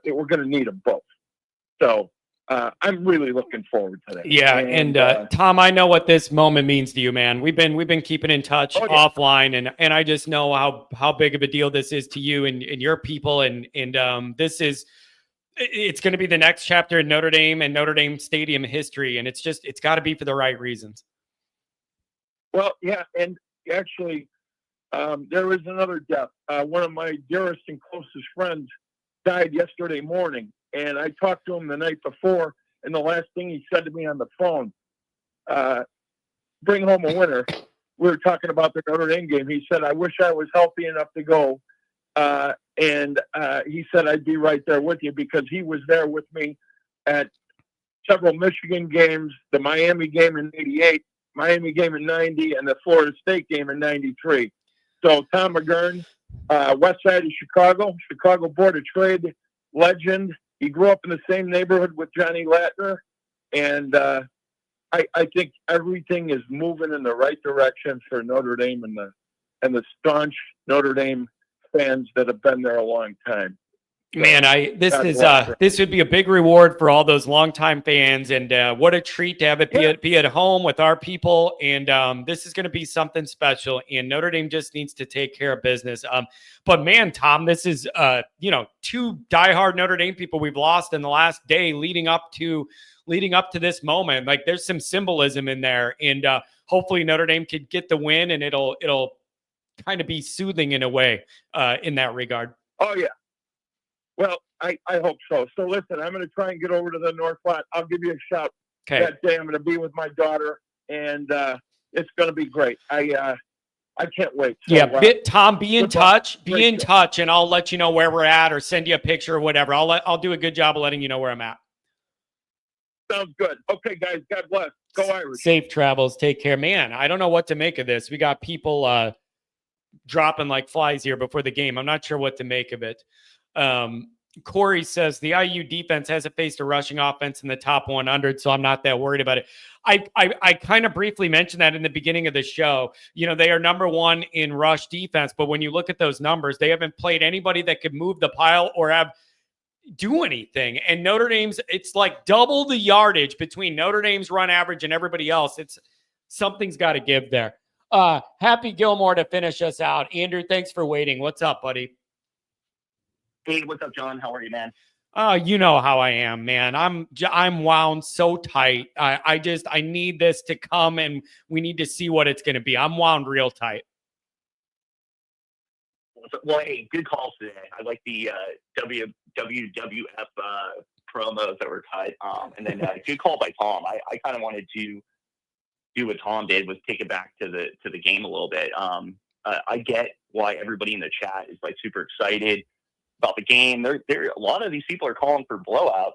we're going to need them both. So I'm really looking forward to that. Yeah, and Tom, I know what this moment means to you, man. We've been keeping in touch offline, and I just know how big of a deal this is to you and your people, and it's going to be the next chapter in Notre Dame and Notre Dame Stadium history, and it's got to be for the right reasons. Well, yeah, and actually, there was another death. One of my dearest and closest friends died yesterday morning. And I talked to him the night before, and the last thing he said to me on the phone, bring home a winner. We were talking about the Notre Dame game. He said, I wish I was healthy enough to go. And he said, I'd be right there with you, because he was there with me at several Michigan games, the Miami game in 88, Miami game in 90, and the Florida State game in 93. So Tom McGurn, west side of Chicago Board of Trade legend. He grew up in the same neighborhood with Johnny Latner, and I think everything is moving in the right direction for Notre Dame and the staunch Notre Dame fans that have been there a long time. Man, this would be a big reward for all those longtime fans, and what a treat to have it be at home with our people. And this is going to be something special. And Notre Dame just needs to take care of business. But man, Tom, this is 2 diehard Notre Dame people we've lost in the last day, leading up to this moment. Like, there's some symbolism in there, and hopefully Notre Dame could get the win, and it'll kind of be soothing in a way in that regard. Oh yeah. Well, I hope so. So listen, I'm going to try and get over to the North Lot. I'll give you a shout that day. I'm going to be with my daughter, and it's going to be great. I can't wait. So, Tom, be in touch. Be in touch, and I'll let you know where we're at, or send you a picture or whatever. I'll do a good job of letting you know where I'm at. Sounds good. Okay, guys. God bless. Go Irish. Safe travels. Take care, man. I don't know what to make of this. We got people dropping like flies here before the game. I'm not sure what to make of it. Corey says the IU defense hasn't faced a rushing offense in the top 100, so I'm not that worried about it. I kind of briefly mentioned that in the beginning of the show. You know, they are number one in rush defense, but when you look at those numbers, they haven't played anybody that could move the pile or do anything. And Notre Dame's, it's like double the yardage between Notre Dame's run average and everybody else. Something's got to give there. Happy Gilmore to finish us out. Andrew, thanks for waiting. What's up, buddy? Hey, what's up, John? How are you, man? You know how I am, man. I'm wound so tight. I need this to come, and we need to see what it's going to be. I'm wound real tight. Well, hey, good calls today. I like the WWF promos that were cut. And then good call by Tom. I kind of wanted to do what Tom did, was take it back to the game a little bit. I get why everybody in the chat is like super excited about the game. There a lot of these people are calling for blowouts,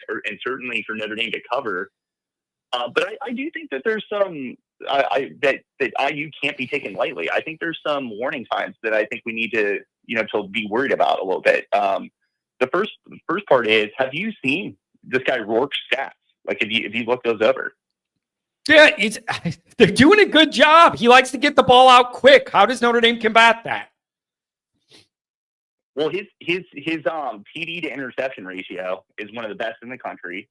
and certainly for Notre Dame to cover. But I do think that there's some that IU can't be taken lightly. I think there's some warning signs that I think we need to be worried about a little bit. The first part is, have you seen this guy Rourke's stats? Like, if you look those over? Yeah, they're doing a good job. He likes to get the ball out quick. How does Notre Dame combat that? Well, his TD to interception ratio is one of the best in the country.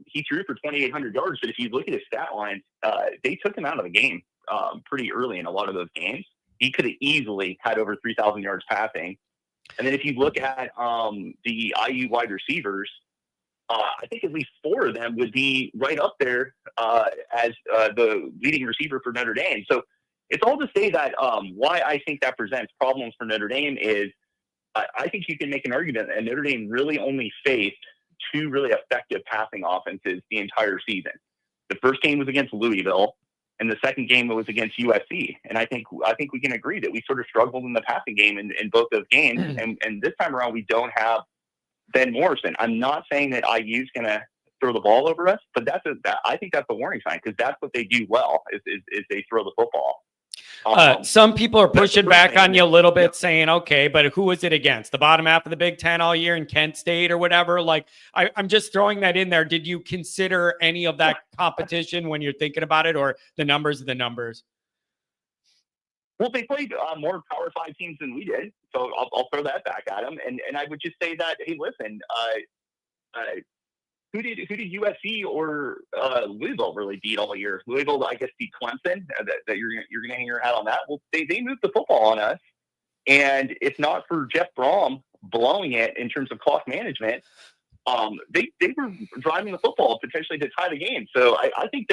He threw for 2,800 yards, but if you look at his stat lines, they took him out of the game pretty early in a lot of those games. He could have easily had over 3,000 yards passing. And then if you look at the IU wide receivers, I think at least 4 of them would be right up there as the leading receiver for Notre Dame. So it's all to say that why I think that presents problems for Notre Dame is I think you can make an argument that Notre Dame really only faced 2 really effective passing offenses the entire season. The first game was against Louisville, and the second game was against USC. And I think we can agree that we sort of struggled in the passing game in both those games. And this time around, we don't have Ben Morrison. I'm not saying that IU's going to throw the ball over us, but I think that's a warning sign, because that's what they do well is they throw the football. Some people are pushing back on you a little bit, saying, okay, but who was it against? The bottom half of the Big Ten all year in Kent State or whatever? Like, I'm just throwing that in there. Did you consider any of that competition when you're thinking about it, or the numbers are the numbers? Well, they played more Power 5 teams than we did, so I'll throw that back at them. And I would just say that, hey, listen, who did USC or Louisville really beat all year? Louisville, I guess, beat Clemson. That you're going to hang your hat on that. Well, they moved the football on us, and if not for Jeff Brom blowing it in terms of clock management, they were driving the football potentially to tie the game. So I think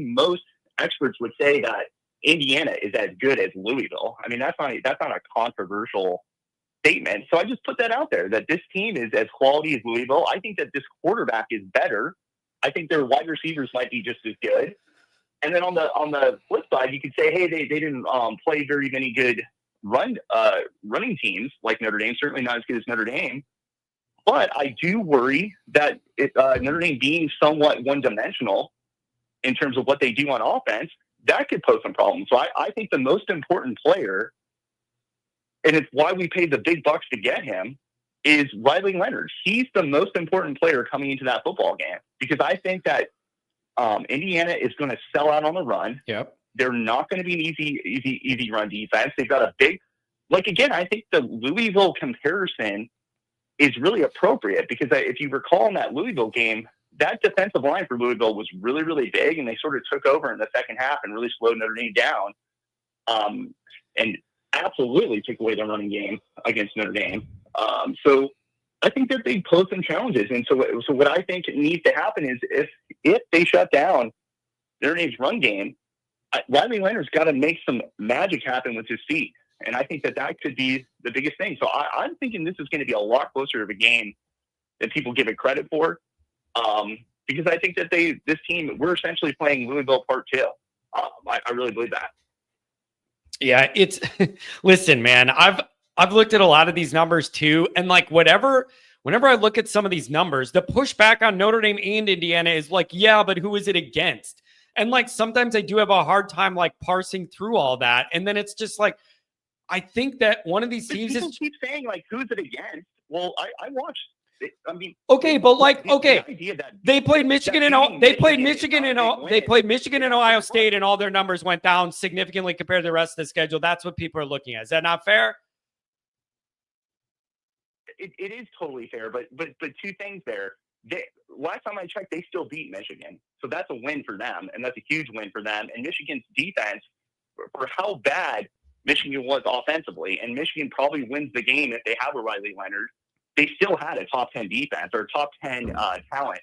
most experts would say that Indiana is as good as Louisville. I mean, that's not a controversial statement. So I just put that out there, that this team is as quality as Louisville. I think that this quarterback is better. I think their wide receivers might be just as good. And then on the flip side, you could say, hey, they didn't play very many good running teams like Notre Dame, certainly not as good as Notre Dame. But I do worry that Notre Dame being somewhat one-dimensional in terms of what they do on offense, that could pose some problems. So I think the most important player, and it's why we paid the big bucks to get him, is Riley Leonard. He's the most important player coming into that football game, because I think that Indiana is going to sell out on the run. Yep. They're not going to be an easy run defense. They've got a big, again, I think the Louisville comparison is really appropriate, because if you recall in that Louisville game, that defensive line for Louisville was really, really big, and they sort of took over in the second half and really slowed Notre Dame down. And absolutely took away the running game against Notre Dame. So I think that they pose some challenges. And so what I think needs to happen is if they shut down Notre Dame's run game, Riley Leonard's got to make some magic happen with his feet. And I think that could be the biggest thing. So I'm thinking this is going to be a lot closer of a game than people give it credit for. Because I think that this team, we're essentially playing Louisville Part 2. I really believe that. Yeah, listen, man, I've looked at a lot of these numbers too. And whenever I look at some of these numbers, the pushback on Notre Dame and Indiana is yeah, but who is it against? And sometimes I do have a hard time parsing through all that. And then it's just I think that one of these teams people keep saying who's it against? Well, I watched. I mean, Okay, but like, the okay, idea that they played Michigan and beating they played Michigan Michigan is and not a big they win. played Michigan and It's Ohio not State, and all their numbers went down significantly compared to the rest of the schedule. That's what people are looking at. Is that not fair? It is totally fair, but two things there. Last time I checked, they still beat Michigan, so that's a win for them, and that's a huge win for them. And Michigan's defense, for how bad Michigan was offensively, and Michigan probably wins the game if they have a Riley Leonard. They still had a top 10 defense or top 10 talent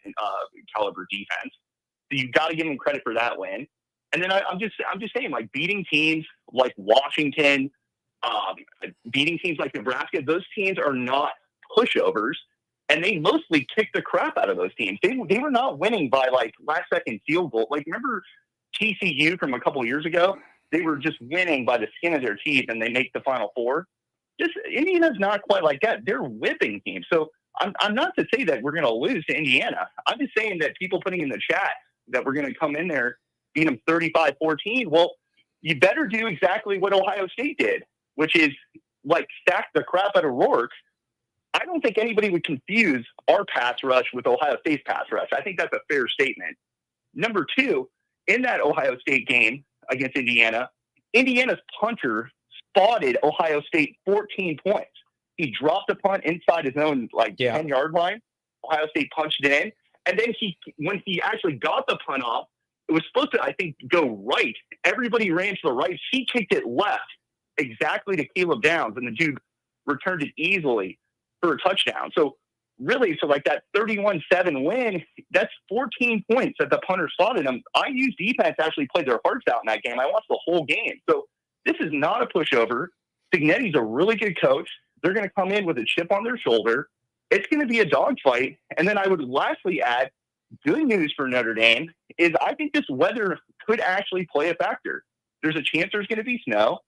caliber defense. So you got to give them credit for that win. And then I'm just saying, like, beating teams like Washington, beating teams like Nebraska, those teams are not pushovers, and they mostly kicked the crap out of those teams. They were not winning by like last second field goal. Like, remember TCU from a couple of years ago? They were just winning by the skin of their teeth, and they make the Final Four. Just Indiana's not quite like that. They're whipping teams. So I'm not to say that we're going to lose to Indiana. I'm just saying that people putting in the chat that we're going to come in there, beat them 35-14. Well, you better do exactly what Ohio State did, which is like stack the crap out of Rourke. I don't think anybody would confuse our pass rush with Ohio State's pass rush. I think that's a fair statement. Number two, in that Ohio State game against Indiana, Indiana's punter spotted Ohio State 14 points. He dropped a punt inside his own 10-yard line. Ohio State punched it in. And then when he actually got the punt off, it was supposed to, I think, go right. Everybody ran to the right. He kicked it left exactly to Caleb Downs, and the dude returned it easily for a touchdown. So really, like that 31-7 win, that's 14 points that the punter spotted him. IU's defense actually played their hearts out in that game. I watched the whole game. So this is not a pushover. Signetti's a really good coach. They're going to come in with a chip on their shoulder. It's going to be a dogfight. And then I would lastly add, good news for Notre Dame is I think this weather could actually play a factor. There's a chance there's going to be snow.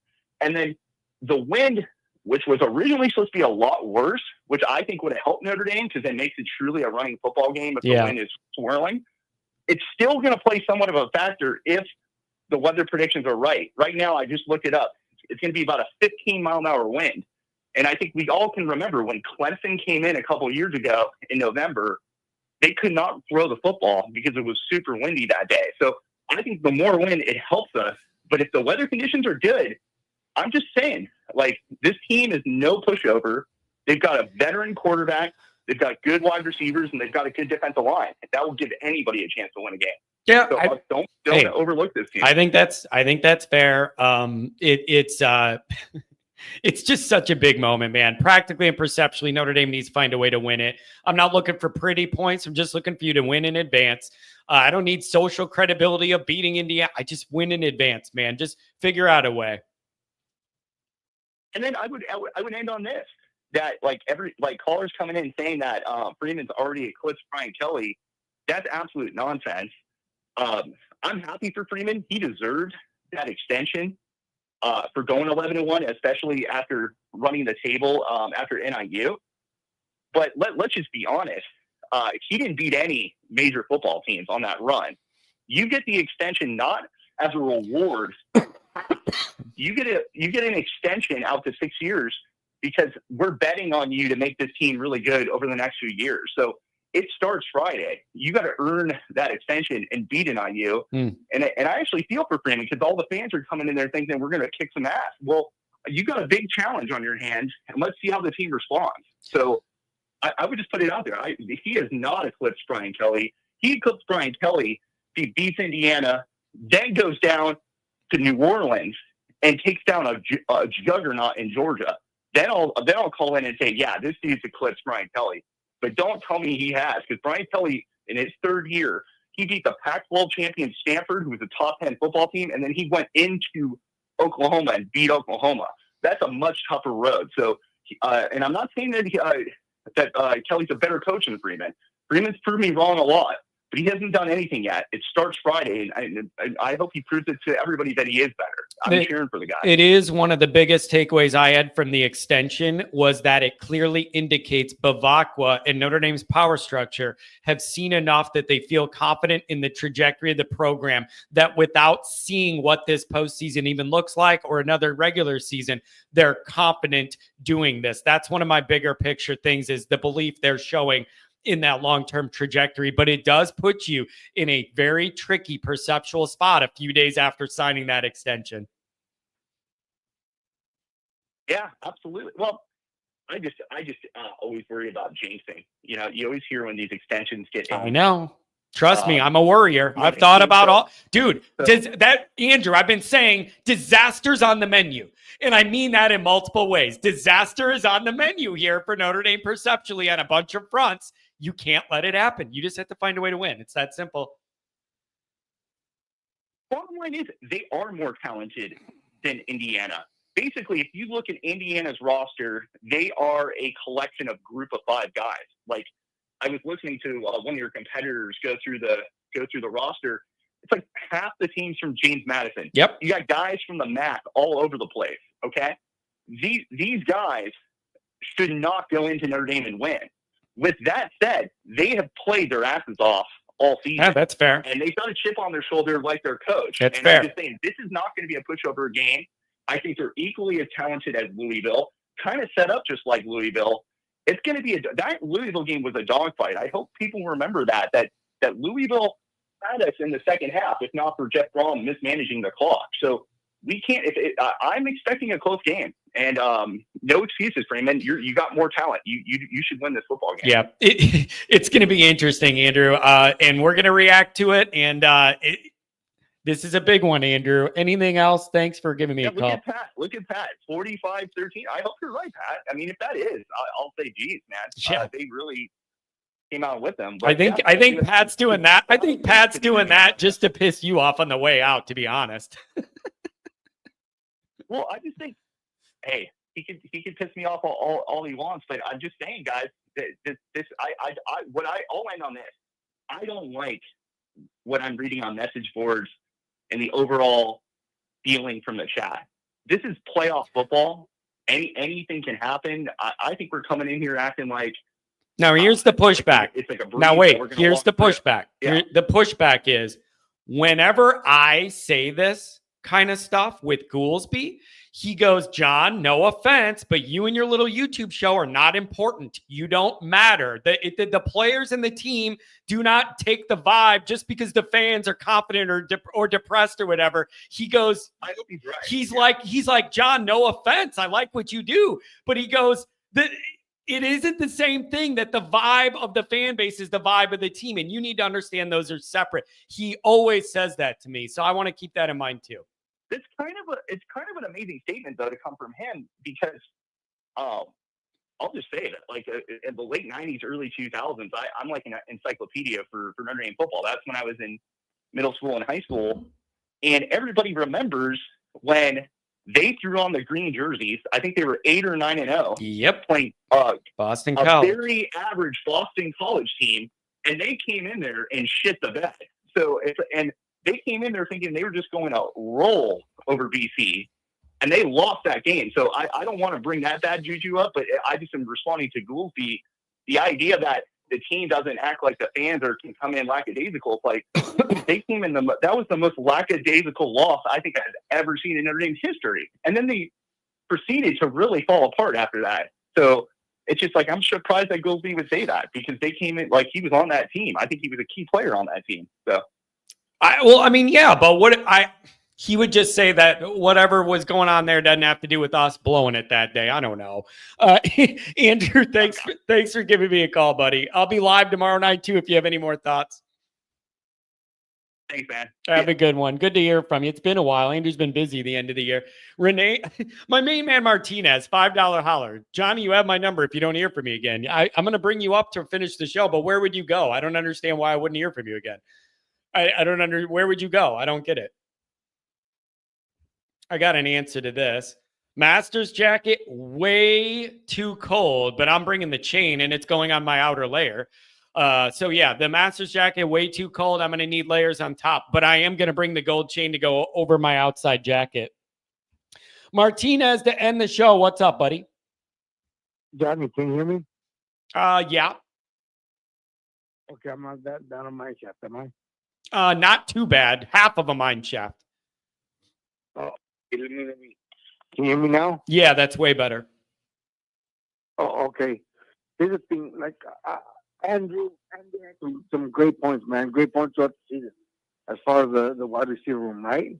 And then the wind, which was originally supposed to be a lot worse, which I think would have helped Notre Dame because it makes it truly a running football game if the wind is swirling. It's still going to play somewhat of a factor if the weather predictions are right. Right now, I just looked it up. It's going to be about a 15-mile-an-hour wind. And I think we all can remember when Clemson came in a couple of years ago in November, they could not throw the football because it was super windy that day. So I think the more wind, it helps us. But if the weather conditions are good, I'm just saying, like, this team is no pushover. They've got a veteran quarterback. They've got good wide receivers, and they've got a good defensive line. That will give anybody a chance to win a game. Yeah, so don't overlook this team. I think that's fair. It's just such a big moment, man. Practically and perceptually, Notre Dame needs to find a way to win it. I'm not looking for pretty points. I'm just looking for you to win in advance. I don't need social credibility of beating Indiana. I just win in advance, man. Just figure out a way. And then I would end on this, that callers coming in saying that Freeman's already eclipsed Brian Kelly. That's absolute nonsense. I'm happy for Freeman. He deserved that extension for going 11-1, especially after running the table after NIU. But let's just be honest. He didn't beat any major football teams on that run. You get the extension not as a reward. You get an extension out to 6 years because we're betting on you to make this team really good over the next few years. So it starts Friday. You got to earn that extension and beat an IU. And I actually feel for Freeman because all the fans are coming in there thinking we're going to kick some ass. Well, you got a big challenge on your hands, and let's see how the team responds. So I would just put it out there. He has not eclipsed Brian Kelly. He eclipsed Brian Kelly. He beats Indiana, then goes down to New Orleans and takes down a juggernaut in Georgia. Then I'll call in and say, yeah, this dude's eclipsed Brian Kelly. But don't tell me he has, because Brian Kelly, in his third year, he beat the Pac-12 champion Stanford, who was a top 10 football team, and then he went into Oklahoma and beat Oklahoma. That's a much tougher road. So, and I'm not saying that Kelly's a better coach than Freeman. Freeman's proved me wrong a lot, but he hasn't done anything yet. It starts Friday, and I hope he proves it to everybody that he is better. I'm cheering for the guy. It is one of the biggest takeaways I had from the extension was that it clearly indicates Bavakwa and Notre Dame's power structure have seen enough that they feel confident in the trajectory of the program that without seeing what this postseason even looks like or another regular season, they're confident doing this. That's one of my bigger picture things is the belief they're showing in that long-term trajectory, but it does put you in a very tricky perceptual spot a few days after signing that extension. Yeah, absolutely. Well, I just always worry about jinxing. You know, you always hear when these extensions get. I know. Trust me, I'm a worrier. I've thought about all, dude. Andrew, I've been saying disasters on the menu, and I mean that in multiple ways. Disaster is on the menu here for Notre Dame perceptually on a bunch of fronts. You can't let it happen. You just have to find a way to win. It's that simple. Bottom line is they are more talented than Indiana. Basically, if you look at Indiana's roster, they are a collection of group of 5 guys. Like I was listening to one of your competitors go through the roster. It's like half the teams from James Madison. Yep. You got guys from the MAC all over the place. Okay, these guys should not go into Notre Dame and win. With that said, they have played their asses off all season. Yeah, that's fair. And they've got a chip on their shoulder like their coach. That's and fair. I'm just saying, this is not going to be a pushover game. I think they're equally as talented as Louisville, kind of set up just like Louisville. It's going to be that Louisville game was a dogfight. I hope people remember that Louisville had us in the second half, if not for Jeff Brom mismanaging the clock. So we can't. I'm expecting a close game, and no excuses, Freeman. You got more talent. You should win this football game. Yeah, it's going to be interesting, Andrew, and we're going to react to it. And this is a big one, Andrew. Anything else? Thanks for giving me a call. Look at Pat. 45-13. I hope you're right, Pat. I mean, if that is, I'll say, geez, man. Yeah. They really came out with them. But I think Pat's doing that. I think Pat's doing that just to piss you off on the way out, to be honest. Well, I just think, hey, he can piss me off all he wants, but I'm just saying, guys, I'll end on this. I don't like what I'm reading on message boards and the overall feeling from the chat. This is playoff football. Anything can happen. I think we're coming in here acting like. Now, here's the pushback. It's like a breeze. Now, wait, here's the pushback. Yeah. The pushback is whenever I say this kind of stuff with Goolsby, he goes, John, no offense, but you and your little YouTube show are not important. You don't matter. The players and the team do not take the vibe just because the fans are confident or depressed or whatever. He goes, I hope he's right. He's like, John, no offense. I like what you do. But he goes, it isn't the same thing that the vibe of the fan base is the vibe of the team. And you need to understand those are separate. He always says that to me. So I want to keep that in mind too. It's kind of an amazing statement though to come from him because I'll just say it like in the late 90s, early 2000s, I'm like an encyclopedia for Notre Dame football. That's when I was in middle school and high school, and everybody remembers when they threw on the green jerseys. I think they were 8 or 9-0. Yep, playing Boston a College, very average Boston College team, and they came in there and shit the bed. So they came in there thinking they were just going to roll over BC, and they lost that game. So I don't want to bring that bad juju up, but I just am responding to Goolsby. The idea that the team doesn't act like the fans can come in lackadaisical. It's like they came in that was the most lackadaisical loss I think I've ever seen in Notre Dame's history. And then they proceeded to really fall apart after that. So it's just like I'm surprised that Goolsby would say that because they came in like he was on that team. I think he was a key player on that team. So. But he would just say that whatever was going on there doesn't have to do with us blowing it that day. I don't know. Andrew, thanks for giving me a call, buddy. I'll be live tomorrow night too if you have any more thoughts. Thanks, man. Have a good one. Good to hear from you. It's been a while. Andrew's been busy the end of the year. Renee, my main man Martinez, $5 holler. Johnny, you have my number if you don't hear from me again. I'm going to bring you up to finish the show, but where would you go? I don't understand why I wouldn't hear from you again. I don't where would you go? I don't get it. I got an answer to this. Masters jacket, way too cold, but I'm bringing the chain and it's going on my outer layer. So yeah, the Masters jacket, way too cold. I'm going to need layers on top, but I am going to bring the gold chain to go over my outside jacket. Martinez to end the show. What's up, buddy? Johnny, can you hear me? Yeah. Okay, I'm not that down on my shaft, am I? Not too bad. Half of a mine shaft. Oh, let me. Can you hear me now? Yeah, that's way better. Oh, okay. Here's the thing, like Andrew had some great points, man. Great points throughout the season, as far as the wide receiver room, right?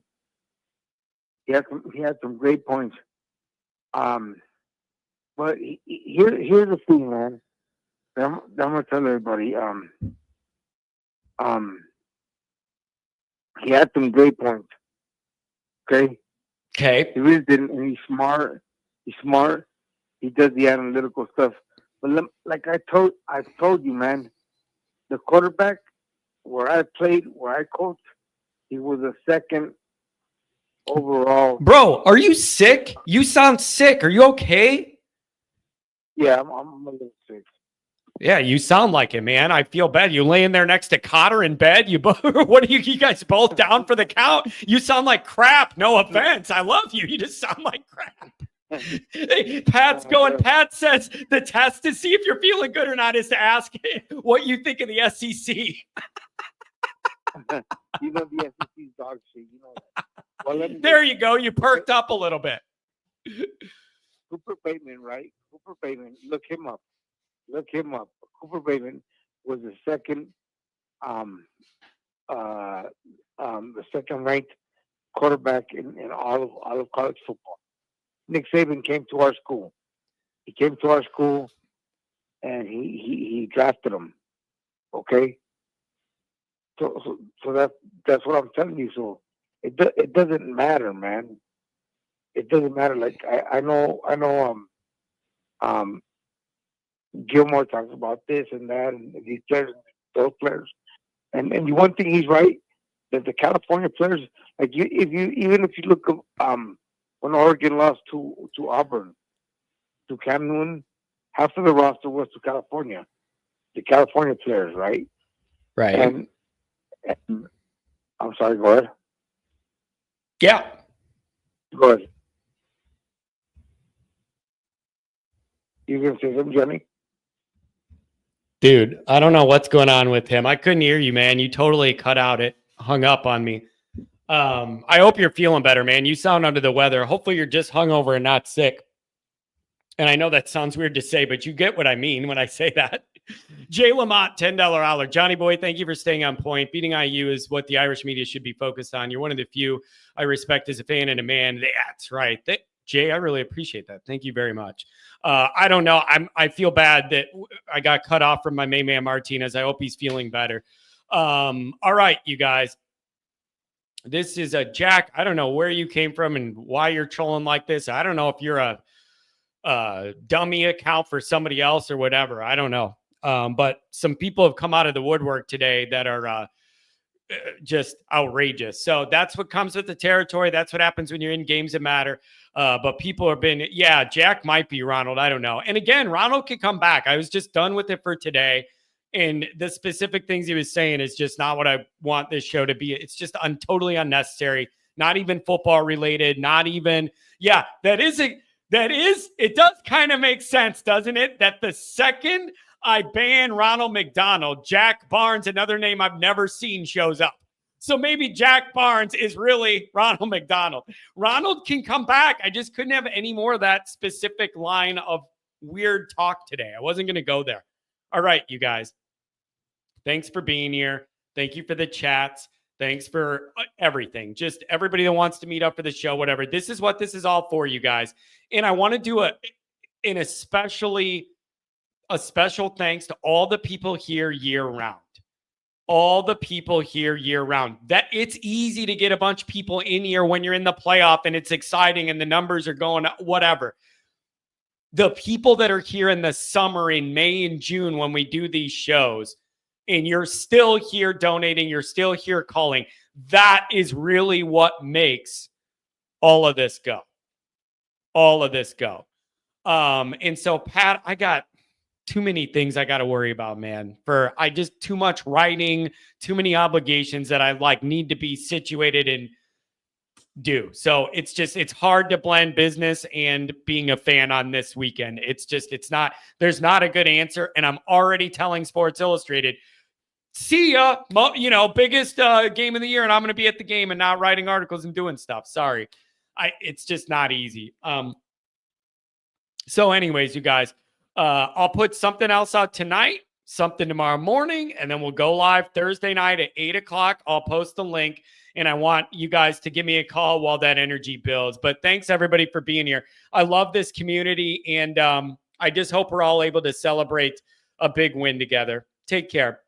He had some great points. But here's the thing, man. I'm gonna tell everybody. He had some great points. Okay. Okay. He really didn't. And he's smart. He's smart. He does the analytical stuff. But like I told you, man, the quarterback where I played, where I coached, he was a second overall. Bro, are you sick? You sound sick. Are you okay? Yeah, I'm a little sick. Yeah, you sound like it, man. I feel bad. You laying there next to Cotter in bed. You both, what are you guys both down for the count? You sound like crap. No offense. I love you. You just sound like crap. Hey, Pat's going. Pat says the test to see if you're feeling good or not is to ask what you think of the SEC. You know the SEC's dog shit. You know that. Well, there you go. You perked up a little bit. Cooper Bateman, right? Cooper Bateman. Look him up. Look him up. Cooper Bateman was the second ranked quarterback in all of college football. Nick Saban came to our school. He came to our school, and he drafted him. Okay. So that's what I'm telling you. So it doesn't matter, man. It doesn't matter. Like I know. Gilmore talks about this and that, and these players, those players, and the one thing he's right that the California players, like even if you look when Oregon lost to Auburn, to Cam Newton, half of the roster was to California, the California players, right? Right. And I'm sorry, go ahead. Yeah. Go ahead. You gonna say something, Johnny? Dude, I don't know what's going on with him. I couldn't hear you, man. You totally cut out. It hung up on me. I hope you're feeling better, man. You sound under the weather. Hopefully you're just hungover and not sick. And I know that sounds weird to say, but you get what I mean when I say that. Jay Lamont, $10 holler. Johnny boy, thank you for staying on point. Beating IU is what the Irish media should be focused on. You're one of the few I respect as a fan and a man. That's right. Jay, I really appreciate that. Thank you very much. I don't know. I feel bad that I got cut off from my main man Martinez. I hope he's feeling better. All right, you guys. This is a Jack. I don't know where you came from and why you're trolling like this. I don't know if you're a dummy account for somebody else or whatever. I don't know. But some people have come out of the woodwork today that are just outrageous. So that's what comes with the territory. That's what happens when you're in games that matter. But people have been, yeah, Jack might be Ronald. I don't know. And again, Ronald can come back. I was just done with it for today. And the specific things he was saying is just not what I want this show to be. It's just totally unnecessary. Not even football related. Not even, yeah, it does kind of make sense, doesn't it? That the second I ban Ronald McDonald, Jack Barnes, another name I've never seen, shows up. So maybe Jack Barnes is really Ronald McDonald. Ronald can come back. I just couldn't have any more of that specific line of weird talk today. I wasn't going to go there. All right, you guys. Thanks for being here. Thank you for the chats. Thanks for everything. Just everybody that wants to meet up for the show, whatever. This is what this is all for, you guys. And I want to do a special thanks to all the people here year round. All the people here year round. That it's easy to get a bunch of people in here when you're in the playoff and it's exciting and the numbers are going up, whatever. The people that are here in the summer, in May and June, when we do these shows, and you're still here donating, you're still here calling, that is really what makes all of this go. All of this go. And so, Pat, I got too many things I got to worry about, man. I just too much writing, too many obligations that I need to be situated in do. So it's hard to blend business and being a fan on this weekend. There's not a good answer. And I'm already telling Sports Illustrated, see ya, biggest game of the year. And I'm going to be at the game and not writing articles and doing stuff. Sorry. It's just not easy. So anyways, you guys, I'll put something else out tonight, something tomorrow morning, and then we'll go live Thursday night at 8:00. I'll post the link, and I want you guys to give me a call while that energy builds. But thanks everybody for being here. I love this community, and I just hope we're all able to celebrate a big win together. Take care.